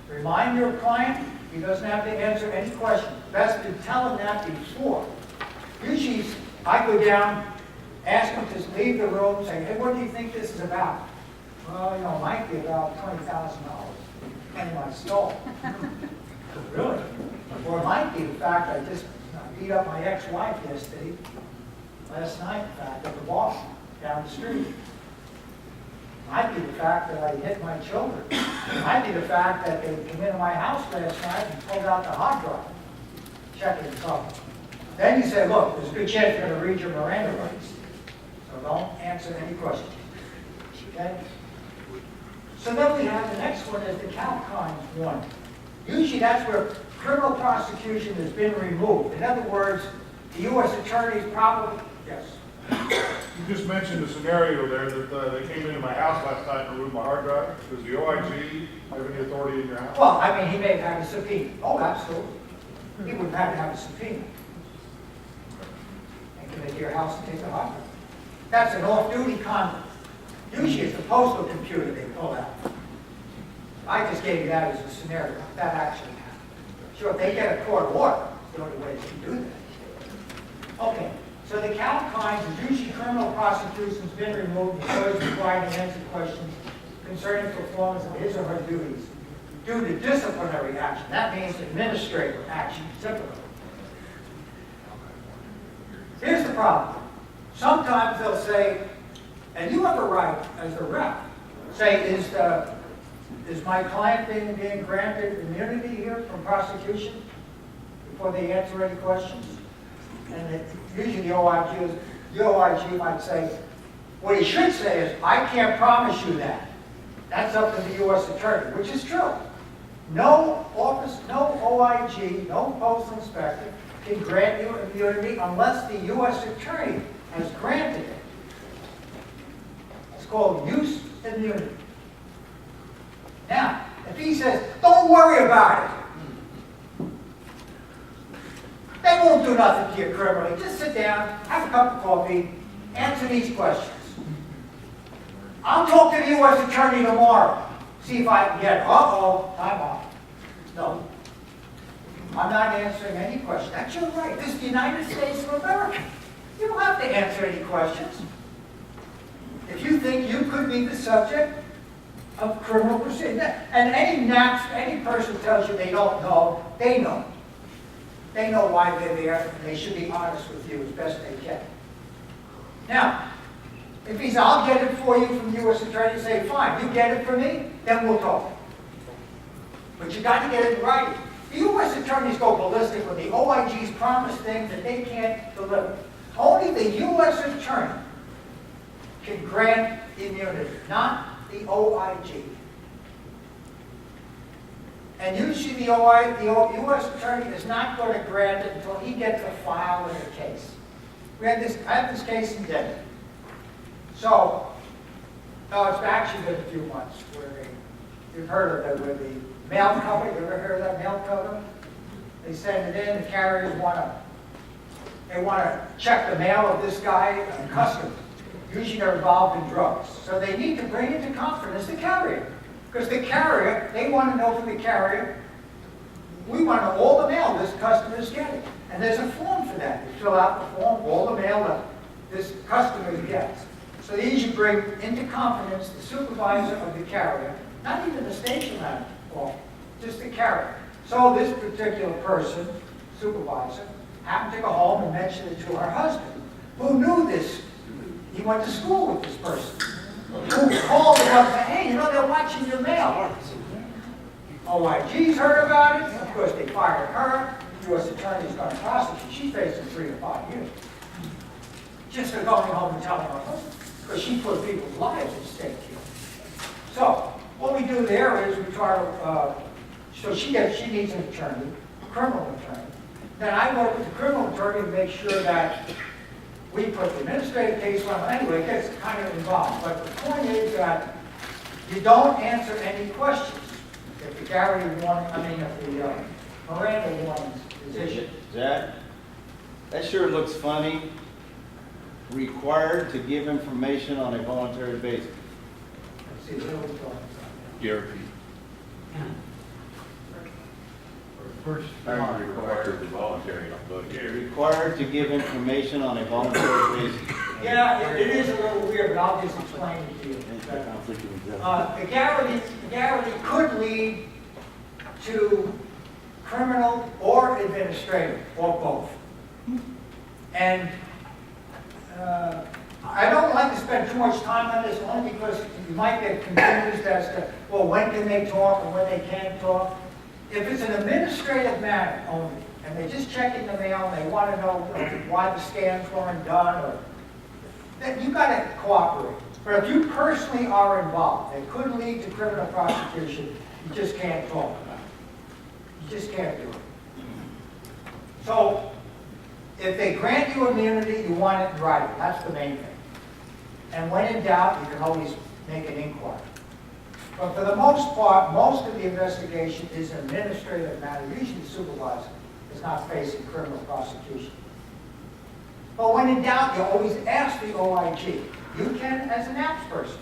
remind your client he doesn't have to answer any questions. Best to tell him that before. Usually, I go down, ask him to leave the room, say, hey, what do you think this is about? Well, you know, it might be about $20,000. And I stole. Really? Or it might be the fact I just beat up my ex-wife yesterday, last night, in fact, at the bar down the street. It might be the fact that I hit my children. It might be the fact that they came into my house last night and pulled out the hard drive, checking something. Then you say, look, there's a good chance you're going to read your Miranda rights. So don't answer any questions. Okay? So then we have the next one is the count-kind one. Usually that's where criminal prosecution has been removed. In other words, the U.S. attorney's probably, yes. You just mentioned a scenario there that they came into my house last night and removed my hard drive. Does the OIG have any authority in your house? Well, I mean, he may have had a subpoena. Oh, absolutely. He would have to have a subpoena. And come into your house and take the hard drive. That's an off-duty conduct. Usually it's the postal computer they pull out. I just gave you that as a scenario. That actually happened. Sure, if they get a court order, it's the only way they can do that. Okay, so the count kinds is usually criminal prosecution's been removed and employees required to answer questions concerning performance of his or her duties due to disciplinary action. That means administrative action, typically. Here's the problem. Sometimes they'll say, and you have a right as a rep, say, is my client being granted immunity here from prosecution before they answer any questions? And usually the OIG might say, what he should say is, I can't promise you that. That's up to the U.S. attorney, which is true. No office, no OIG, no postal inspector can grant you immunity unless the U.S. attorney has granted it. It's called use immunity. Now, if he says, don't worry about it, they won't do nothing to you criminally. Just sit down, have a cup of coffee, answer these questions. I'll talk to the U.S. attorney tomorrow, see if I can get, time off. No. I'm not answering any questions. That's your right. This is the United States of America. You don't have to answer any questions. if you think you could be the subject of criminal proceeding. And any person tells you they don't know, they know. They know why they're there, and they should be honest with you as best they can. Now, if he says, I'll get it for you from the U.S. Attorney, say, fine, you get it for me, then we'll talk. But you got to get it right. The U.S. Attorneys go ballistic when the OIGs promise things that they can't deliver. Only the U.S. Attorney can grant immunity, not the OIG. And usually the U.S. Attorney is not going to grant it until he gets a file in the case. I had this case in Denver. So, it's actually been a few months where you've heard of it, where the mail cover, you ever heard of that mail cover? They send it in, the carriers want to check the mail of this guy, customer. Usually they're involved in drugs. So they need to bring into confidence the carrier. Because the carrier, they want to know from the carrier, we want to know all the mail this customer is getting. And there's a form for that. You fill out the form, all the mail that this customer gets. So they usually bring into confidence the supervisor of the carrier, not even the station manager, just the carrier. So this particular person, supervisor, happened to go home and mention it to her husband, who knew this. He went to school with this person. Who called him up and said, hey, they're watching your mail. OIG's heard about it. Of course, they fired her. The U.S. Attorney's going to prosecute. She's facing 3 to 5 years. Just for going home and telling her husband. Because she put people's lives at stake here. So, what we do there is we try to, so she needs an attorney, a criminal attorney. Then I work with the criminal attorney to make sure that we put the administrative case on. Anyway, it gets kind of involved. But the point is that you don't answer any questions if the if the Miranda warning is issued. Jack, that sure looks funny. Required to give information on a voluntary basis. See, what are we talking about? Guaranteed. First, Required to voluntary. Required to give information on a voluntary basis. Yeah, it is a little weird, but I'll just explain it to you. The guarantee could lead to criminal or administrative, or both. And I don't like to spend too much time on this, only because you might get confused as to, well, when can they talk and when they can't talk. If it's an administrative matter only, and they're just checking the mail, and they want to know why the scans weren't done, then you've got to cooperate. But if you personally are involved, it could lead to criminal prosecution. You just can't talk about it. You just can't do it. So, if they grant you immunity, you want it in writing. That's the main thing. And when in doubt, you can always make an inquiry. But for the most part, most of the investigation is an administrative matter. Usually the supervisor is not facing criminal prosecution. But when in doubt, you always ask the OIG. You can, as an apps person,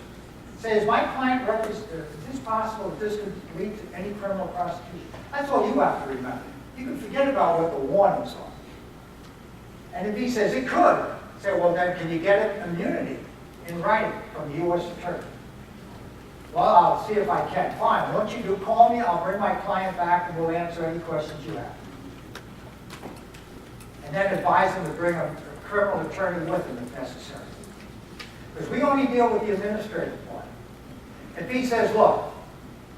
say, is my client is this possible that this could lead to any criminal prosecution? That's all you have to remember. You can forget about what the warnings are. And if he says it could, say, well, then can you get immunity in writing from the U.S. Attorney? Well, I'll see if I can. Fine. Once you do, call me. I'll bring my client back and we'll answer any questions you have. And then advise him to bring a criminal attorney with him if necessary. Because we only deal with the administrative part. If he says, look,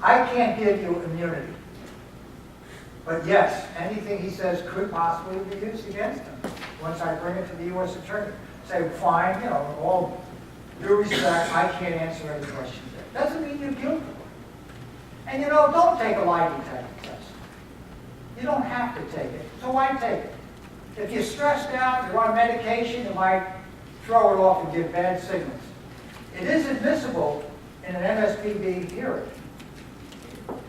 I can't give you immunity, but yes, anything he says could possibly be used against him once I bring it to the U.S. Attorney. Say, fine, all due respect, I can't answer any questions. Doesn't mean you're guilty. And don't take a lie detector test. You don't have to take it, so why take it? If you're stressed out, you're on medication, you might throw it off and give bad signals. It is admissible in an MSPB hearing,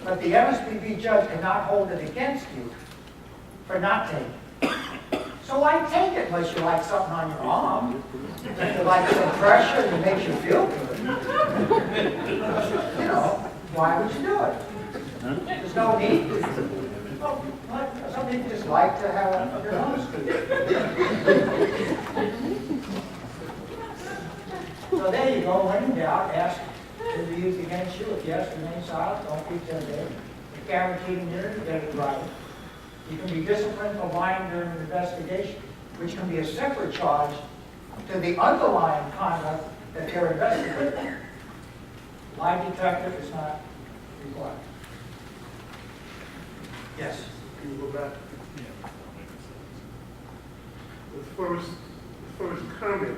but the MSPB judge cannot hold it against you for not taking it. So why take it unless you like something on your arm? If you like some pressure and it makes you feel good. Why would you do it? There's no need. Some people just like to have their own. So there you go, when in doubt, ask to be used against you. If yes, remain silent, don't be intimidated. If guaranteed immunity, get it right. You can be disciplined for lying during an investigation, which can be a separate charge to the underlying conduct that they're investigating. Lie detector is not required. Yes? Can you go back? The first comment,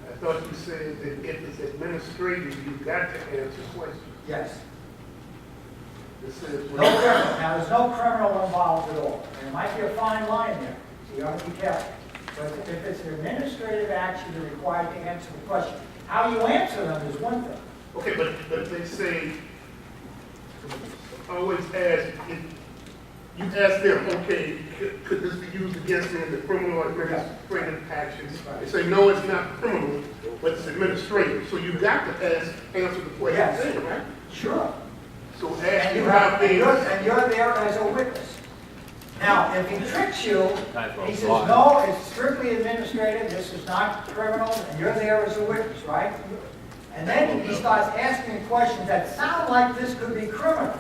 I thought you said that if it's administrative, you've got to answer questions. Yes. It says, No criminal. Now, there's no criminal involved at all. And there might be a fine line there, so you have to be careful. But if it's an administrative action, you're required to answer the question. How you answer them is one thing. okay, but they say, always ask, if you ask them, okay, could this be used against me in the criminal or administrative actions? They say, no, it's not criminal, but it's administrative. So you've got to answer the question, Yes. right? Sure. So ask And you how and things. you're there as a witness. Now, if he tricks you, he says, no, it's strictly administrative, this is not criminal, and you're there as a witness, right? And then he starts asking questions that sound like this could be criminal.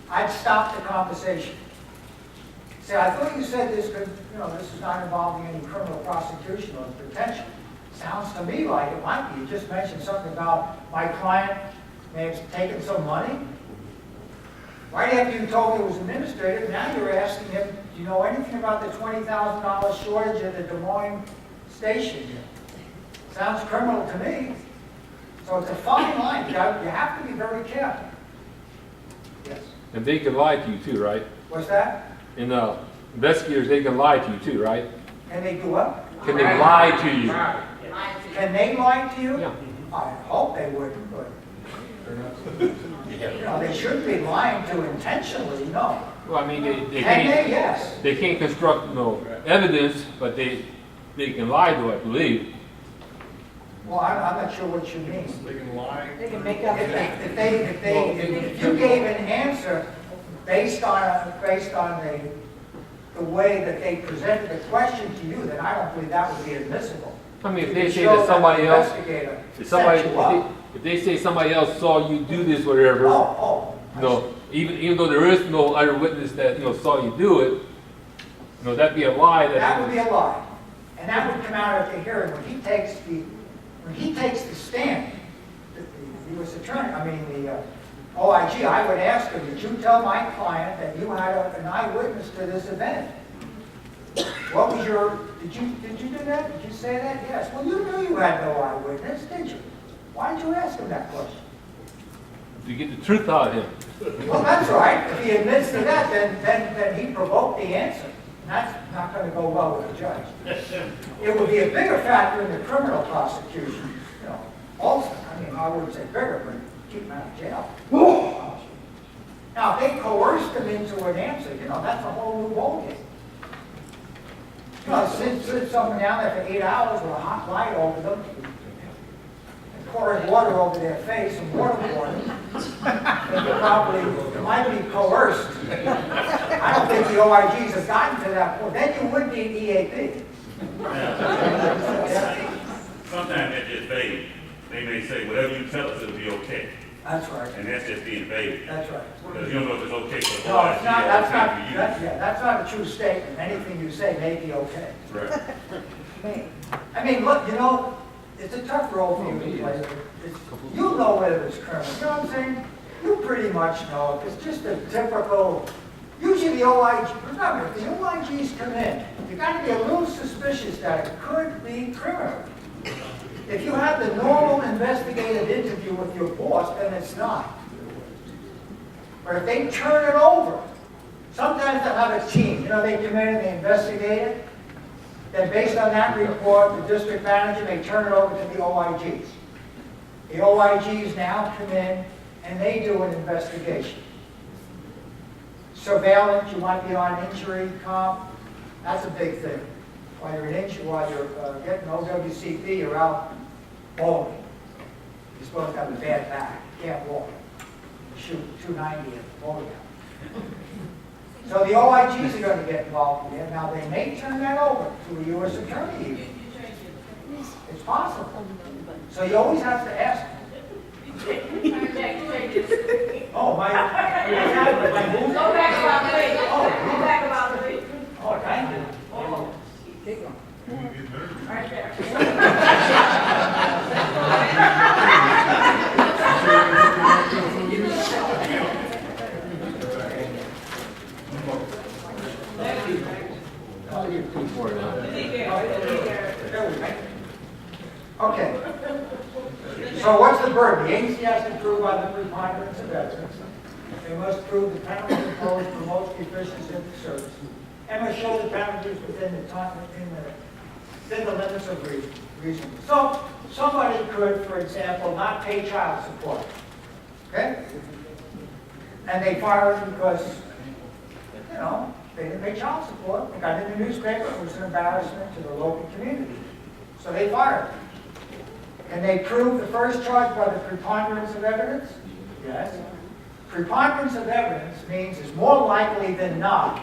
I'd stop the conversation. Say, I thought you said this could, this is not involving any criminal prosecution or potential. Sounds to me like it might be. You just mentioned something about my client may have taken some money. Right after you told me it was administrative, now you're asking him, do you know anything about the $20,000 shortage at the Des Moines station here? Sounds criminal to me. So it's a fine line. You have to be very careful. Yes. And they can lie to you too, right? What's that? And investigators, they can lie to you too, right? Can they do what? Can they lie to you? Can they lie to you? Yeah. I hope they wouldn't, but they shouldn't be lying to intentionally, no. Well, I mean, they Can they? can't, Yes. they can't construct no evidence, but they can lie to, I believe. Well, I'm not sure what you mean. They can lie. They can make up. If you gave an answer based on the way that they presented the question to you, then I don't believe that would be admissible. I mean, if You they can say show that somebody else, investigator if somebody, set you up. if they say somebody else saw you do this, whatever, Oh. even though there is no other witness that, saw you do it, that'd be a lie. That would be a lie. And that would come out at the hearing when he takes the stand, the U.S. attorney, the OIG, I would ask him, did you tell my client that you had an eyewitness to this event? What was did you do that? Did you say that? Yes. Well, you knew you had no eyewitness, did you? Why did you ask him that question? To get the truth out of him. Well, that's right. If he admits to that, then he provoked the answer. That's not going to go well with the judge. It would be a bigger factor in the criminal prosecution. Also, I wouldn't say bigger, but keep him out of jail. Now, if they coerced him into an answer, that's a whole new ballgame. Sit someone down there for 8 hours with a hot light over them, and pouring water over their face and waterboarding. They might be coerced. I don't think the OIGs have gotten to that point. Then you would need EAP. Sometimes that's just vague. They may say, whatever you tell us, it'll be okay. That's right. And that's just being vague. That's right. Because you don't know if it's okay for the No, OIG it's or not, okay for you. that's not a true statement. Anything you say may be okay. Right. Look, it's a tough role for you to play. You know whether it's criminal. You know what I'm saying? You pretty much know. If it's just a typical, usually the OIG, remember, if the OIGs come in, you got to be a little suspicious that it could be criminal. If you have the normal investigative interview with your boss, then it's not. But if they turn it over, sometimes they'll have a team. They come in and they investigate it. Then based on that report, the district manager may turn it over to the OIGs. The OIGs now come in and they do an investigation. Surveillance, you might be on injury comp. That's a big thing. While you're getting OWCP, you're out bowling. You're supposed to have a bad back. You can't walk. You shoot 290 at the bowling alley. So the OIGs are going to get involved in it. Now, they may turn that over to a U.S. attorney even. It's possible. So you always have to ask. Oh, my booth? Go back about 3. Oh, Go back about 3. oh, thank you. Oh, right there. Okay. So what's the burden? The agency has to prove by the preponderance of evidence. They must prove the penalty imposed promotes the efficiency of the service. And must show the penalties within the time, within the limits of reason. So somebody could, for example, not pay child support. Okay? And they fire them because, you know, they didn't pay child support. They got in the newspaper. It was an embarrassment to the local community. So they fired them. Can they prove the first charge by the preponderance of evidence? Yes. Preponderance of evidence means it's more likely than not,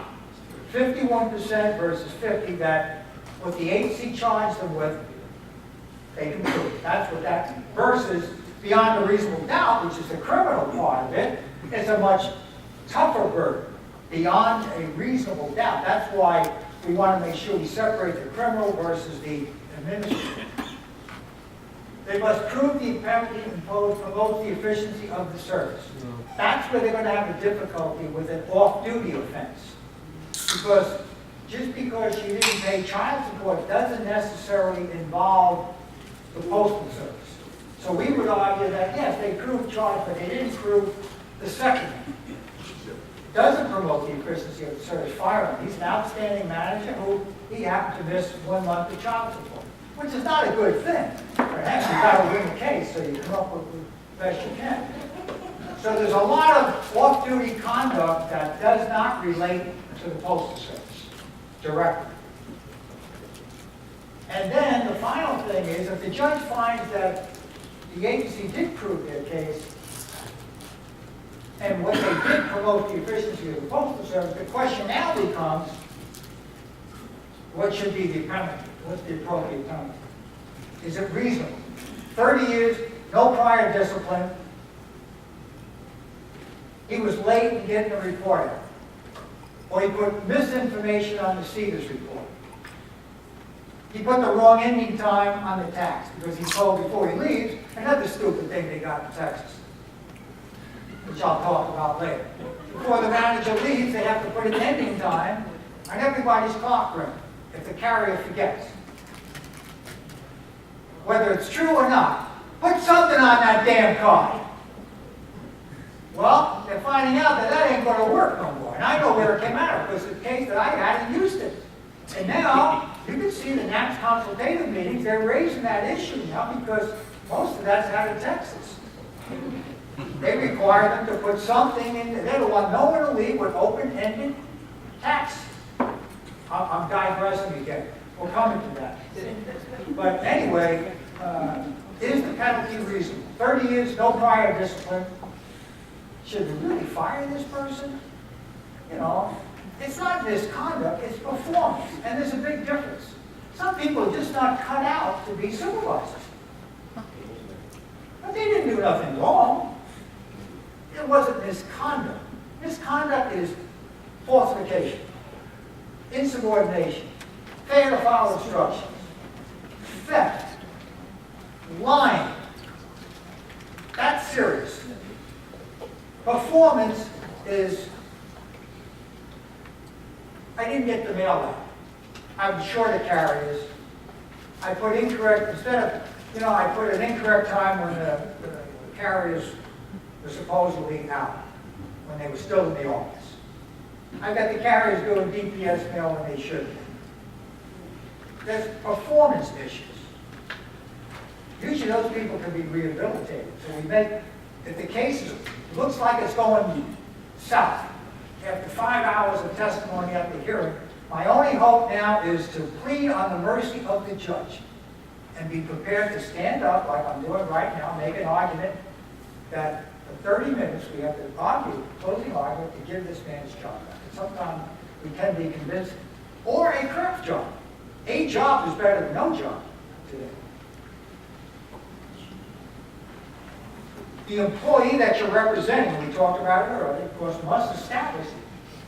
51% versus 50, that what the agency charged them with, they can prove. That's what that means. Versus beyond a reasonable doubt, which is the criminal part of it, it's a much tougher burden. Beyond a reasonable doubt. That's why we want to make sure we separate the criminal versus the administrative. They must prove the penalty imposed promotes the efficiency of the service. That's where they're going to have a difficulty with an off-duty offense. Because just because you didn't pay child support doesn't necessarily involve the Postal Service. So we would argue that, yes, they proved charge, but they didn't prove the second one. Doesn't promote the efficiency of the service. Fire him. He's an outstanding manager who he happened to miss 1 month of child support, which is not a good thing. Perhaps you've got to win the case, so you come up with the best you can. So there's a lot of off-duty conduct that does not relate to the Postal Service directly. And then the final thing is, if the judge finds that the agency did prove their case, and what they did promote the efficiency of the Postal Service, the question now becomes, what should be the penalty? What's the appropriate penalty? Is it reasonable? 30 years, no prior discipline. He was late in getting the report out. Or he put misinformation on the CEDARS report. He put the wrong ending time on the tax because he told before he leaves another stupid thing they got in Texas, which I'll talk about later. Before the manager leaves, they have to put an ending time on everybody's clock ring if the carrier forgets. Whether it's true or not, put something on that damn card. Well, they're finding out that that ain't going to work no more. And I know where it came out of, because the case that I had in Houston. And now, you can see the next consultative meetings, they're raising that issue now because most of that's out of Texas. They require them to put something in, they don't want no one to leave with open-ended tax. I'm digressing again. We'll come into that. But anyway, is the penalty reasonable? 30 years, no prior discipline. Should we really fire this person? You know, it's not misconduct, it's performance. And there's a big difference. Some people are just not cut out to be supervisors. But they didn't do nothing wrong. It wasn't misconduct. Misconduct is falsification, insubordination, failure to follow instructions, theft, lying. That's serious. Performance is, I didn't get the mail out. I'm short of carriers. I put incorrect, instead of, I put an incorrect time when the carriers were supposedly out, when they were still in the office. I got the carriers doing DPS mail when they shouldn't. There's performance issues. Usually those people can be rehabilitated. So we make, if the case looks like it's going south, after 5 hours of testimony at the hearing, my only hope now is to plead on the mercy of the judge and be prepared to stand up, like I'm doing right now, make an argument that for 30 minutes we have to argue, closing argument, to give this man's job back. And sometimes we can be convincing. Or a correct job. A job is better than no job. today. The employee that you're representing, we talked about it earlier, of course, must establish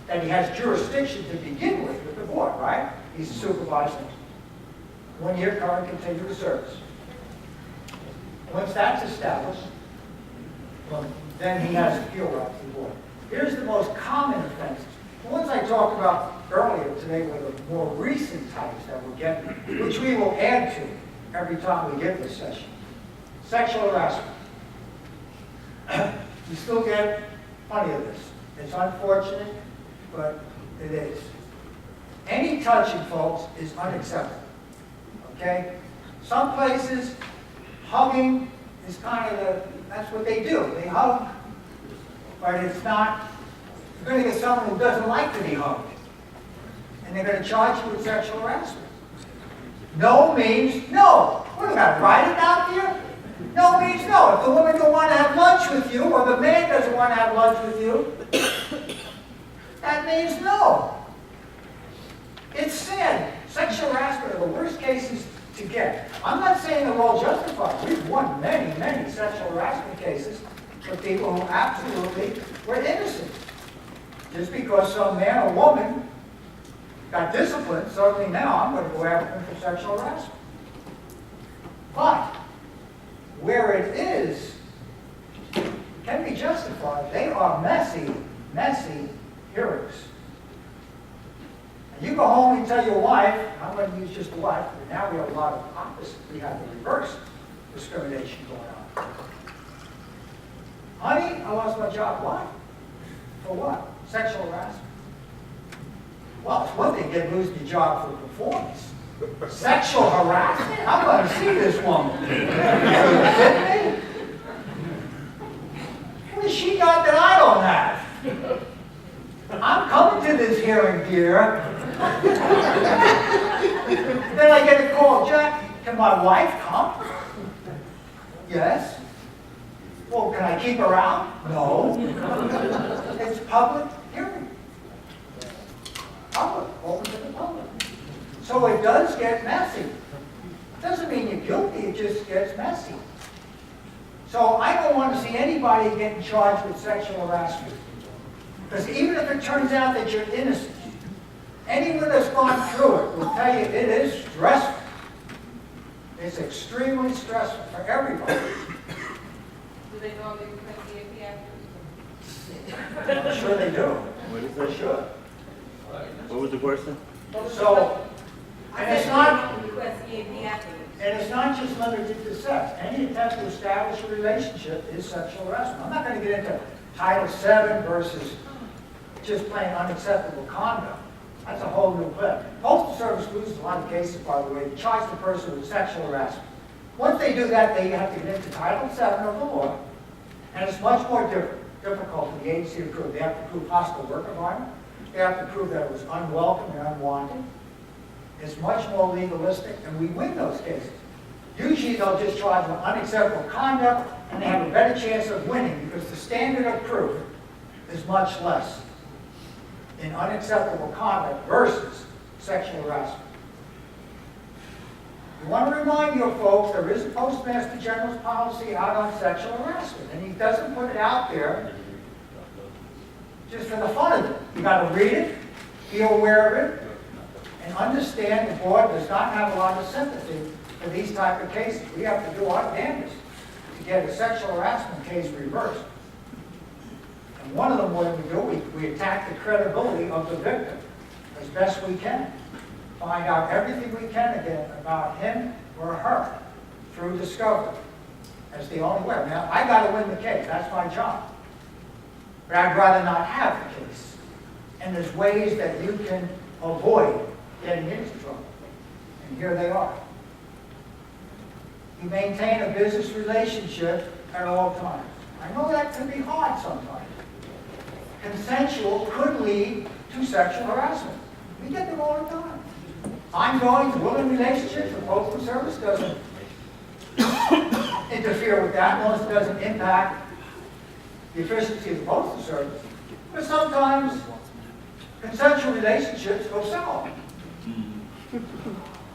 that he has jurisdiction to begin with the board, right? He's a supervisor. 1 year current continuous service. Once that's established, well, then he has appeal right to the board. Here's the most common offenses. The ones I talked about earlier today were the more recent types that we're getting, which we will add to every time we get this session. Sexual harassment. We still get plenty of this. It's unfortunate, but it is. Any touching, folks, is unacceptable. Okay? Some places, hugging is kind of that's what they do. They hug, but it's not, you're going to get someone who doesn't like to be hugged. And they're going to charge you with sexual harassment. No means no. What, do I write it out here? No means no. If the woman don't want to have lunch with you, or the man doesn't want to have lunch with you, that means no. It's sin. Sexual harassment are the worst cases to get. I'm not saying they're all justified. We've won many, many sexual harassment cases for people who absolutely were innocent. Just because some man or woman got disciplined, certainly now I'm going to go after them for sexual harassment. But where it is, can be justified. They are messy, messy hearings. And you go home and tell your wife, I'm going to use just the wife, but now we have a lot of opposite. We have the reverse discrimination going on. Honey, I lost my job. Why? For what? Sexual harassment. Well, it's one thing to losing your job for performance. Sexual harassment? I'm going to see this woman. Are you kidding me? What has she got that I don't have? I'm coming to this hearing, dear. Then I get a call, Jack, can my wife come? Yes. Well, can I keep her out? No. It's public hearing. Public, open to the public. So it does get messy. Doesn't mean you're guilty, it just gets messy. So I don't want to see anybody getting charged with sexual harassment. Because even if it turns out that you're innocent, anyone that's gone through it will tell you it is stressful. It's extremely stressful for everybody. Do they normally request the AP after? I'm sure they do. What is For that? sure. What was the question? So, and it's not, Request the AP afterwards. and it's not just limited to sex. Any attempt to establish a relationship is sexual harassment. I'm not going to get into Title VII versus just plain unacceptable conduct. That's a whole new play. Postal Service loses a lot of cases, by the way, to charge the person with sexual harassment. Once they do that, they have to get into Title VII of the law, and it's much more difficult for the agency to prove. They have to prove hostile work environment. They have to prove that it was unwelcome and unwanted. It's much more legalistic, and we win those cases. Usually they'll just charge with unacceptable conduct, and they have a better chance of winning because the standard of proof is much less in unacceptable conduct versus sexual harassment. I want to remind you folks, there is a Postmaster General's policy out on sexual harassment, and he doesn't put it out there just for the fun of it. You got to read it, be aware of it, and understand the board does not have a lot of sympathy for these type of cases. We have to do our damnedest to get a sexual harassment case reversed. And one of them, what we do, we attack the credibility of the victim as best we can. Find out everything we can again about him or her through discovery. That's the only way. Now, I got to win the case. That's my job. But I'd rather not have the case. And there's ways that you can avoid getting into trouble. And here they are. You maintain a business relationship at all times. I know that can be hard sometimes. Consensual could lead to sexual harassment. We get them all the time. Ongoing, willing relationships, the Postal Service doesn't interfere with that, as long as it doesn't impact the efficiency of the Postal Service. But sometimes consensual relationships go south.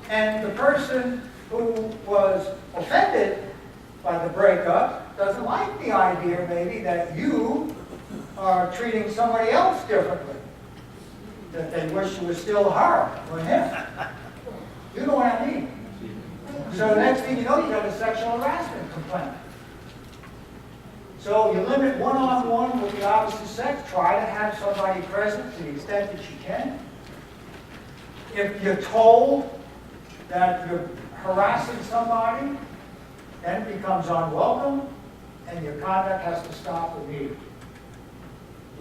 And the person who was offended by the breakup doesn't like the idea maybe that you are treating somebody else differently. That they wish it was still her or him. You know what I mean? So the next thing you know, you got a sexual harassment complaint. So you limit one-on-one with the opposite sex. Try to have somebody present to the extent that you can. If you're told that you're harassing somebody, then it becomes unwelcome, and your conduct has to stop immediately.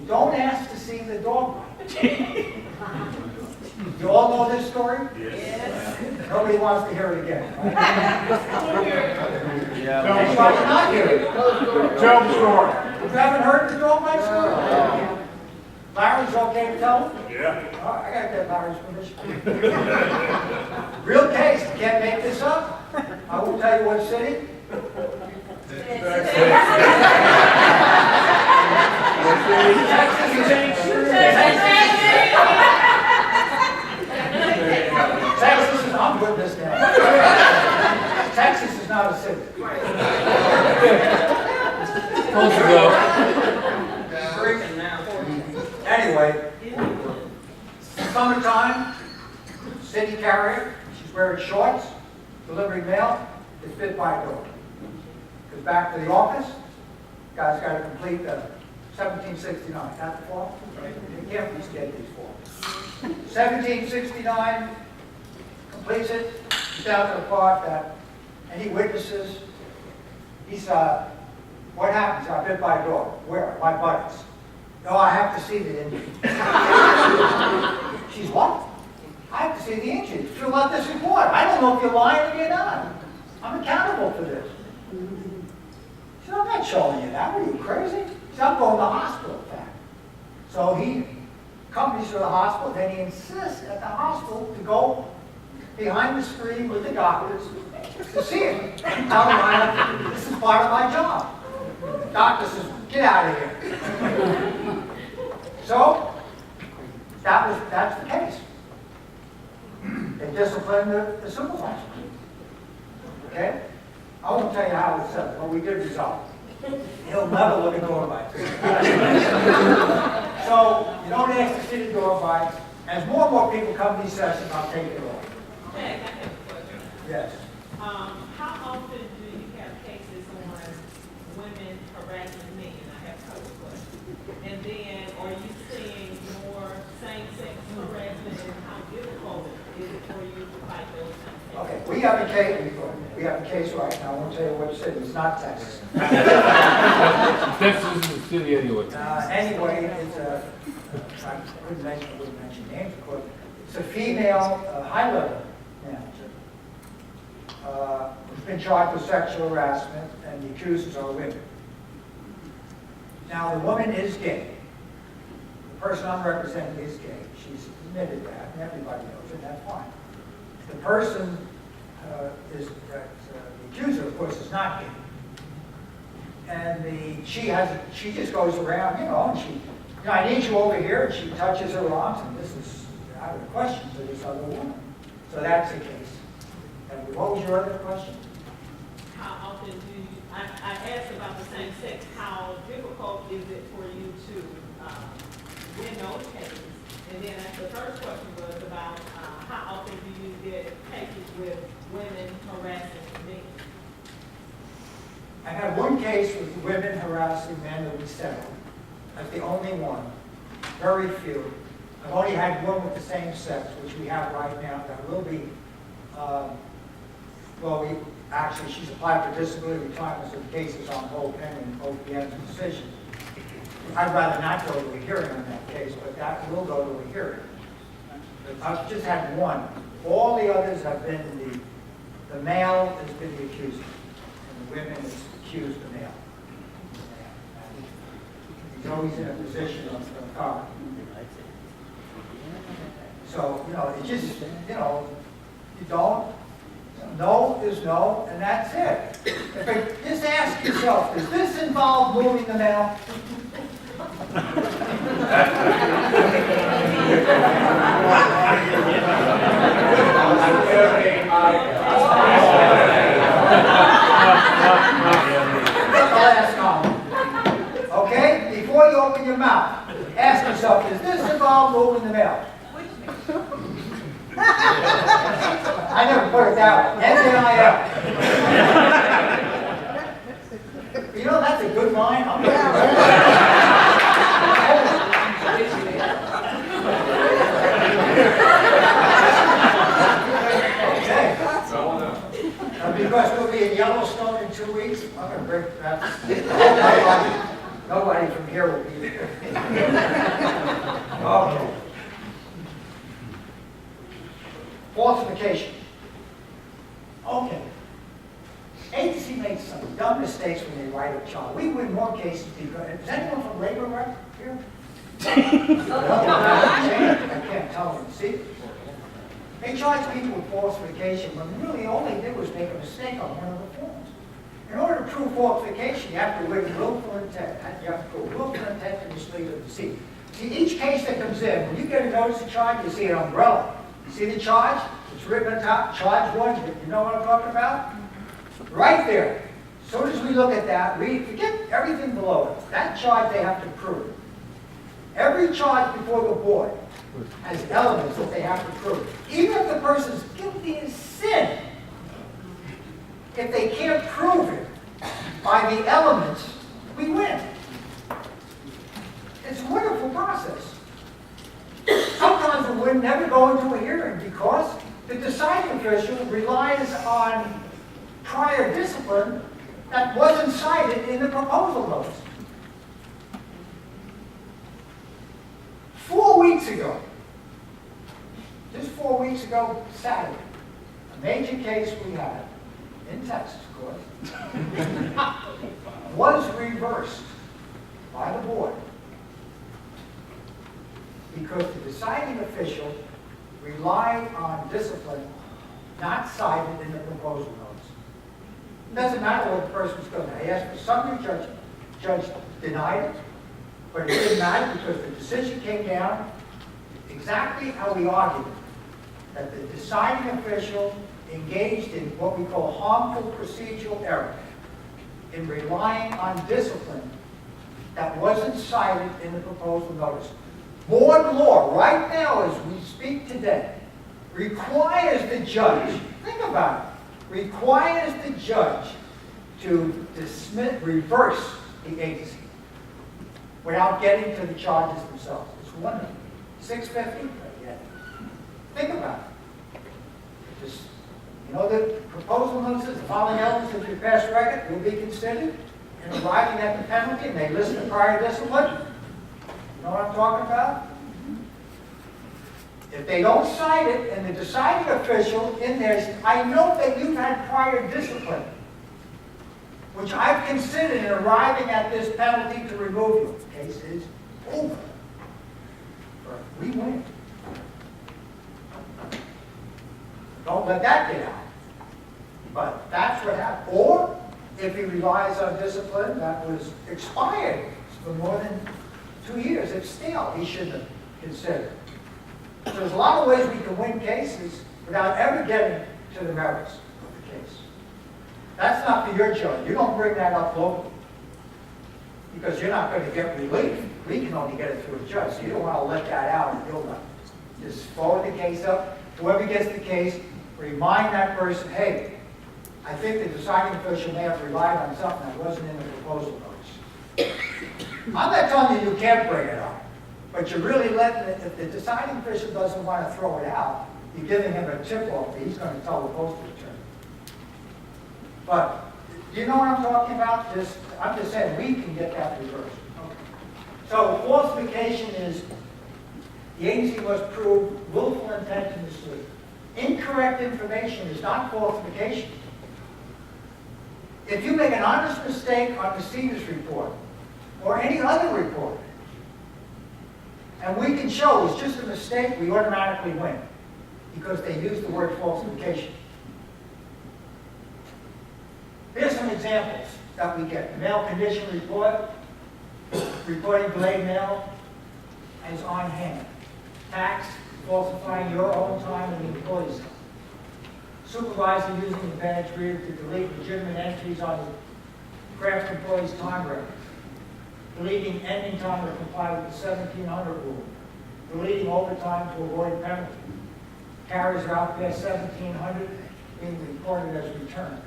You don't ask to see the dog bite. You all know this story? Yes. Nobody wants to hear it again, right? Yeah. Anybody not hear it? Tell the story. You haven't heard the dog bite story? Larry's okay to tell them? Yeah. Oh, I gotta get Larry's permission. Real case, you can't make this up. I won't tell you what city. Texas is, I'm putting this down. Texas is not a city. Close enough. Anyway, summertime, city carrier, she's wearing shorts, delivering mail, is bit by a dog. Goes back to the office, guy's got to complete the 1769, got the form? You can't restate these forms. 1769, completes it, he's down to the part that any witnesses, he's, what happens? I bit by a dog. Where? My buttocks. No, I have to see the injury. She's what? I have to see the injury. Fill out this report. I don't know if you're lying or you're not. I'm accountable for this. She said, I'm not showing you that. Are you crazy? She said, I'm going to the hospital, in fact. So he accompanies her to the hospital, then he insists at the hospital to go behind the screen with the doctors to see it. Tell them, this is part of my job. The doctor says, get out of here. So, that's the case. They disciplined the supervisor. Okay? I won't tell you how it's settled, but we did resolve it. He'll never look at door bites. So, you don't ask to see the door bites. As more and more people come to these sessions, I'll take it off. Jack, I have a question. Yes. How often do you have cases on women harassing men? I have a couple questions. And then, are you seeing more same-sex harassment, and how difficult is it for you to fight those kind of cases? Okay, we have a case right now. I won't tell you what city. It's not Texas. Texas is a city anyway. Anyway, it's a, I wouldn't mention names, of course. It's a female high-level manager who's been charged with sexual harassment, and the accusers are women. Now, the woman is gay. The person I'm representing is gay. She's admitted that, and everybody knows it, that's fine. The person the accuser, of course, is not gay. And she just goes around, and I need you over here, and she touches her arms, and this is out of the question to this other woman. So that's the case. And what was your other question? How often do you, I asked about the same sex, how difficult is it for you to win those cases? And then the first question was about how often do you get cases with women harassing men? I had one case with women harassing men that we settled. That's the only one. Very few. I've only had one with the same sex, which we have right now. That will be, actually, she's applied for disability retirement, so the case is on hold pending OPM's decision. I'd rather not go to a hearing on that case, but that will go to a hearing. I've just had one. All the others have been the male has been the accuser, and the women has accused the male. He's always in a position of authority. So, it just, you don't, no is no, and that's it. Just ask yourself, does this involve moving the mail? before you open your mouth, ask yourself, is this involved moving the mail? I never put it that way. NIL. You know, that's a good line. I'm because we'll be in Yellowstone in 2 weeks, I'm going to break that. Nobody from here will be there. Okay. Falsification. Okay. Agency makes some dumb mistakes when they write a charge. We win more cases because, is anyone from labor right here? I can't tell them the secret. They charge people with falsification when really all they did was make a mistake on one of the forms. In order to prove falsification, you have to win willful intent. You have to go willful intent to mislead or deceive. See, each case that comes in, when you get a notice of charge, you see an umbrella. You see the charge? It's written on top, charge 1. You know what I'm talking about? Right there. As soon as we look at that, we forget everything below it. That charge they have to prove. Every charge before the board has elements that they have to prove. Even if the person's guilty as sin, if they can't prove it by the elements, we win. It's a wonderful process. Sometimes the win never go into a hearing because the deciding official relies on prior discipline that wasn't cited in the proposal notice. 4 weeks ago, just 4 weeks ago, Saturday, a major case we had, in Texas, of course, was reversed by the board because the deciding official relied on discipline not cited in the proposal notice. It doesn't matter what the person was doing. They asked for summary judgment. Judge denied it, but it didn't matter because the decision came down exactly how we argued it, that the deciding official engaged in what we call harmful procedural error in relying on discipline that wasn't cited in the proposal notice. Board law, right now as we speak today, requires the judge, think about it, requires the judge to reverse the agency without getting to the charges themselves. It's wonderful. 650? Yeah. Think about it. Just, you know, the proposal notices, the following elements of your past record will be considered in arriving at the penalty, and they list the prior discipline. You know what I'm talking about? If they don't cite it, and the deciding official in there says, I note that you've had prior discipline, which I've considered in arriving at this penalty to remove you. The case is over. We win. Don't let that get out. But that's what happened. Or, if he relies on discipline that was expired for more than 2 years, it's stale. He shouldn't have considered. So there's a lot of ways we can win cases without ever getting to the merits of the case. That's not for your judge. You don't bring that up locally because you're not going to get relief. We can only get it through a judge. So you don't want to let that out and build up. Just forward the case up. Whoever gets the case, remind that person, hey, I think the deciding official may have relied on something that wasn't in the proposal notice. I'm not telling you you can't bring it up, but you're really letting it, if the deciding official doesn't want to throw it out, you're giving him a tip-off that he's going to tell the postal attorney. But, do you know what I'm talking about? I'm just saying we can get that reversed. Okay. So, falsification is the agency must prove willful intent to mislead. Incorrect information is not falsification. If you make an honest mistake on the CEDARS report or any other report, and we can show it's just a mistake, we automatically win because they use the word falsification. Here's some examples that we get. Mail condition report, reporting delayed mail as on hand. Tax, falsifying your own time and the employee's time. Supervisor using advantage reader to delete legitimate entries on the craft employee's time records. deleting ending time to comply with the 1700 rule, deleting overtime to avoid penalty. Carriers are out past 1700 being reported as returned.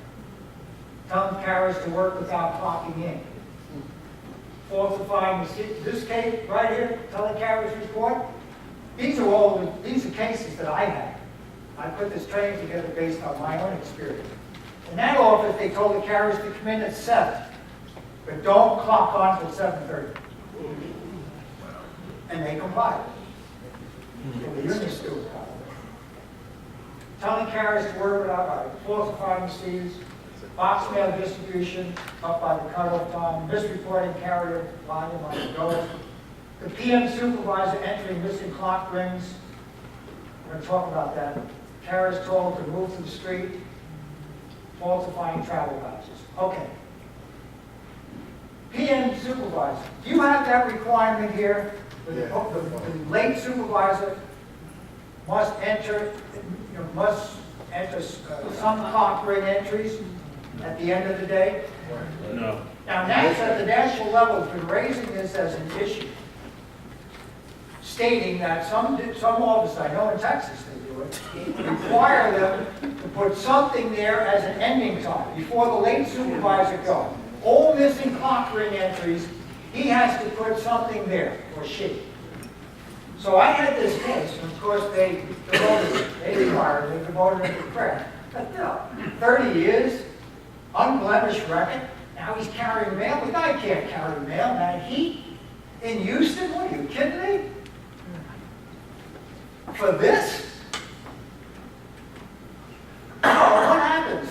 Telling carriers to work without clocking in. Falsifying this case right here, telecarriers report. These are cases that I had. I put this training together based on my own experience. In that office, they told the carriers to come in at 7, but don't clock on till 7:30. And they complied. So the union still was out. Telling carriers to work without falsifying receipts, box mail distribution up by the cutoff time, misreporting carrier volume on the go. The PM supervisor entering missing clock rings. We're going to talk about that. Carriers told to move to the street, falsifying travel vouchers. Okay. PM supervisor. Do you have that requirement here? The late supervisor must enter some clock ring entries at the end of the day? No. Now, NASA at the national level has been raising this as an issue, stating that some offices, I know in Texas they do it, require them to put something there as an ending time before the late supervisor goes. All missing clock ring entries, he has to put something there, or she. So I had this case, and of course they demoted him to prayer. But no, 30 years, unblemished record. Now he's carrying mail. The guy can't carry mail. Now he in Houston? What are you kidding me? For this? Oh, what happens?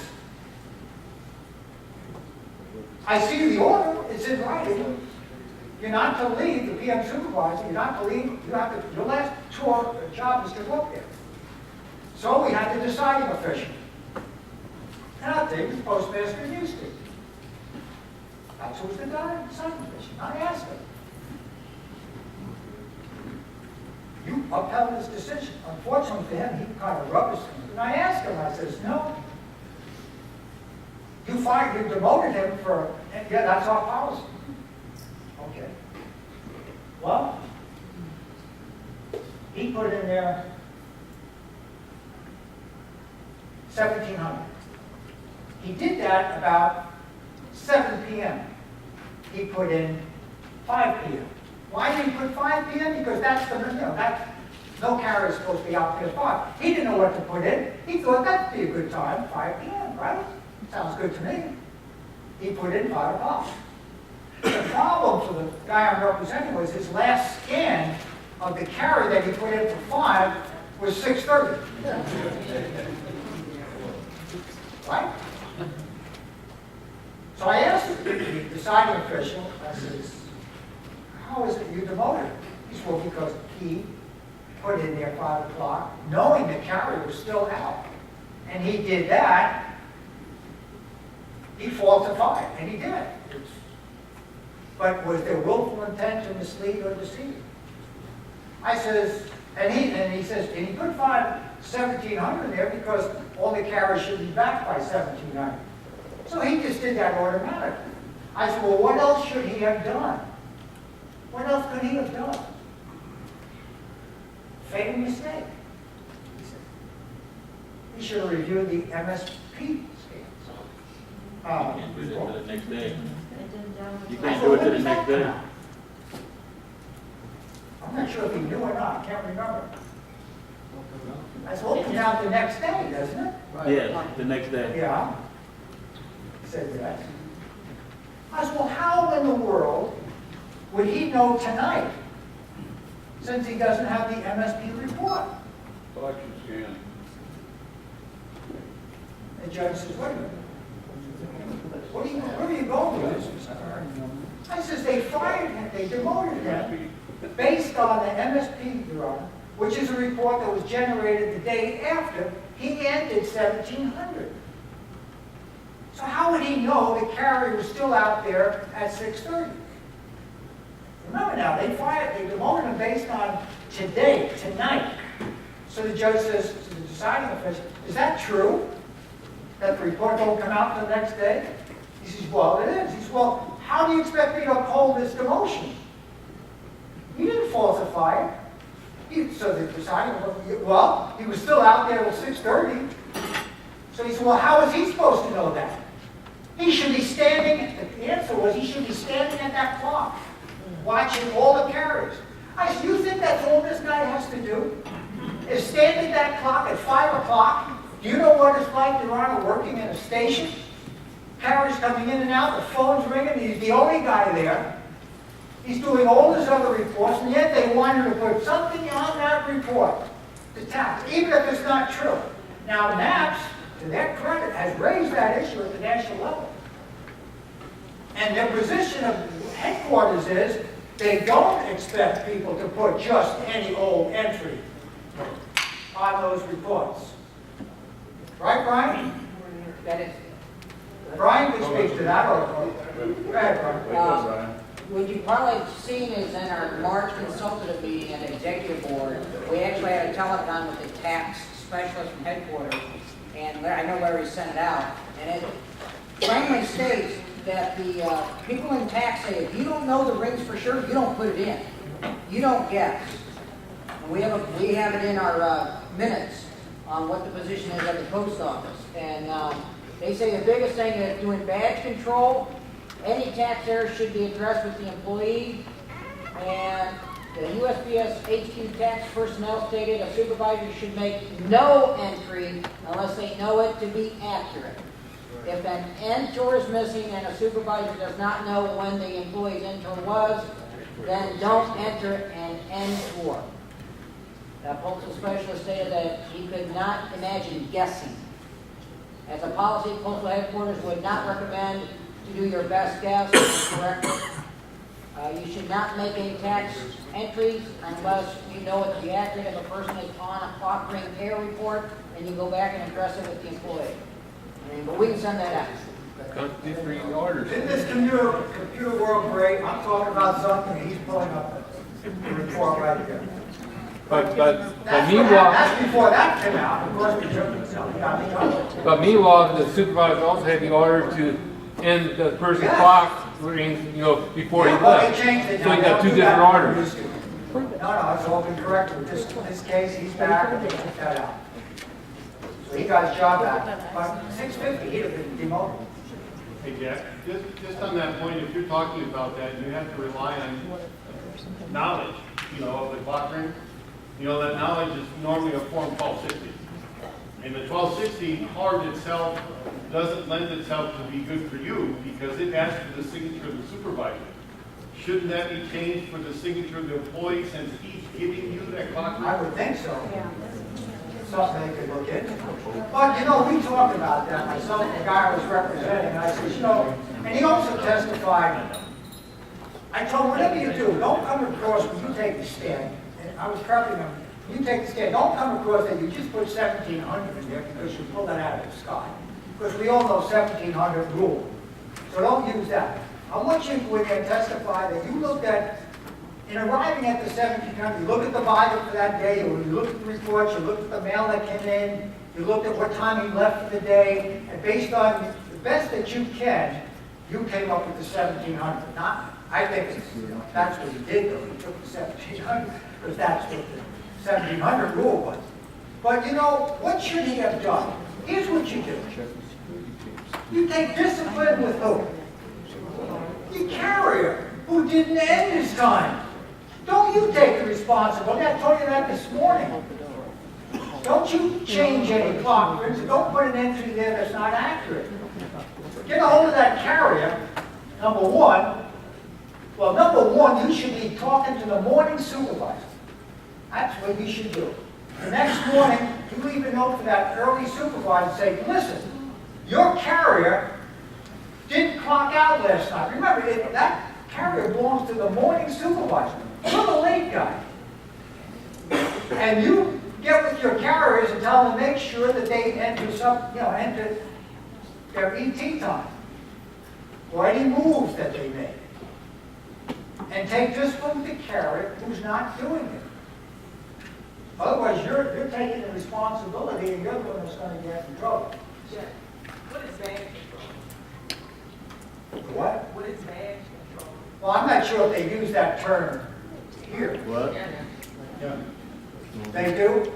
I see the order. It's in writing. You're not to leave the PM supervisor. You're not to leave. You have to. Your last job is to work there. So we had the deciding official. And I think the postmaster in Houston. That's who was the deciding official. I asked him. You upheld his decision. Unfortunately for him, he kind of rubbished him. And I asked him. I says, no. You demoted him for. Yeah, that's our policy. Okay. Well, he put in there 1,700. He did that about 7 p.m. He put in 5 p.m. Why did he put 5 p.m.? Because that's no carrier is supposed to be out past 5. He didn't know what to put in. He thought that'd be a good time, 5 p.m., right? Sounds good to me. He put in 5 o'clock. The problem for the guy I'm representing was his last scan of the carrier that he put in for 5 was 6:30. Right? So I asked the deciding official, I says, how is it you demoted him? He said, well, because he put in there 5 o'clock, knowing the carrier was still out. And he did that. He falsified, and he did. But was there willful intent to mislead or deceive? I says, and he says, and he put 1,700 in there because all the carriers should be back by 1,700. So he just did that automatically. I said, well, what else should he have done? What else could he have done? Fatal mistake. He should have reviewed the MSP scans. You can't do that to the next day. You can't do it to the next day. I'm not sure if he knew or not. I can't remember. That's what comes out the next day, doesn't it? Yeah, the next day. Yeah. Said that. I said, well, how in the world would he know tonight, since he doesn't have the MSP report? Collection scan. The judge says, wait a minute. Where are you going with this? I says, they fired him, they demoted him based on the MSP bureau, which is a report that was generated the day after he ended 1,700. So how would he know the carrier was still out there at 6:30? Remember now, they demoted him based on today, tonight. So the judge says to the deciding official, is that true? That the report don't come out the next day? He says, well, it is. He says, well, how do you expect me to uphold this demotion? He didn't falsify it. So they decided, well, he was still out there till 6:30. So he said, well, how is he supposed to know that? He should be standing, the answer was he should be standing at that clock, watching all the carriers. I said, you think that's all this guy has to do? Is stand at that clock at 5 o'clock? Do you know what it's like, Your Honor, working in a station? Carriers coming in and out, the phone's ringing, he's the only guy there. He's doing all his other reports, and yet they wanted to put something on that report to tax, even if it's not true. Now, NAPS, to their credit, has raised that issue at the national level. And their position of headquarters is they don't expect people to put just any old entry on those reports. Right, Brian? That is, Brian could speak to that, or go ahead, Brian. what you've probably seen is in our March consultative meeting and executive board, we actually had a telecon with the tax specialist from headquarters, and I know Larry sent it out, and it plainly states that the people in tax say, if you don't know the rates for sure, you don't put it in. You don't guess. And we have it in our minutes on what the position is at the post office. And they say the biggest thing is doing badge control. Any tax error should be addressed with the employee. And the USPS HQ tax personnel stated a supervisor should make no entry unless they know it to be accurate. If an inventory is missing and a supervisor does not know when the employee's inventory was, then don't enter an inventory. The postal specialist stated that he could not imagine guessing. As a policy, postal headquarters would not recommend to do your best guess and correct it. You should not make any tax entries unless you know it to be accurate. If a person is on offering a pay report, then you go back and address it with the employee. But we can send that out. In this computer world, Ray, I'm talking about something, and he's pulling up the report right there. But That's meanwhile, that's before that came out, of course, we took it. but meanwhile, the supervisor also had the order to end the person's clock ring, before he left. So he got two different orders. No, it's all been corrected. With this case, he's back, and they took that out. So he got his job back. But 650, he'd have been demoted. Hey, Jack, just on that point, if you're talking about that, you have to rely on knowledge, of the clock ring. That knowledge is normally a Form 1260. And the 1260 card itself doesn't lend itself to be good for you because it asks for the signature of the supervisor. Shouldn't that be changed for the signature of the employee since he's giving you that clock ring? I would think so. Something they could look into. But, we talked about that, myself and the guy I was representing, and I said, and he also testified, I told him, whatever you do, don't come across when you take the stand, and I was prepping him, when you take the stand, don't come across that you just put 1,700 in there because you pulled that out of the sky. Because we all know 1,700 rule. So don't use that. I want you to go in there and testify that you looked at, in arriving at the 1,700, you looked at the Bible for that day, you looked at the reports, you looked at the mail that came in, you looked at what time he left for the day, and based on the best that you can, you came up with the 1,700. Not, I think that's what he did, though. He took the 1,700, because that's what the 1,700 rule was. But what should he have done? Here's what you do. You take discipline with who? The carrier who didn't end his time. Don't you take the responsibility. I told you that this morning. Don't you change any clock rings. Don't put an entry there that's not accurate. Get a hold of that carrier, number one. Well, number one, you should be talking to the morning supervisor. That's what you should do. The next morning, you leave a note for that early supervisor and say, listen, your carrier didn't clock out last night. Remember, that carrier belongs to the morning supervisor. You're the late guy. And you get with your carriers and tell them to make sure that they enter enter their ET time or any moves that they make. And take this from the carrier who's not doing it. Otherwise, you're taking the responsibility and you're the one that's going to get in trouble. Jack, what is bad control? What? What is badge control? Well, I'm not sure if they use that term here. What? Yeah. They do?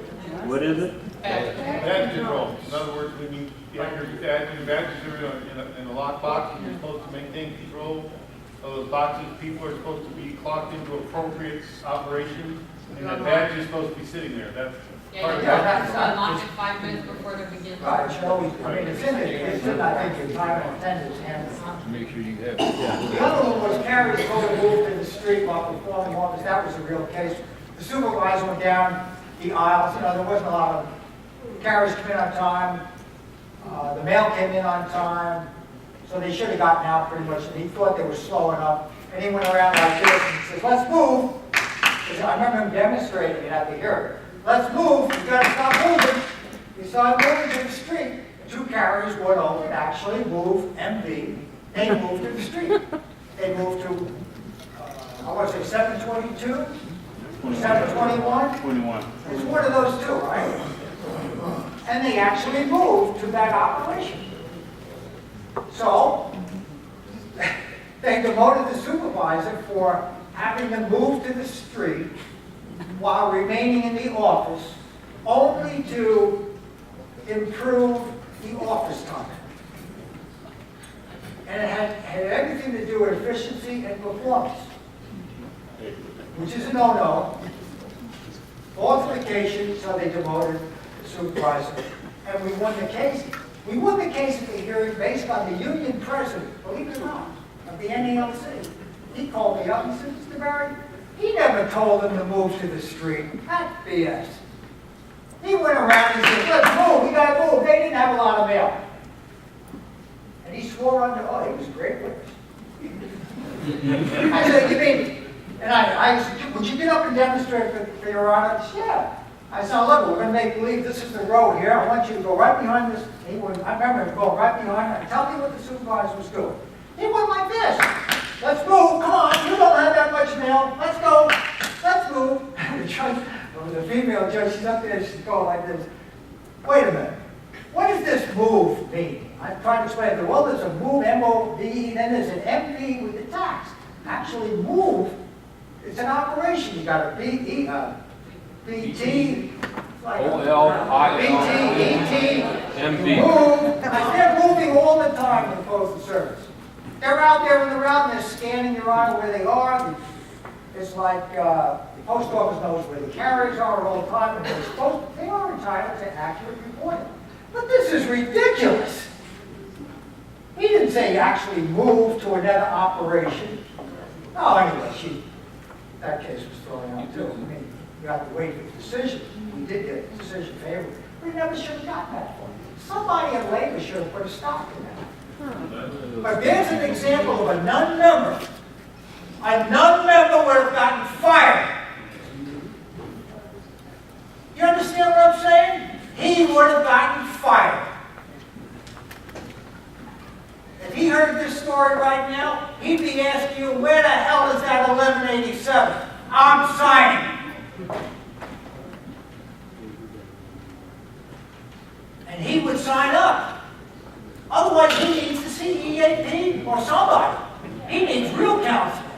What is it? Badge control. In other words, when you have your badges are in a lockbox, and you're supposed to maintain control of those boxes, people are supposed to be clocked into appropriate operation, and that badge is supposed to be sitting there. That's part of Yeah, that. that's Unlock it 5 minutes before they begin. Right, it's always, I mean, it's in, I think, your time and attendance and. Make sure you have. The other one was carried over moved in the street while performing office. That was a real case. The supervisor went down the aisles. You know, there wasn't a lot of carriers come in on time. The mail came in on time. So they should have gotten out pretty much. And he thought they were slow enough. And he went around like this and says, let's move. I remember him demonstrating it at the hearing. Let's move. You got to stop moving. He started moving to the street. 2 carriers went over and actually moved MV. They moved to the street. They moved to, I want to say 722, 721. 21. It's one of those 2, right? And they actually moved to that operation. So, they demoted the supervisor for having them move to the street while remaining in the office, only to improve the office time. And it had everything to do with efficiency and performance, which is a no-no. Falsification, so they demoted the supervisor, and we won the case. We won the case at the hearing based on the union president, believe it or not, of the NALC. He called me up and said, Mr. Barry, he never told them to move to the street. That's BS. He went around and said, let's move, we gotta move. They didn't have a lot of mail. And he swore under oath, he was a great witness. I said, you mean, and I said, would you get up and demonstrate for your honor? He said, yeah. I said, look, we're going to make believe this is the road here. I want you to go right behind this. He went, I remember him going right behind it. Tell me what the supervisor was doing. He went like this. Let's move, come on, you don't have that much mail. Let's go, let's move. The judge, the female judge, she's up there, she's going like this. Wait a minute. What does this move mean? I'm trying to explain to her, well, there's a move, M-O-V, then there's an M-V with the tax. Actually, move, it's an operation. You got a B-E, B-T, like O-L-I-L. B-T, E-T, M-V. move. They're moving all the time in the Postal Service. They're out there in the route and they're scanning your honor where they are. It's like the post office knows where the carriers are all the time, and they are entitled to accurate reporting. But this is ridiculous. He didn't say he actually moved to another operation. Oh, anyway, that case was thrown out too. I mean, you have to wait for the decision. We did get a decision favorable. We never should have gotten that far. Somebody in labor should have put a stop to that. But there's an example of a non-member. A non-member would have gotten fired. You understand what I'm saying? He would have gotten fired. If he heard this story right now, he'd be asking you, where the hell is that 1187? I'm signing. And he would sign up. Otherwise, he needs the CEAP or somebody. He needs real counseling.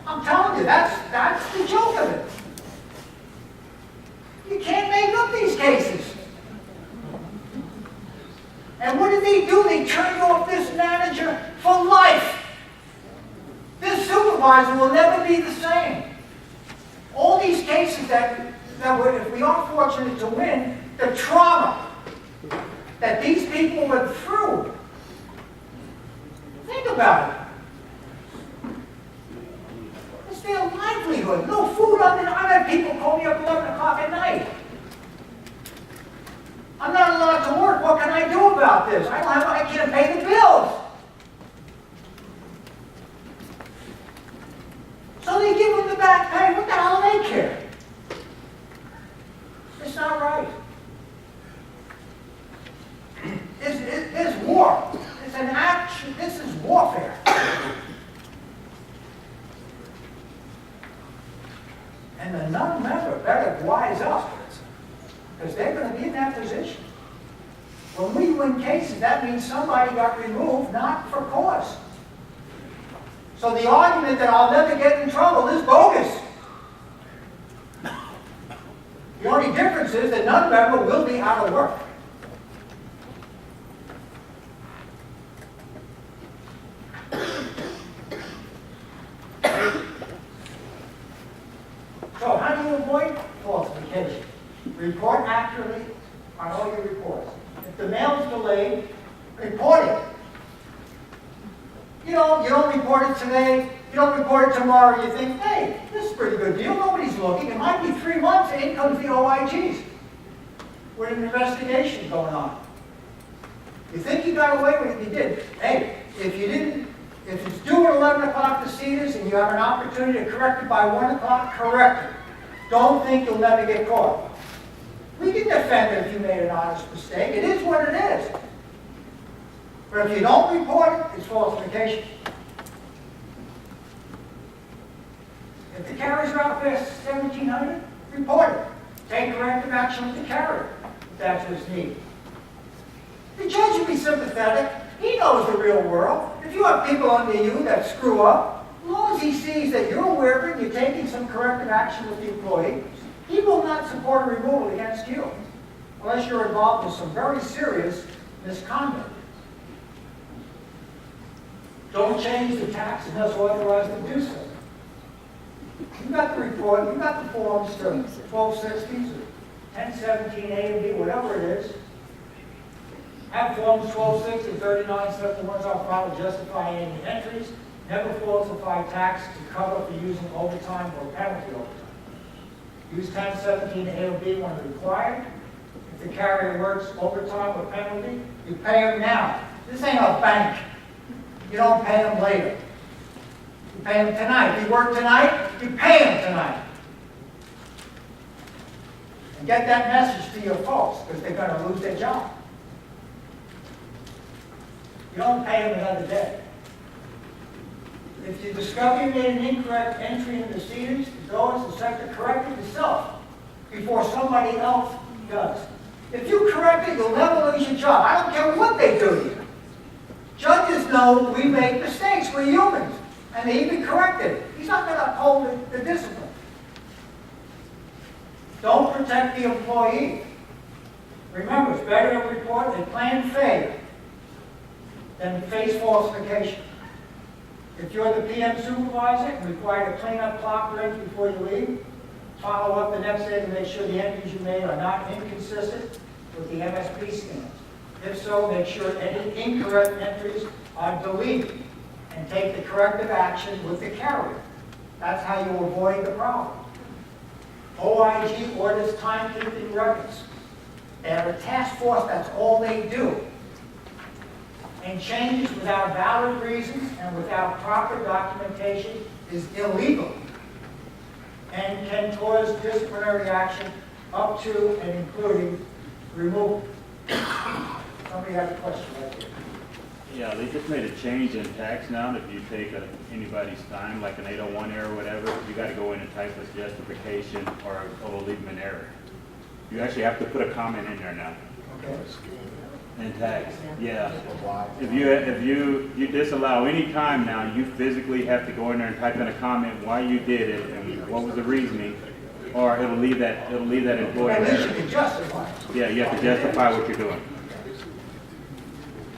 I'm telling you, that's the joke of it. You can't make up these cases. And what did they do? They turned off this manager for life. This supervisor will never be the same. All these cases that if we are fortunate to win, the trauma that these people went through. Think about it. It's their livelihood. No food. I've had people call me up 11 o'clock at night. I'm not allowed to work. What can I do about this? I can't pay the bills. So they give them the back pay. What the hell do they care? It's not right. It's war. It's an action. This is warfare. And the non-member better wise up, because they're going to be in that position. When we win cases, reasons. That means somebody got removed, not for cause. So the argument that I'll never get in trouble is bogus. The only difference is that none member will be out of work. So how do you avoid falsification? Report accurately on all your reports. If the mail is delayed, report it. You don't report it today, you don't report it tomorrow, you think, hey, this is a pretty good deal, nobody's looking. It might be 3 months, and in comes the OIGs with an investigation going on. You think you got away with it, you did. Hey, if it's due at 11 o'clock to Cedars and you have an opportunity to correct it by 1 o'clock, correct it. Don't think you'll never get caught. We can defend it if you made an honest mistake. It is what it is. But if you don't report it, it's falsification. If the carriers are out there 1,700, report it. Take corrective action with the carrier, if that's what's needed. The judge will be sympathetic. He knows the real world. If you have people under you that screw up, as long as he sees that you're aware of it and you're taking some corrective action with the employee, he will not support a removal against you unless you're involved in some very serious misconduct. Don't change the tax unless authorized to do so. You've got the report, you've got the forms to 1260s or 1017 A and B, whatever it is. Have forms 1260, 3971 on file to justify any entries. Never falsify tax to cover for using overtime or penalty overtime. Use 1017 A or B when required. If the carrier works overtime or penalty, you pay them now. This ain't a bank. You don't pay them later. You pay them tonight. If you work tonight, you pay them tonight. And get that message to your folks, because they're going to lose their job. You don't pay them another day. If you discover you made an incorrect entry in the Cedars, go as the sector, correct it yourself before somebody else does. If you correct it, you'll never lose your job. I don't care what they do to you. Judges know we make mistakes. We're humans. And they even corrected it. He's not going to uphold the discipline. Don't protect the employee. Remember, it's better to report a planned failure than face falsification. If you're the PM supervisor and require to clean up clock breaks before you leave, follow up the next day to make sure the entries you made are not inconsistent with the MSP standards. If so, make sure any incorrect entries are deleted and take the corrective action with the carrier. That's how you avoid the problem. OIG orders timekeeping records. They have a task force, that's all they do. And changes without valid reasons and without proper documentation is illegal and can cause disciplinary action up to and including removal. Somebody has a question right here. Yeah, they just made a change in tax now. If you take anybody's time, like an 801 error or whatever, you got to go in and type a justification or it'll leave them an error. You actually have to put a comment in there now. Okay. In tax, yeah. If you disallow any time now, you physically have to go in there and type in a comment why you did it and what was the reasoning, or it'll leave that employee. At least you can justify it. Yeah, you have to justify what you're doing.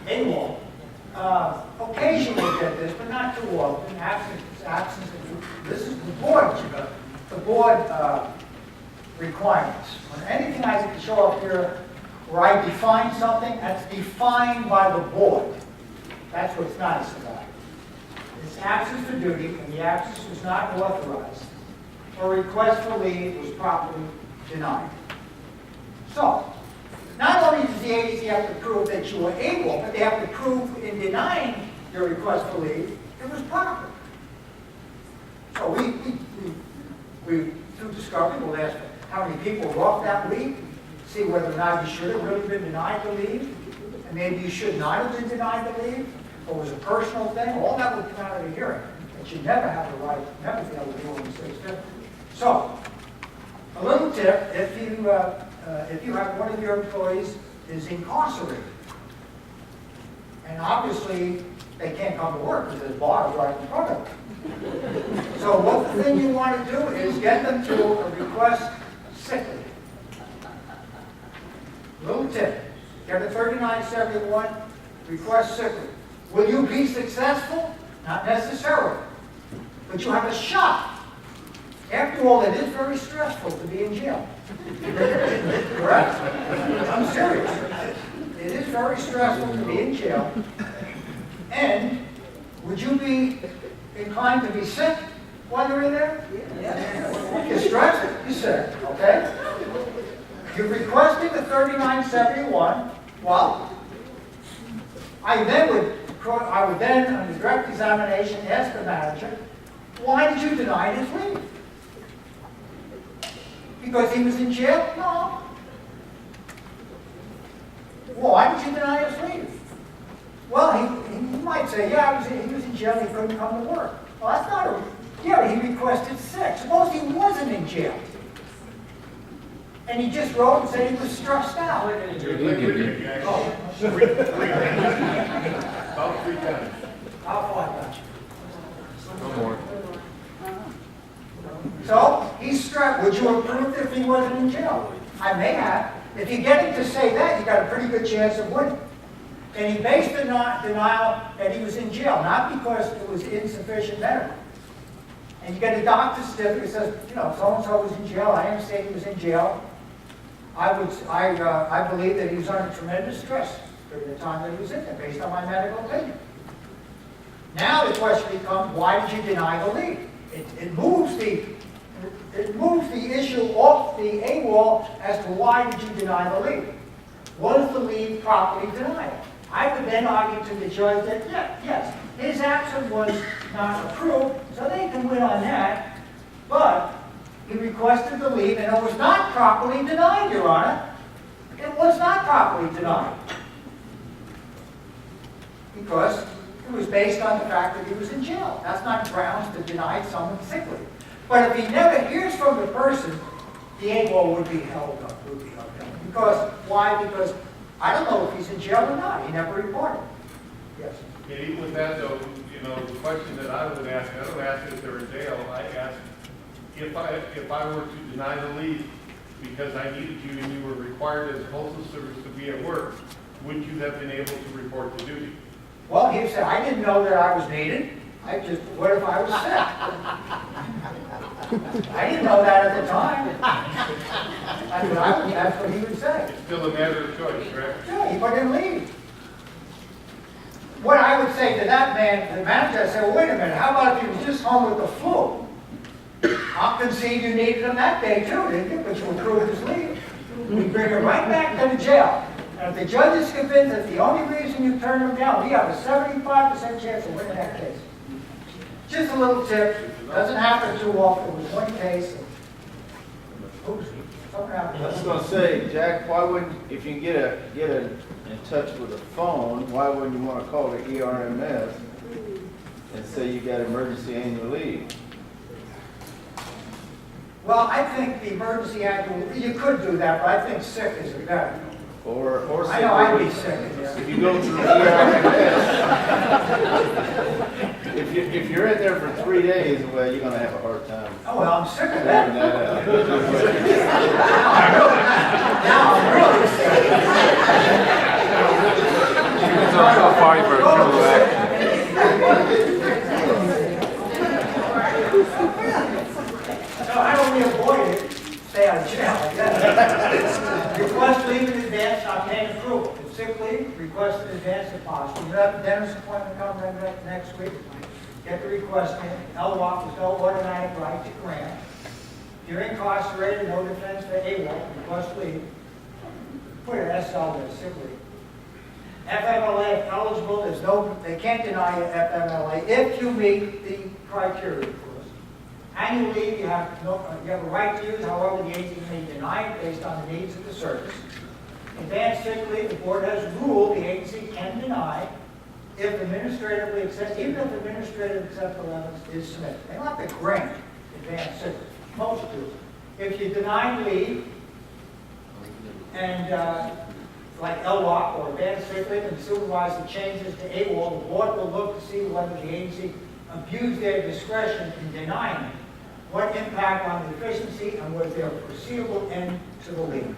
AWOL. Occasionally we get this, but not too often. Absence. This is the board requirements. When anything I can show up here where I define something, that's defined by the board. That's what's nice about it. It's absence for duty, and the absence was not authorized, or request for leave was properly denied. So, not only does the agency have to prove that you were able, but they have to prove in denying your request for leave, it was proper. So we through discovery, we'll ask how many people were off that leave, see whether or not you should have really been denied the leave, and maybe you should not have been denied the leave, or it was a personal thing. All that would come out of the hearing. But you never have the right, never be able to do it in 650. So, a little tip, if you have one of your employees is incarcerated, And obviously, they can't come to work because there's bars right in front of them. So what the thing you want to do is get them to request sick leave. Little tip, get a 3971, request sick leave. Will you be successful? Not necessarily. But you have a shot. After all, it is very stressful to be in jail. Correct? I'm serious. It is very stressful to be in jail. And would you be inclined to be sick while you're in there? Yes. You're stressed, you're sick, okay? You're requesting the 3971. Well, I would then, on the direct examination, ask the manager, why did you deny his leave? Because he was in jail? No. Well, why did you deny his leave? Well, he might say, yeah, he was in jail and he couldn't come to work. Well, that's not a... Yeah, but he requested sick. Suppose he wasn't in jail. And he just wrote and said he was stressed out. About 3 times. How far back? No more. So, he's stressed. Would you approve if he wasn't in jail? I may have. If you get him to say that, you got a pretty good chance of winning. And he based the denial that he was in jail, not because it was insufficient medical. And you get a doctor's certificate that says, you know, so-and-so was in jail, I understand he was in jail. I believe that he was under tremendous stress during the time that he was in there, based on my medical opinion. Now the question becomes, why did you deny the leave? It moves the issue off the AWOL as to why did you deny the leave? Was the leave properly denied? I would then argue to the judge that, yes, his action was not approved, so they can win on that, but he requested the leave and it was not properly denied, Your Honor. It was not properly denied. Because it was based on the fact that he was in jail. That's not grounds to deny someone sick leave. But if he never hears from the person, the AWOL would be held up, Because, why? Because I don't know if he's in jail or not. He never reported. Yes. And even with that though, you know, the question that I would ask, I don't ask if they're in jail, I ask if I were to deny the leave because I needed you and you were required as a postal service to be at work, would you have been able to report to duty? Well, he said, I didn't know that I was needed. What if I was sick? I didn't know that at the time. That's what he would say. It's still a matter of choice, correct? Yeah, he wouldn't leave. What I would say to that man, the manager, I said, well, wait a minute, how about if he was just home with the flu? I'll concede you needed him that day too, didn't you? But you approved his leave. We bring him right back to the jail. And if the judge is convinced that the only reason you turned him down, we have a 75% chance of winning that case. Just a little tip. Doesn't happen too often. It was one case. I was going to say, Jack, why wouldn't, if you can get in touch with a phone, why wouldn't you want to call the ERMS and say you got emergency annual leave? Well, I think the emergency annual, you could do that, but I think sick is better. Or I know I'd be sick. if you go through the ERMS, if you're in there for 3 days, well, you're going to have a hard time. Oh, well, I'm sick of that. figuring that out. Now I'm really sick. It's also a party for a criminal act. No, I only avoid it, stay out of jail. Request leave in advance, obtain approval. If sick leave, request in advance if possible. You have a dentist appointment coming next week. Get the request in. LWOP is no automatic right to grant. If you're incarcerated, no defense for AWOL, request leave. Put an SL there, sick leave. FMLA, if eligible, they can't deny you FMLA if you meet the criteria, of course. Annual leave, you have a right to use, however, the agency may deny it based on the needs of the service. Advanced sick leave, the board has ruled the agency can deny if administratively acceptable, even if administratively acceptable evidence is submitted. They don't have to grant advanced sick leave. Most do. If you deny leave and like LWOP or advanced sick leave, and the supervisor changes to AWOL, the board will look to see whether the agency abused their discretion in denying it, what impact on the efficiency, and was there a foreseeable end to the leave.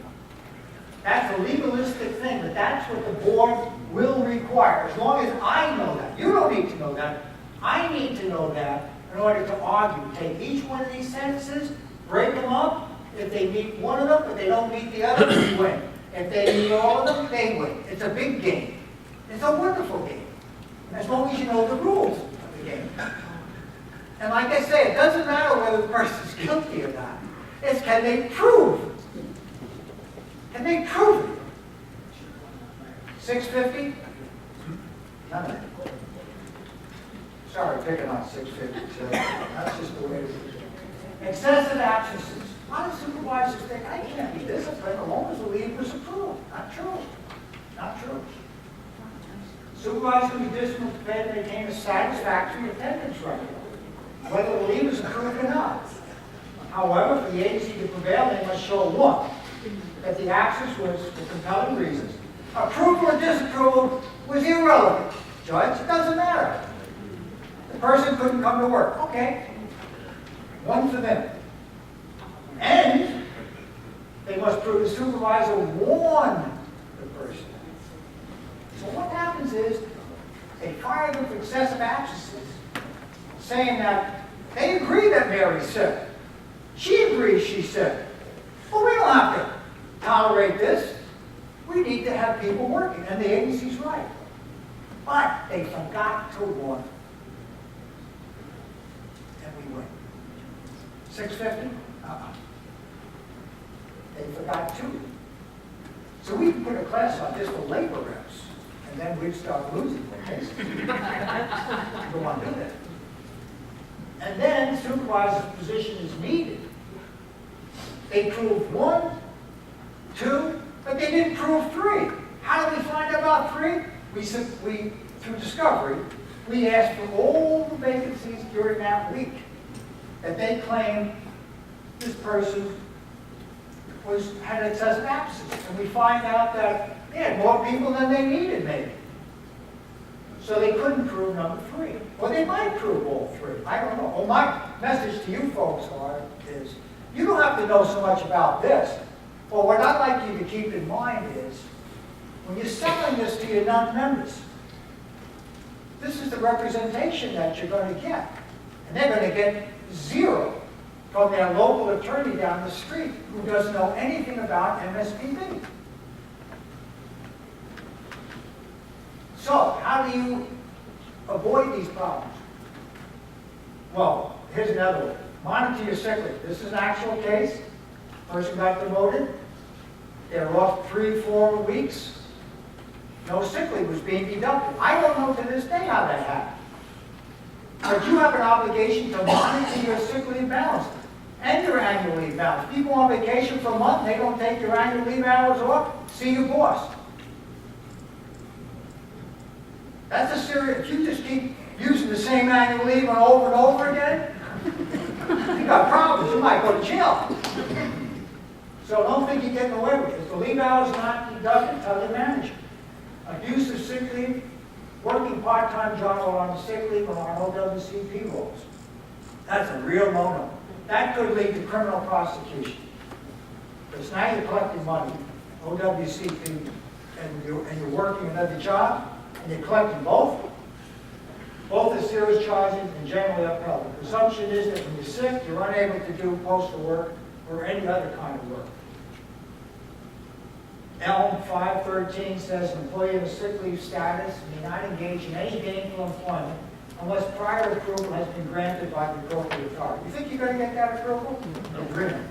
That's a legalistic thing, but that's what the board will require, as long as I know that. You don't need to know that. I need to know that in order to argue. Take each one of these sentences, break them up. If they meet one of them, but they don't meet the other, we win. If they meet all of them, they win. It's a big game. It's a wonderful game. As long as you know the rules of the game. And like I say, it doesn't matter whether the person's guilty or not. It's can they prove? Can they prove it? 650? None of it. Sorry, picking on 650. So that's just the way it is. Excessive absences. A lot of supervisors think, I can't be disciplined as long as the leave was approved. Not true. Not true. Supervisors can be disciplined to maintain a satisfactory attendance record, whether the leave is approved or not. However, for the agency to prevail, they must show one, that the absence was for compelling reasons. Approval or disapproval was irrelevant. Judge, it doesn't matter. The person couldn't come to work. Okay. One for them. And they must prove the supervisor warned the person. So what happens is they fire them for excessive absences, saying that they agree that Mary's sick. She agrees she's sick. Well, we don't have to tolerate this. We need to have people working, and the agency's right. But they forgot to warn. And we win. 650? They forgot to. So we can put a class on just for labor reps, and then we'd start losing the cases. We don't want to do that. And then supervisor's position is needed. They proved 1, 2, but they didn't prove 3. How did we find out about 3? We through discovery, we asked for all the vacancies during that week that they claimed this person had excessive absences. And we find out that they had more people than they needed, maybe. So they couldn't prove number 3. Or they might prove all 3. I don't know. Well, my message to you folks is, you don't have to know so much about this. But what I'd like you to keep in mind is, when you're selling this to your non-members, this is the representation that you're going to get. And they're going to get 0 from their local attorney down the street who doesn't know anything about MSPB. So, how do you avoid these problems? Well, here's another one. Monitor your sick leave. This is an actual case. Person got demoted. They're off 3-4 weeks. No sick leave was being deducted. I don't know to this day how that happened. But you have an obligation to monitor your sick leave balance and your annual leave balance. People on vacation for a month, they don't take your annual leave hours off, see your boss. That's a serious, if you just keep using the same annual leave over and over again, you got problems, you might go to jail. So don't think you're getting away with it. If the leave hours are not deducted, tell your manager. Abuse of sick leave, working part-time job or on sick leave or on OWCP rolls. That's a real no-no. That could lead to criminal prosecution. Because now you're collecting money, OWCP, and you're working another job, and you're collecting both. Both are serious charges and generally upheld. The presumption is that when you're sick, you're unable to do postal work or any other kind of work. Elm 513 says an employee in a sick leave status may not engage in any gainful employment unless prior approval has been granted by the appropriate authority. You think you're going to get that approval? Agreement.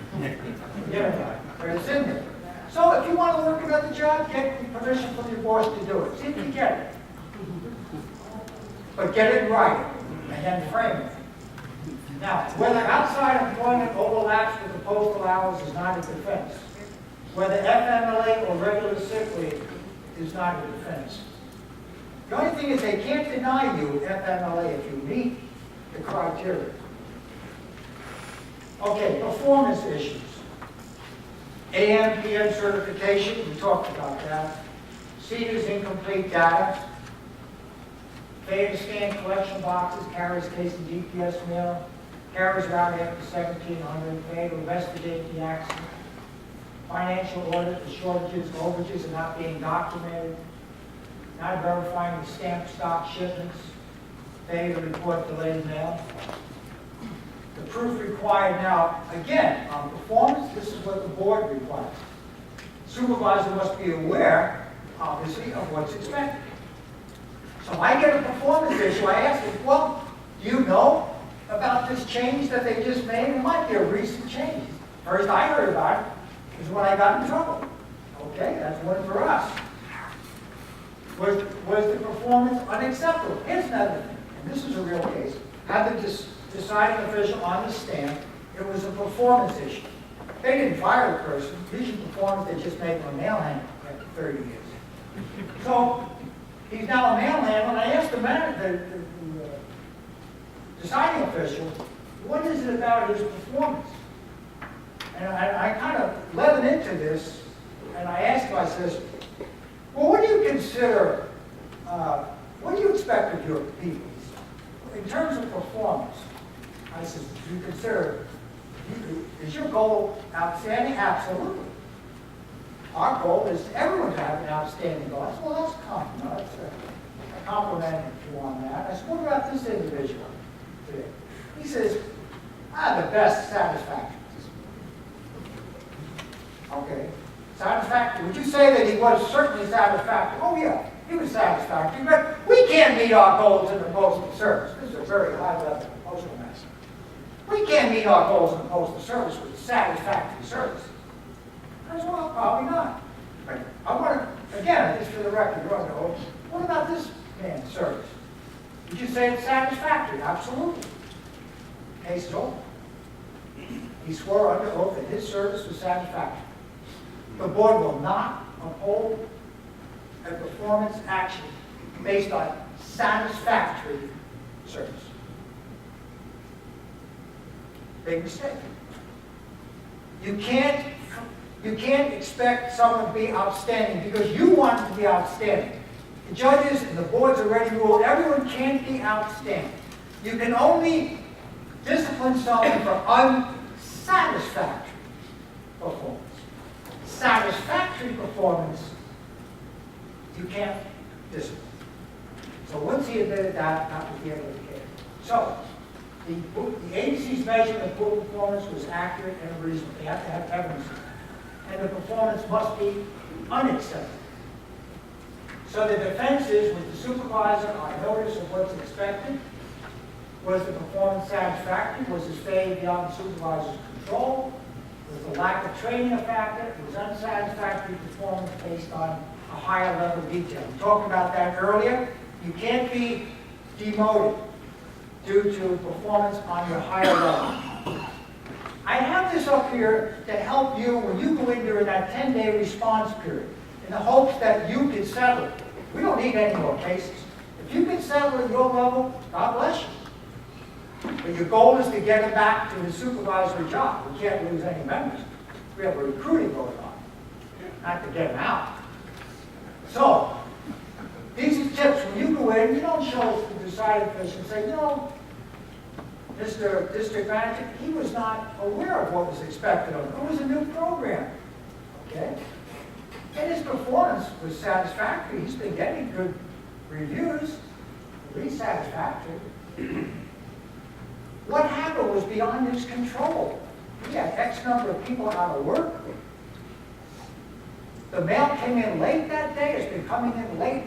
Forget about it. But it's in there. So if you want to work another job, get permission from your boss to do it. See if you get it. But get it right, and then frame it. Now, whether outside employment overlaps with the postal hours is not a defense. Whether FMLA or regular sick leave is not a defense. The only thing is they can't deny you FMLA if you meet the criteria. Okay, performance issues. AM, PM certification, we talked about that. Receivers incomplete data. Failure to scan collection boxes, carriers case and GPS mail, carriers routed after 1700, failure to investigate the accident. Financial audit, the shortages, overages are not being documented. Not verifying the stamp stock shipments. Failure to report delayed mail. The proof required now, again, on performance, this is what the board requires. Supervisor must be aware, obviously, of what's expected. So I get a performance issue, I ask them, well, do you know about this change that they just made? It might be a recent change. First I heard about it is when I got in trouble. Okay, that's one for us. Was the performance unacceptable? Here's another thing, and this is a real case. Had the deciding official on the stand, it was a performance issue. They didn't fire the person. Usually performance, they just made him a mail handler after 30 years. So he's now a mail handler, and I asked the deciding official, what is it about his performance? And I kind of led him into this, and I asked him, I says, well, what do you consider, what do you expect of your people? In terms of performance, I said, do you consider, is your goal outstanding? Absolutely. Our goal is everyone to have an outstanding goal. I said, well, that's a compliment. That's a compliment you on that. I said, what about this individual today? He says, the best satisfactory. Okay, satisfactory. Would you say that he was certainly satisfactory? Oh, yeah, he was satisfactory, but we can't meet our goals in the postal service. This is a very high level postal master. We can't meet our goals in the postal service with satisfactory service. I said, well, probably not. But I want to, again, just for the record, you want to know, what about this man's service? Would you say it's satisfactory? Absolutely. Case is over. He swore under oath that his service was satisfactory. The board will not uphold a performance action based on satisfactory service. Big mistake. You can't expect someone to be outstanding because you want to be outstanding. The judges and the boards already ruled everyone can't be outstanding. You can only discipline someone for unsatisfactory performance. Satisfactory performance, you can't discipline. So once he admitted that was the end of the case. So the agency's measurement of poor performance was accurate and reasonable. They have to have evidence of that. And the performance must be unacceptable. So the defense is, was the supervisor on notice of what's expected? Was the performance satisfactory? Was his failure beyond the supervisor's control? Was the lack of training a factor? It was unsatisfactory performance based on a higher level of detail. We talked about that earlier. You can't be demoted due to performance on your higher level. I have this up here to help you when you go in during that 10-day response period in the hopes that you can settle it. We don't need any more cases. If you can settle at your level, God bless you. But your goal is to get him back to his supervisory job. We can't lose any members. We have a recruiting going on, not to get him out. So, these are tips. When you go in, you don't show the deciding official and say, you know, Mr. District Manager, he was not aware of what was expected of him. It was a new program. Okay? And his performance was satisfactory. He's been getting good reviews, at least satisfactory. What happened was beyond his control. He had X number of people out of work. The mail came in late that day. It's been coming in late,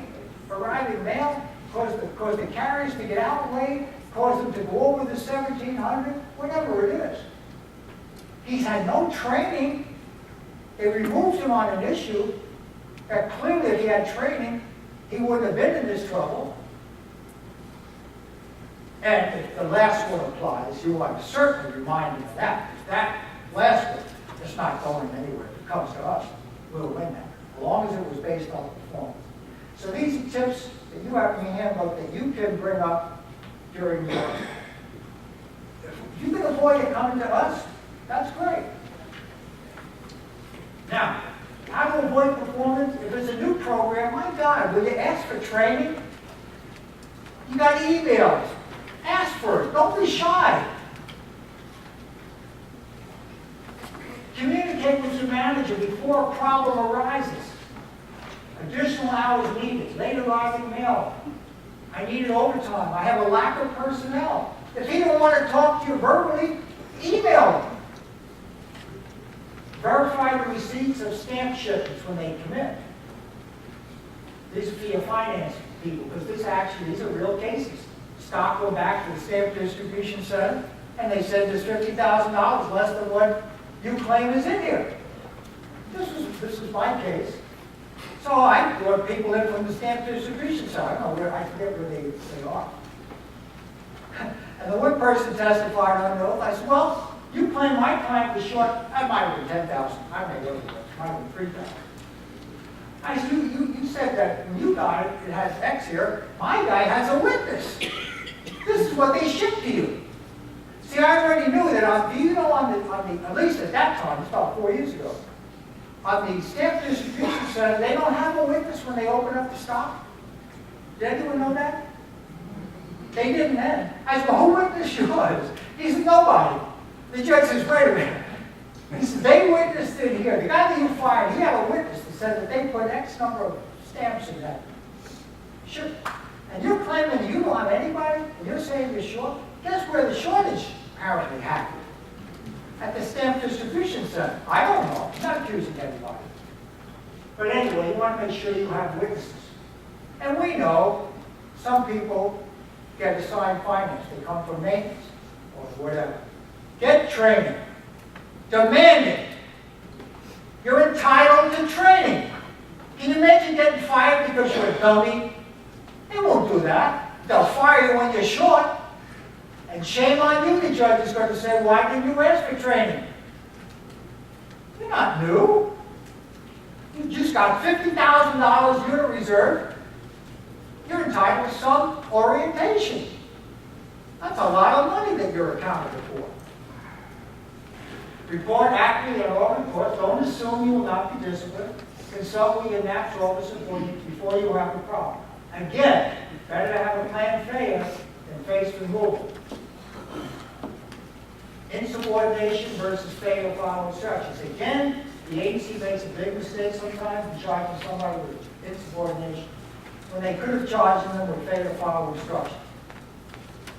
arriving mail, caused the carriers to get out late, caused them to go over the 1700, whatever it is. He's had no training. They removed him on an issue that clearly if he had training, he wouldn't have been in this trouble. And if the last one applies, you want to certainly remind him of that. If that last one is not going anywhere, if it comes to us, we'll win that, as long as it was based on performance. So these are tips that you have in your handbook that you can bring up during your, if you can avoid it coming to us, that's great. Now, how to avoid performance? If it's a new program, my training? You got emails. Ask for it. Don't be shy. Communicate with your manager before a problem arises. Additional hours needed, late arriving mail. I needed overtime. I have a lack of personnel. If he don't want to talk to you verbally, email him. Verify the receipts of stamp shipments when they come in. These are for your finance people, because these are real cases. Stock go back to the stamp distribution center, and they said there's $50,000 less than what you claim is in here. This is my case. So I brought people in from the stamp distribution center. I don't know where, I forget where they are. And the one person testified under oath. I said, well, you claim my client was short. I might have been 10,000. I may have been 3,000. I said, you said that when you got it, it has X here. My guy has a witness. This is what they shipped to you. See, I already knew that at least at that time, it's about 4 years ago, on the stamp distribution center, they don't have a witness when they open up the stock. Did anyone know that? They didn't then. I said, well, who witnessed yours? He said, nobody. The judge says, wait a minute. He said, they witnessed it here. The guy that you fired, he had a witness that said that they put X number of stamps in that. Sure. And you're claiming you don't have anybody, and you're saying you're short? Guess where the shortage apparently happened? At the stamp distribution center. I don't know. I'm not accusing anybody. But anyway, you want to make sure you have witnesses. And we know some people get assigned finance. They come from maintenance or whatever. Get training. Demand it. You're entitled to training. Can you imagine getting fired because you're a dummy? They won't do that. They'll fire you when you're short. And shame on you, the judge is going to say, why didn't you ask for training? You're not new. You just got $50,000 unit reserve. You're entitled to some orientation. That's a lot of money that you're accountable for. Report accurately on all reports. Don't assume you will not be disciplined. Consult with your NAPS officer before you have a problem. Again, better to have a plan failure than face removal. Insubordination versus failure to follow instructions. Again, the agency makes a big mistake sometimes in charging somebody with insubordination when they could have charged them with failure to follow instructions.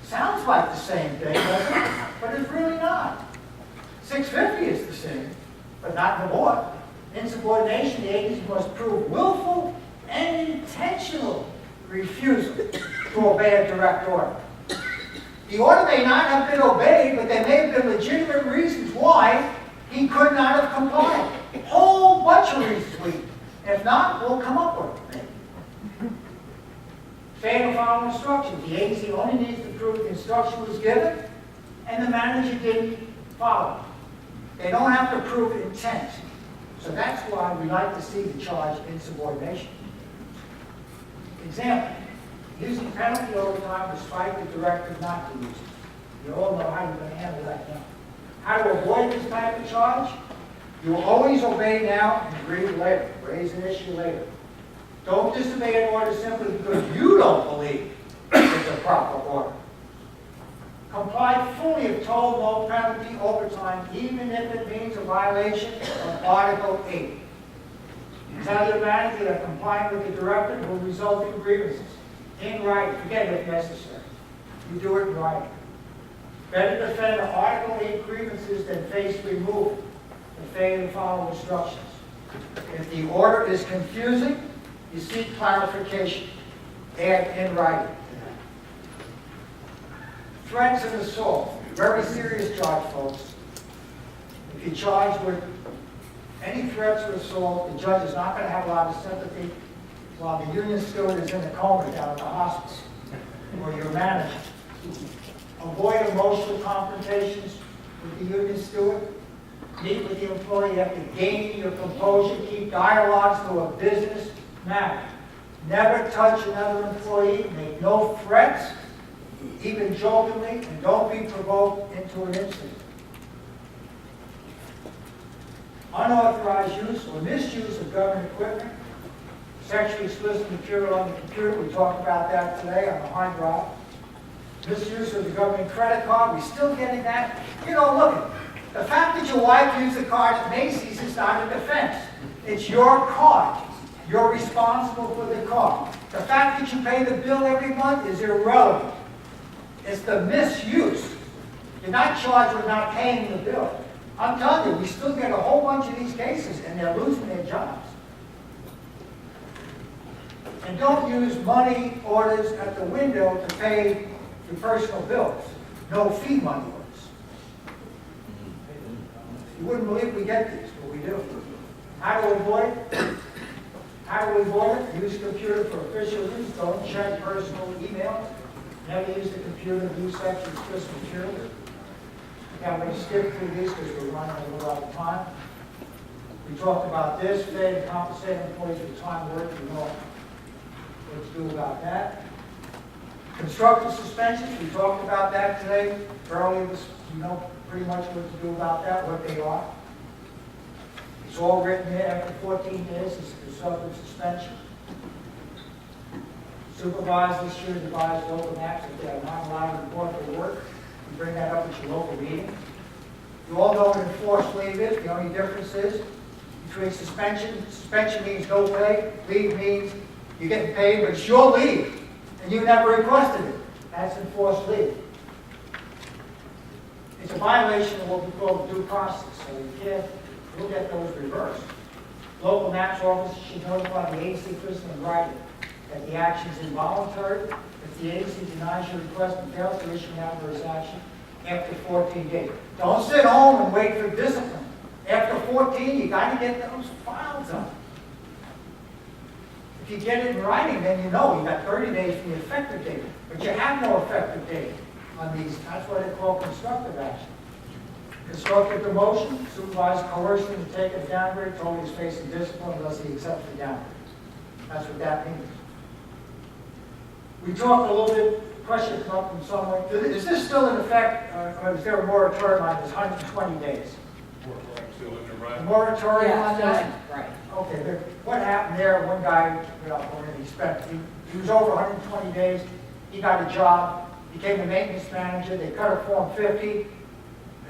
Sounds like the same thing, doesn't it? But it's really not. 650 is the same, but not in the law. Insubordination, the agency must prove willful and intentional refusal to obey a direct order. The order may not have been obeyed, but there may have been legitimate reasons why he could not have complied. A whole bunch of reasons. If not, we'll come up with it. Failure to follow instructions. The agency only needs to prove the instruction was given and the manager didn't follow. They don't have to prove intent. So that's why we like to see the charge insubordination. Example. Using penalty overtime despite the directive not to use it. You all know how you're going to handle that now. How to avoid this type of charge? You will always obey now and agree later. Raise an issue later. Don't disobey an order simply because you don't believe it's a proper order. Comply fully if told no penalty overtime, even if it means a violation of Article 8. Tell your manager that complying with the directive will result in grievances. In writing, forget it if necessary. You do it in writing. Better defend the Article 8 grievances than face removal and failure to follow instructions. If the order is confusing, you seek clarification. Add in writing. Threats of assault. Very serious charge, folks. If you're charged with any threats of assault, the judge is not going to have a lot of sympathy while the union steward is in a coma down at the hospice, or your manager. Avoid emotional confrontations with the union steward. Meet with the employee after gaining your composure. Keep dialogues to a business matter. Never touch another employee. Make no threats, even jokingly, and don't be provoked into an incident. Unauthorized use or misuse of government equipment. Sexually explicit material on the computer, we talked about that today on the hard drive. Misuse of the government credit card, we still getting that? You know, look, the fact that your wife used the card at Macy's is not a defense. It's your card. You're responsible for the card. The fact that you pay the bill every month is irrelevant. It's the misuse. You're not charged with not paying the bill. I'm telling you, we still get a whole bunch of these cases and they're losing their jobs. And don't use money orders at the window to pay your personal bills. No fee money orders. You wouldn't believe we get these, but we do. How to avoid it? How to avoid it? Use the computer for official use. Don't check personal email. Never use the computer to do sexually explicit material. Okay, I'm going to skip through these because we're running a little out of time. We talked about this, pay and compensate employees for time worked. You know what to do about that. Constructive suspensions, we talked about that today. Earlier, you know pretty much what to do about that, what they are. It's all written there. After 14 days, it's a constructive suspension. Supervisors should advise local maps if they are not allowed to report their work. You bring that up at your local meeting. You all know what enforced leave is. The only difference is between suspension. Suspension means no pay. Leave means you're getting paid, but it's your leave, and you never requested it. That's enforced leave. It's a violation of what we call due process, so you can't, you'll get those reversed. Local MAPS officers should notify the agency person in writing that the action is involuntary. If the agency denies your request and fails to issue an adverse action after 14 days. Don't sit home and wait for discipline. After 14, you got to get those files up. If you get it in writing, then you know you got 30 days from the effective date. But you have no effective date on these. That's what they call constructive action. Constructive demotion, supervisor coerced him to take a downgrade, told he's facing discipline unless he accepts the downgrade. That's what that means. We talked a little bit, question come up from someone, is this still in effect, or is there a moratorium on this 120 days? A moratorium on that? Right. Okay, what happened there, one guy, without going into, he was over 120 days, he got a job, became a maintenance manager, they cut a Form 50,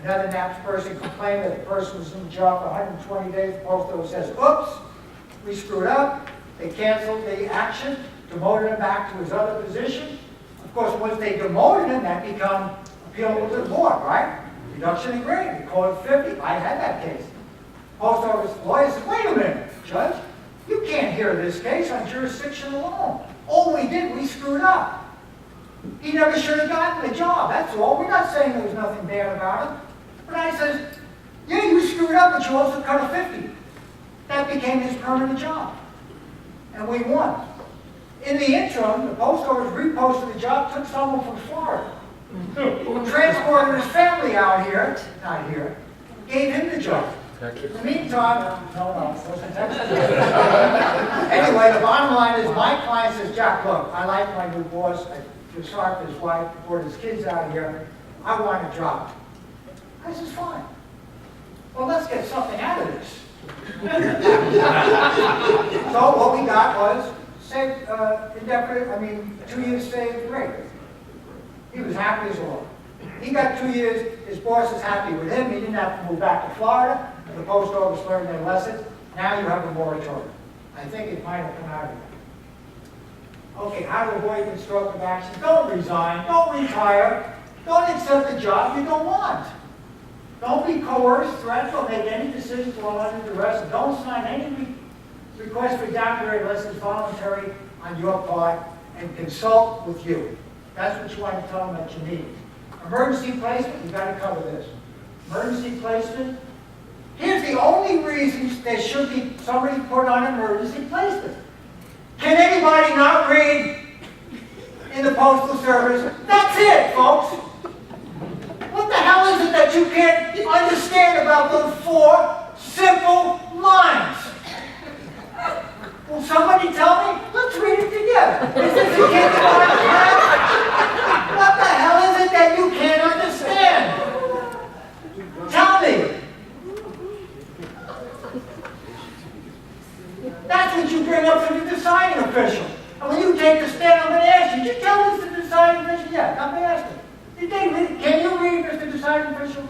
another NAPS person complained that the person was in the job for 120 days, the post office says, oops, we screwed up, they canceled the action, demoted him back to his other position. Of course, once they demoted him, that become appealable to the board, right? Reduction in grade, we call it 50, I had that case. Post office lawyer says, wait a minute, Judge, you can't hear this case on jurisdiction alone. All we did, we screwed up. He never should have gotten the job, that's all. We're not saying there was nothing bad about it. But I says, yeah, you screwed up, but you also cut a 50. That became his permanent job. And we won. In the interim, the post office reposted the job, took someone from Florida, transported his family out here, not here, gave him the job. In the meantime, no, it wasn't Texas. Anyway, the bottom line is my client says, Jack, look, I like my new boss. I feel sorry for his wife, brought his kids out here. I want a job. I says, fine. Well, let's get something out of this. So what we got was saved, indefinite, 2 years saved rate. He was happy as well. He got 2 years, his boss is happy with him, he didn't have to move back to Florida. The post office learned their lesson. Now you have a moratorium. I think it might have come out of that. Okay, how to avoid constructive action? Don't resign, don't retire, don't accept a job you don't want. Don't be coerced, threatened, or make any decisions while under duress. Don't sign any request for downgrade unless it's voluntary on your part, and consult with you. That's what you want to tell them that you need. Emergency placement, you got to cover this. Emergency placement. Here's the only reasons there should be somebody put on emergency placement. Can anybody not read in the Postal Service? That's it, folks. What the hell is it that you can't understand about those 4 simple lines? Will somebody tell me? Let's read it together. Is this a kindergarten class? What the hell is it that you can't understand? Tell me. That's what you bring up for me to decide. official?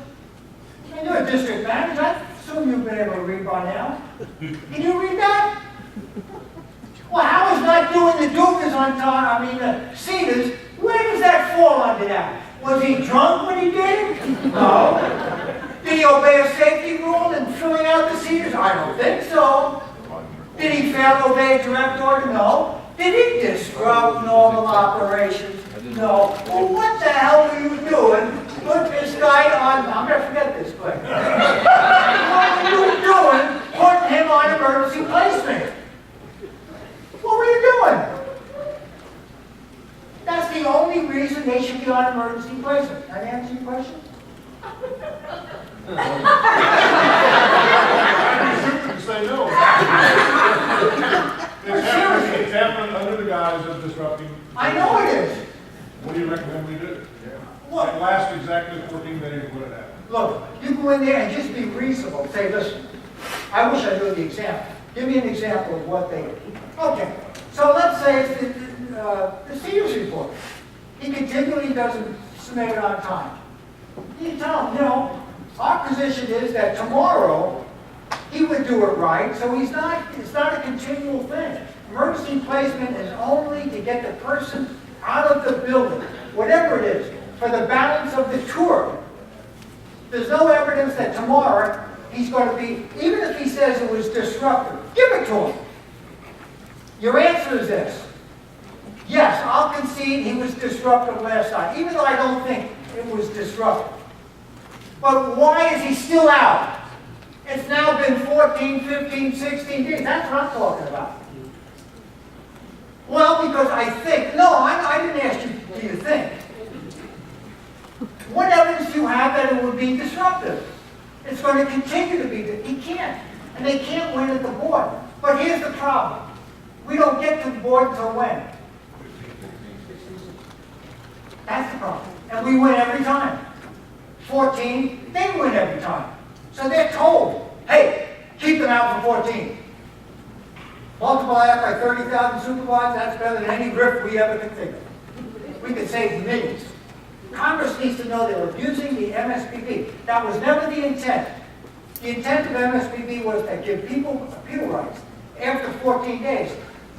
And you're a district manager, I assume you've been able to read by now. Can you read that? Well, how is not doing the Dukas on time, the Cedars, where does that fall under that? Was he drunk when he did it? No. Did he obey a safety rule in filling out the Cedars? I don't think so. Did he fail to obey a direct order? No. Did he disrupt normal operations? No. Well, what the hell were you doing? Put this guy on, I'm going to forget this quick. What were you doing putting him on emergency placement? What were you doing? That's the only reason they should be on emergency placement. Can I answer your question? I say no. It's happening under the guise of disrupting. I know it is. What do you recommend we do? What? It lasts exactly 14 days when it happens. Look, you go in there and just be reasonable. Say, listen, I wish I knew the example. Give me an example of what they did. Okay, so let's say it's the Cedars report. He continually doesn't submit it on time. You tell him, our position is that tomorrow he would do it right, so it's not a continual thing. Emergency placement is only to get the person out of the building, whatever it is, for the balance of the tour. There's no evidence that tomorrow he's going to be, even if he says it was disruptive, give it to him. Your answer is this. Yes, I'll concede he was disruptive last night, even though I don't think it was disruptive. But why is he still out? It's now been 14, 15, 16 days. That's what I'm talking about. Well, because I think, no, I didn't ask you, do you think? What evidence do you have that it would be disruptive? It's going to continue to be, he can't. And they can't win at the board. But here's the problem. We don't get to the board until when? That's the problem. And we win every time. 14, they win every time. So they're told, hey, keep them out for 14. Multiply that by 30,000 supervisors, that's better than any RIF we ever configured. We could save millions. Congress needs to know they're abusing the MSPB. That was never the intent. The intent of MSPB was to give people appeal rights after 14 days.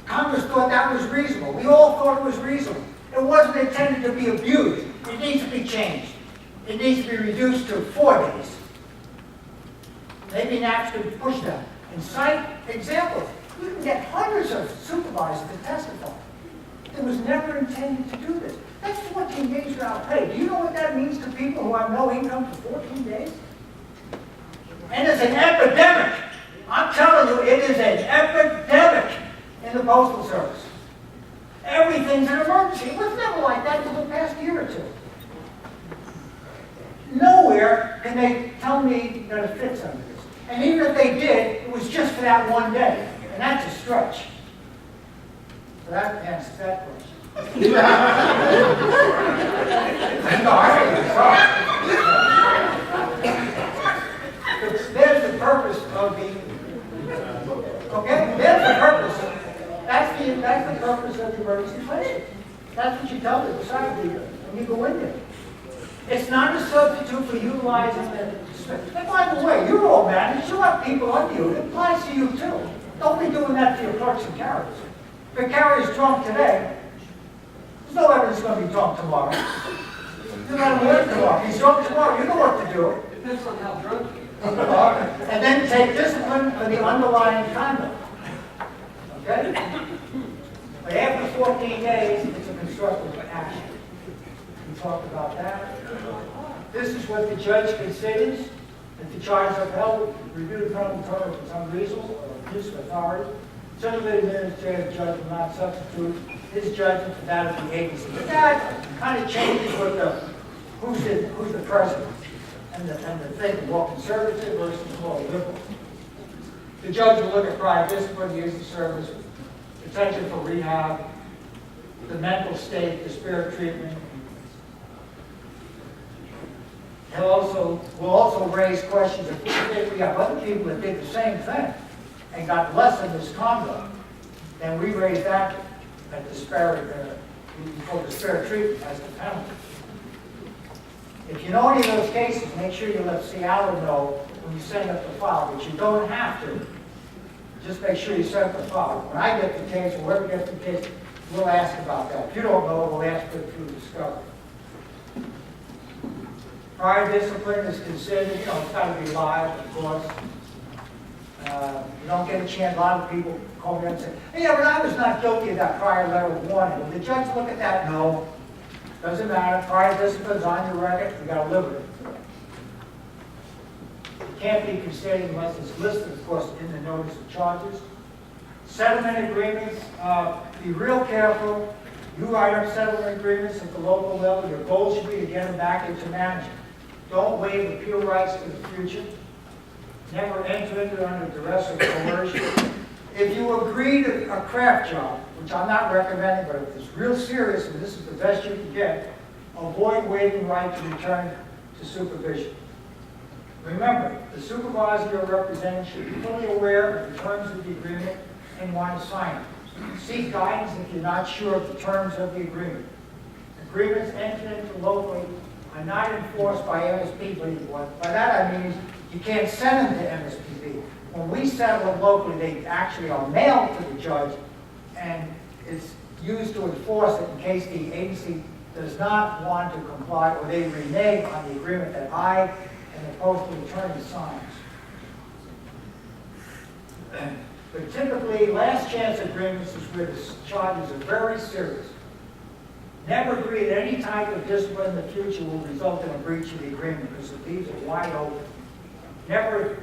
Congress thought that was reasonable. We all thought it was reasonable. It wasn't intended to be abused. It needs to be changed. It needs to be reduced to 4 days. Maybe NAPS could push that. And cite examples. You can get hundreds of supervisors to testify. It was never intended to do this. That's 14 days without pay. Do you know what that means to people who have no income for 14 days? And it's an epidemic. I'm telling you, it is an epidemic in the Postal Service. Everything's an emergency. It was never like that until the past year or two. Nowhere can they tell me that it fits under this. And even if they did, it was just for that one day. And that's a stretch. So that answers that question. No, there's the purpose of the, okay? There's the purpose. That's the purpose of the emergency plan. That's what you tell the society when you go in there. It's not a substitute for utilizing the, and by the way, you're all managed. You have people under you. It applies to you too. Don't be doing that to your clerks and carriers. If a carrier's drunk today, there's no evidence he's going to be drunk tomorrow. No matter what tomorrow. If he's drunk tomorrow, you know what to do. Depends on how drunk he is. And then take discipline for the underlying conduct. Okay? But after 14 days, it's a constructive action. We talked about that. This is what the judge considers. If the charge is upheld, review the criminal term if it's unreasonable or abuse of authority. Certainly the administrative judge will not substitute his judgment for that of the agency. But that kind of changes with who's the president and the thing, more conservative versus more liberal. The judge will look at prior discipline, the use of service, potential for rehab, the mental state, disparate treatment. Will also raise questions if we have other people that did the same thing and got less of misconduct, then we raise that at disparate treatment as the penalty. If you know any of those cases, make sure you let Sciala know when you send up the file, but you don't have to. Just make sure you send up the file. When I get the case, or whoever gets the case, we'll ask about that. If you don't know, we'll ask for it through discovery. Prior discipline is considered, it's got to be live, of course. You don't get a chance, a lot of people call me up and say, hey, yeah, but I was not guilty of that prior letter of warning. Will the judge look at that? No. Doesn't matter. Prior discipline's on your record. You got to live with it. It can't be considered unless it's listed, of course, in the notice of charges. Settlement agreements, be real careful. You write up settlement agreements at the local level. Your goal should be to get them back into management. Don't waive appeal rights to the future. Never enter into it under duress or coercion. If you agree to a craft job, which I'm not recommending, but if it's real serious and this is the best you can get, avoid waiving right to return to supervision. Remember, the supervisor you're representing should be fully aware of the terms of the agreement and want to sign it. Seek guidance if you're not sure of the terms of the agreement. Agreements entered into locally are not enforced by MSPB. By that I mean you can't send them to MSPB. When we settle them locally, they actually are mailed to the judge, and it's used to enforce it in case the agency does not want to comply or they renege on the agreement that I and the postal attorney signs. But typically, last chance agreements is where the charges are very serious. Never agree that any type of discipline in the future will result in a breach of the agreement because the leaves are wide open. Never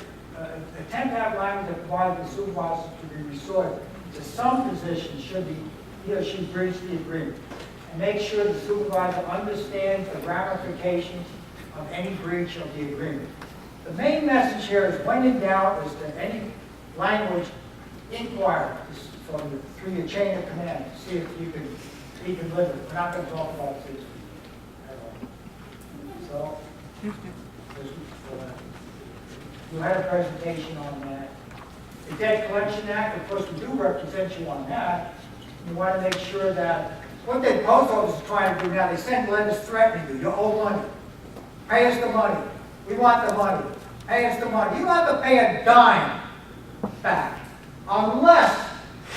attempt to have language that requires the supervisor to be restored to some position should he or she breach the agreement. And make sure the supervisor understands the ramifications of any breach of the agreement. The main message here is when in doubt is that any language inquire through your chain of command to see if you can live it. We're not going to talk about this at all. So, you had a presentation on that. The Debt Collection Act, of course, we do represent you on that. You want to make sure that what the post office is trying to do now, they send letters threatening you. You owe money. Pay us the money. We want the money. Pay us the money. You don't have to pay a dime back unless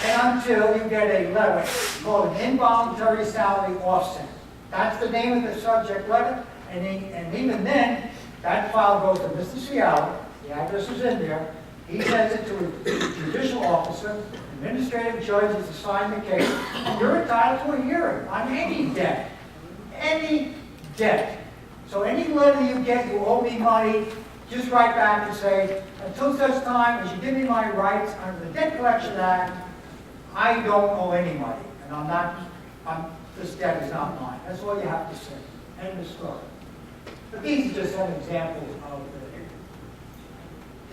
and until you get a letter called an involuntary salary offset. That's the name of the subject letter, and even then, that file goes to Mr. Sciala. The address is in there. He sends it to a judicial officer. Administrative judge is assigned the case. You're entitled to a hearing on any debt. Any debt. So any letter you get, you owe me money, just write back and say, until such time as you give me my rights under the Debt Collection Act, I don't owe any money. And this debt is not mine. That's all you have to say. End of story. But these are just some examples of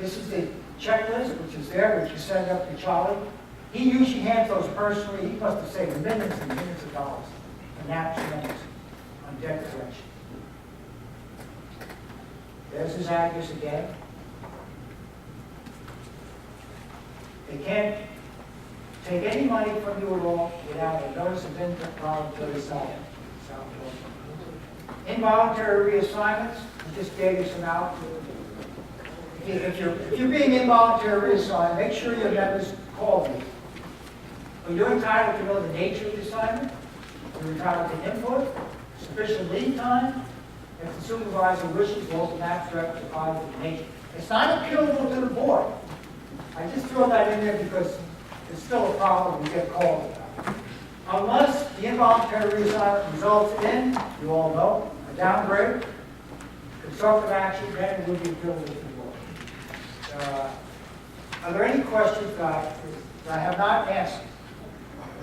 this is the checklist, which is there, which you send up to Charlie. He usually hands those personally. He must have saved millions and millions of dollars in naps on debt collection. There's his address again. They can't take any money from you at all without a notice of involuntary salary. Involuntary reassignments, we just gave you some out. If you're being involuntarily reassigned, make sure your members call me. But you're entitled to know the nature of the assignment. You're entitled to input, sufficient lead time. If the supervisor wishes, local maps rectify the nature. It's not appealable to the board. I just throw that in there because it's still a problem we get called about. Unless the involuntary reassignment results in, you all know, a downgrade, constructive action, then it would be appealable to the board. Are there any questions that I have not answered?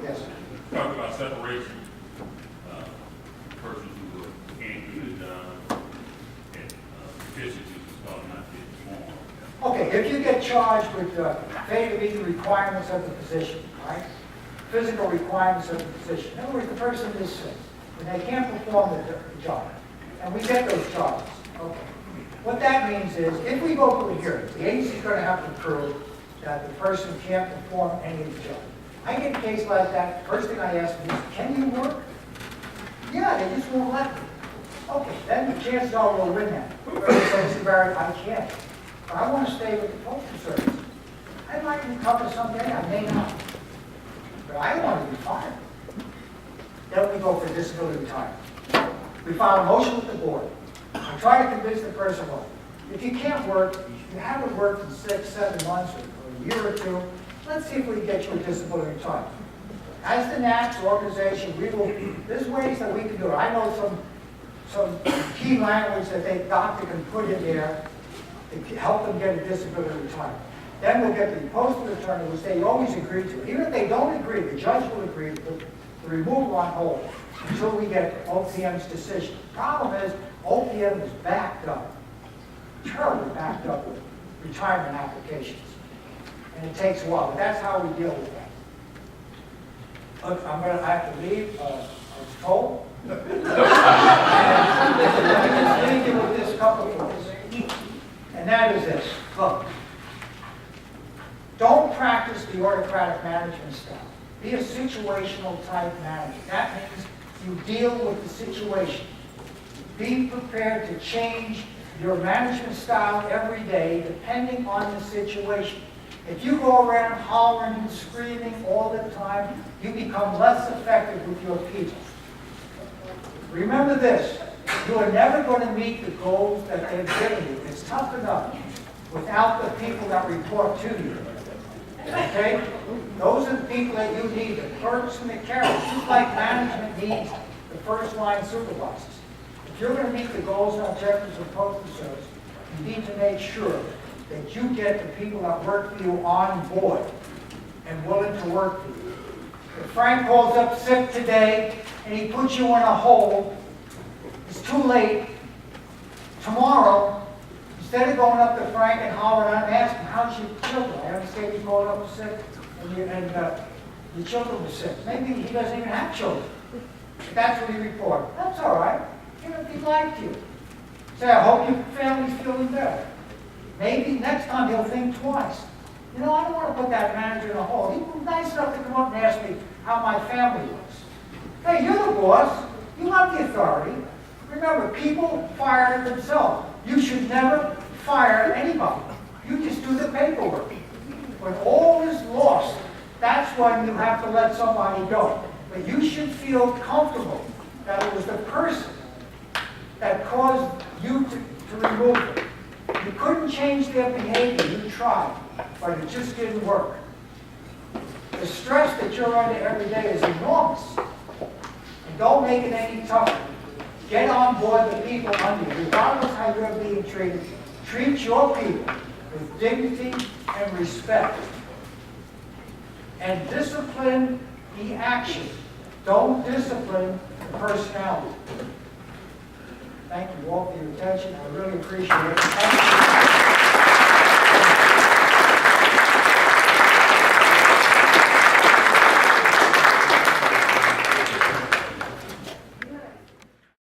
Yes, sir. Talk about separation. Persons who can't do the job and deficiencies is called not being performed. Okay, if you get charged with failing to meet the requirements of the position, right? Physical requirements of the position. In other words, the person is sick and they can't perform the job. And we get those charges. Okay. What that means is, if we go to a hearing, the agency is going to have to prove that the person can't perform any of the job. I get a case like that, first thing I ask them is, can you work? Yeah, they just won't let me. Okay, then the chances are we'll win that. But you say, Mr. Barrett, I can't. But I want to stay with the Postal Service. I might recover someday, I may not. But I don't want to be fired. Then we go for disability retirement. We file a motion with the board. I try to convince the person, well, if you can't work, you haven't worked in 6, 7 months or a year or two, let's see if we can get you a disability retirement. As the NACS organization, there's ways that we can do it. I know some key language that the doctor can put in there to help them get a disability retirement. Then we'll get the postal attorney, which they always agree to. Even if they don't agree, the judge will agree to put the removal on hold until we get OPM's decision. The problem is, OPM is backed up, terribly backed up with retirement applications. And it takes a while, but that's how we deal with that. Look, I have to leave, I was told. Let me just leave you with this couple of things. And that is this, look. Don't practice the autocratic management style. Be a situational type manager. That means you deal with the situation. Be prepared to change your management style every day depending on the situation. If you go around hollering and screaming all the time, you become less effective with your people. Remember this, you are never going to meet the goals that they've given you. It's tough enough without the people that report to you. Okay? Those are the people that you need, the clerks and the carriers, just like management needs the first line supervisors. If you're going to meet the goals and objectives of the Postal Service, you need to make sure that you get the people that work for you on board and willing to work for you. If Frank calls up sick today and he puts you in a hole, it's too late. Tomorrow, instead of going up to Frank and hollering at him, ask him, how's your children? I understand you called up sick and your children were sick. Maybe he doesn't even have children. But that's what he reported. That's all right. You know, if he liked you. Say, I hope your family's feeling better. Maybe next time he'll think twice. You know, I don't want to put that manager in a hole. He was nice enough to come up and ask me how my family was. Hey, you're the boss. You have the authority. Remember, people fire themselves. You should never fire anybody. You just do the paperwork. When all is lost, that's when you have to let somebody go. But you should feel comfortable that it was the person that caused you to remove them. You couldn't change their behavior. You tried, but it just didn't work. The stress that you're under every day is enormous. And don't make it any tougher. Get on board the people under you, regardless how you're being treated. Treat your people with dignity and respect. And discipline the action. Don't discipline the personality. Thank you all for your attention. I really appreciate it.